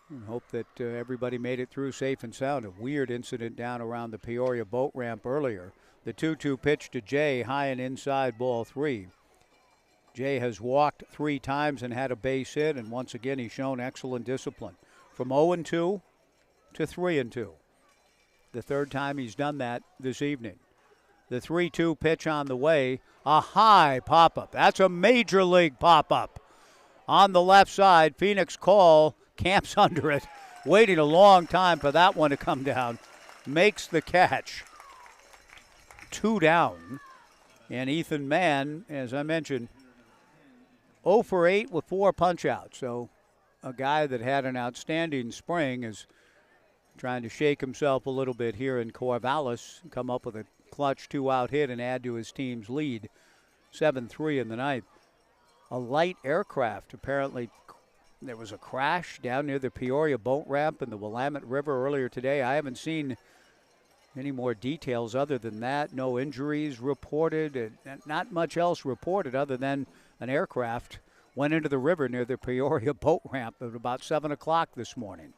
And hope that everybody made it through safe and sound. A weird incident down around the Peoria boat ramp earlier. The 2-2 pitch to Jay, high and inside, ball 3. Jay has walked 3 times and had a base hit, and once again he's shown excellent discipline. From 0-2 to 3-2. The third time he's done that this evening. The 3-2 pitch on the way, a high pop-up. That's a major league pop-up. On the left side, Phoenix Call camps under it, waiting a long time for that one to come down. Makes the catch. 2 down. And Ethan Mann, as I mentioned, 0 for 8 with 4 punch-outs. So a guy that had an outstanding spring has trying to shake himself a little bit here in Corvallis, come up with a clutch 2-out hit and add to his team's lead. 7-3 in the ninth. A light aircraft, apparently there was a crash down near the Peoria boat ramp in the Willamette River earlier today. I haven't seen any more details other than that. No injuries reported, and not much else reported other than an aircraft went into the river near the Peoria boat ramp at about 7 o'clock this morning.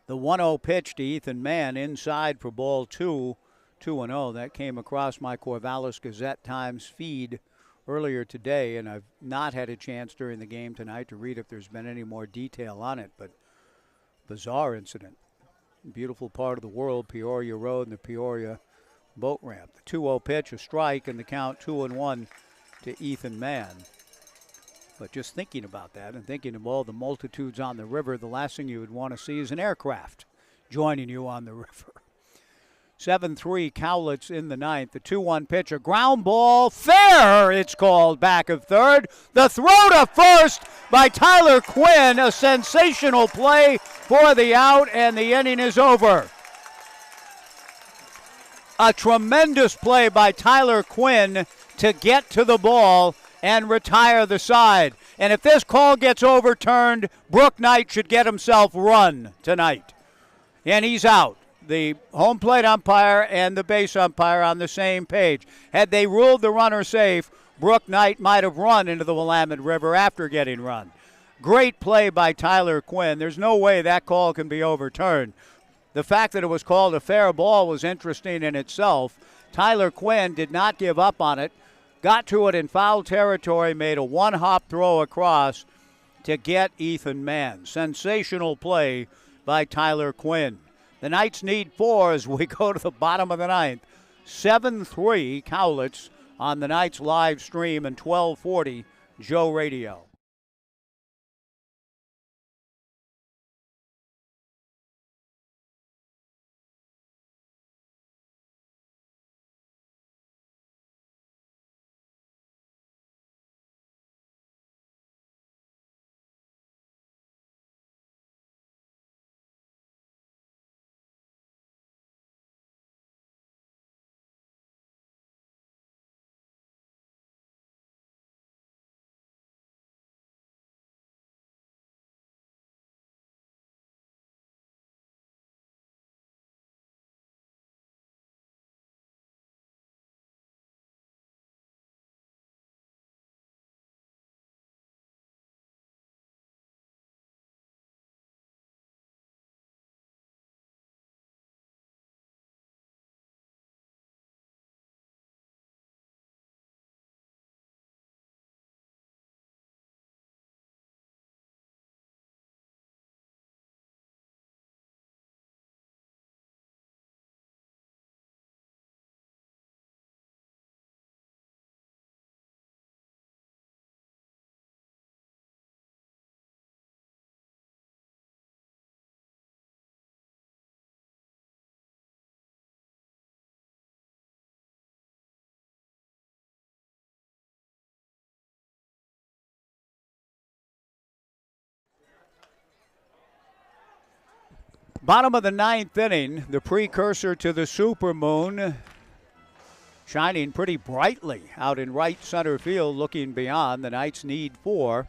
The 1-0 pitch to Ethan Mann inside for ball 2, 2-0. That came across my Corvallis Gazette Times feed earlier today, and I've not had a chance during the game tonight to read if there's been any more detail on it, but bizarre incident. Beautiful part of the world, Peoria Road and the Peoria boat ramp. The 2-0 pitch, a strike, and the count 2-1 to Ethan Mann. But just thinking about that and thinking of all the multitudes on the river, the last thing you would want to see is an aircraft joining you on the river. 7-3 Cowlitz in the ninth. The 2-1 pitch, a ground ball, fair, it's called, back of third. The throw to first by Tyler Quinn, a sensational play for the out, and the inning is over. A tremendous play by Tyler Quinn to get to the ball and retire the side. And if this call gets overturned, Brooke Knight should get himself run tonight. And he's out. The home plate umpire and the base umpire on the same page. Had they ruled the runner safe, Brooke Knight might have run into the Willamette River after getting run. Great play by Tyler Quinn. There's no way that call can be overturned. The fact that it was called a fair ball was interesting in itself. Tyler Quinn did not give up on it, got to it in foul territory, made a one-hop throw across to get Ethan Mann. Sensational play by Tyler Quinn. The Knights need 4 as we go to the bottom of the ninth. 7-3 Cowlitz on the Knights live stream and 1240 Joe Radio. Bottom of the ninth inning, the precursor to the supermoon, shining pretty brightly out in right center field, looking beyond. The Knights need 4.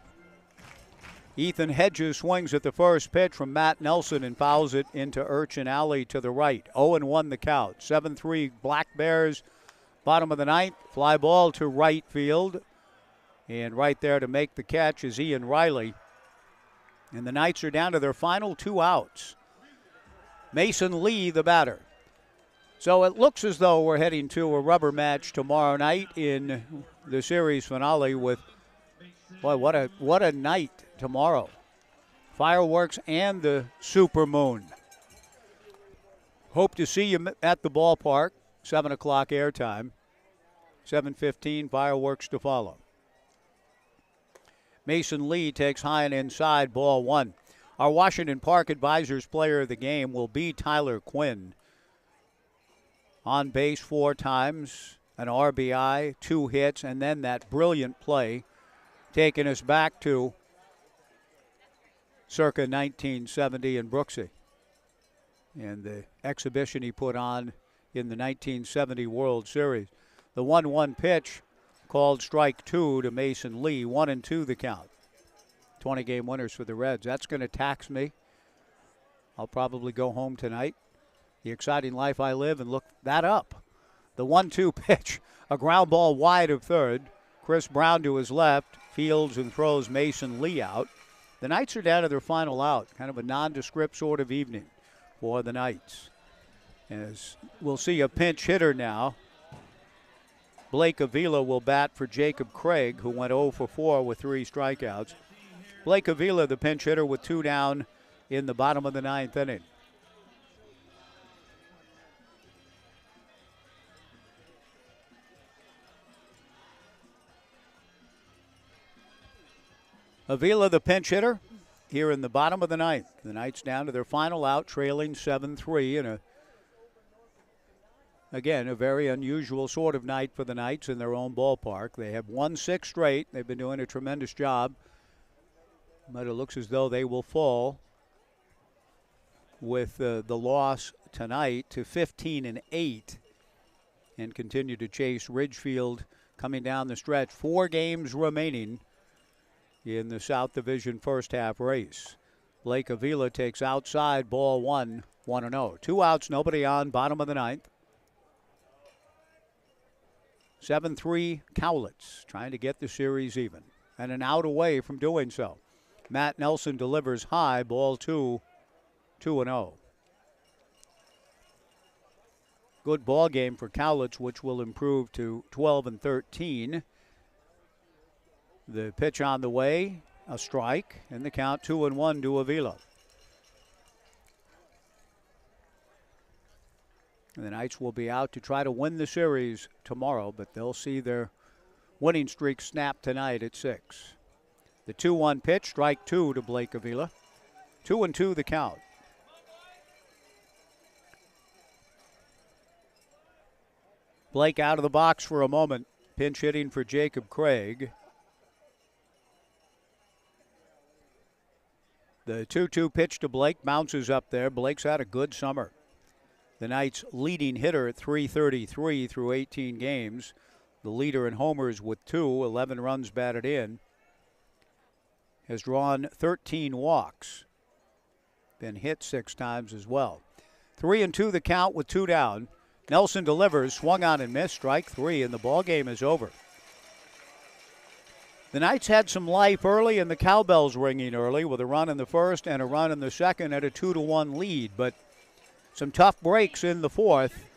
Ethan Hedges swings at the first pitch from Matt Nelson and fouls it into Urchin Alley to the right. 0-1 the count. 7-3 Black Bears. Bottom of the ninth, fly ball to right field. And right there to make the catch is Ian Riley. And the Knights are down to their final 2 outs. Mason Lee, the batter. So it looks as though we're heading to a rubber match tomorrow night in the series finale with, boy, what a night tomorrow. Fireworks and the supermoon. Hope to see you at the ballpark, 7 o'clock airtime. 7:15 fireworks to follow. Mason Lee takes high and inside, ball 1. Our Washington Park Advisors player of the game will be Tyler Quinn. On base 4 times, an RBI, 2 hits, and then that brilliant play taking us back to circa 1970 in Brooksy. and the exhibition he put on in the 1970 World Series. The 1-1 pitch called strike 2 to Mason Lee. 1-2 the count. 20-game winners for the Reds. That's going to tax me. I'll probably go home tonight. The exciting life I live and look that up. The 1-2 pitch, a ground ball wide of third. Chris Brown to his left, fields and throws Mason Lee out. The Knights are down to their final out. Kind of a nondescript sort of evening for the Knights. As we'll see a pinch hitter now. Blake Avila will bat for Jacob Craig, who went 0 for 4 with 3 strikeouts. Blake Avila, the pinch hitter, with 2 down in the bottom of the 9th inning. Avila, the pinch hitter, here in the bottom of the 9th. The Knights down to their final out, trailing 7-3 in again, a very unusual sort of night for the Knights in their own ballpark. They have won 6 straight. They've been doing a tremendous job. But it looks as though they will fall with the loss tonight to 15-8 and continue to chase Ridgefield coming down the stretch. 4 games remaining in the South Division first half race. Blake Avila takes outside, ball 1, 1-0. 2 outs, nobody on, bottom of the 9th. 7-3 Cowlitz trying to get the series even and an out away from doing so. Matt Nelson delivers high, ball 2, 2-0. Good ball game for Cowlitz, which will improve to 12-13. The pitch on the way, a strike, and the count 2-1 to Avila. And the Knights will be out to try to win the series tomorrow, but they'll see their winning streak snap tonight at 6. The 2-1 pitch, strike 2 to Blake Avila. 2-2 the count. Blake out of the box for a moment, pinch hitting for Jacob Craig. The 2-2 pitch to Blake bounces up there. Blake's had a good summer. The Knights' leading hitter at .333 through 18 games. The leader in homers with 2, 11 runs batted in. Has drawn 13 walks. Been hit 6 times as well. 3-2 the count with 2 down. Nelson delivers, swung on and missed, strike 3, and the ball game is over. The Knights had some life early and the cowbells ringing early with a run in the first and a run in the second at a 2-1 lead, but some tough breaks in the fourth.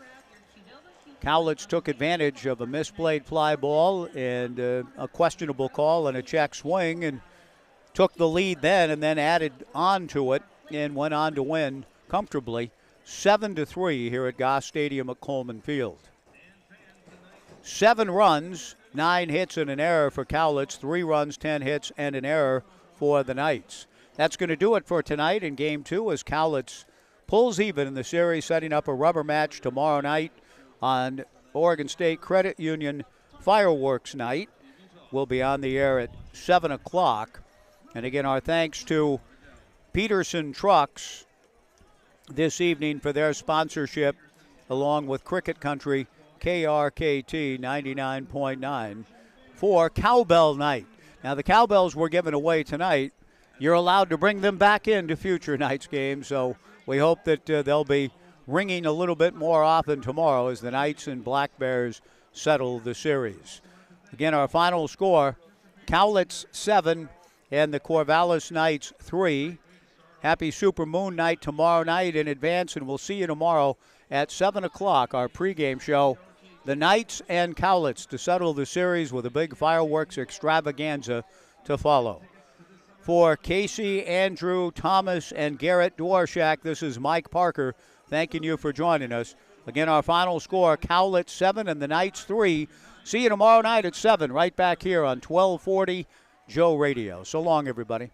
Cowlitz took advantage of a misplayed fly ball and a questionable call and a check swing and took the lead then and then added on to it and went on to win comfortably 7-3 here at Goss Stadium at Coleman Field. 7 runs, 9 hits and an error for Cowlitz, 3 runs, 10 hits and an error for the Knights. That's going to do it for tonight in Game 2 as Cowlitz pulls even in the series, setting up a rubber match tomorrow night on Oregon State Credit Union Fireworks Night. We'll be on the air at 7 o'clock. And again, our thanks to Peterson Trucks this evening for their sponsorship, along with Cricket Country, KRKT 99.9 for Cowbell Night. Now, the cowbells were given away tonight. You're allowed to bring them back into future night's games, so we hope that they'll be ringing a little bit more often tomorrow as the Knights and Black Bears settle the series. Again, our final score, Cowlitz 7 and the Corvallis Knights 3. Happy Super Moon Night tomorrow night in advance, and we'll see you tomorrow at 7 o'clock, our pregame show. The Knights and Cowlitz to settle the series with a big fireworks extravaganza to follow. For Casey, Andrew, Thomas, and Garrett Dworshak, this is Mike Parker thanking you for joining us. Again, our final score, Cowlitz 7 and the Knights 3. See you tomorrow night at 7 right back here on 1240 Joe Radio. So long, everybody.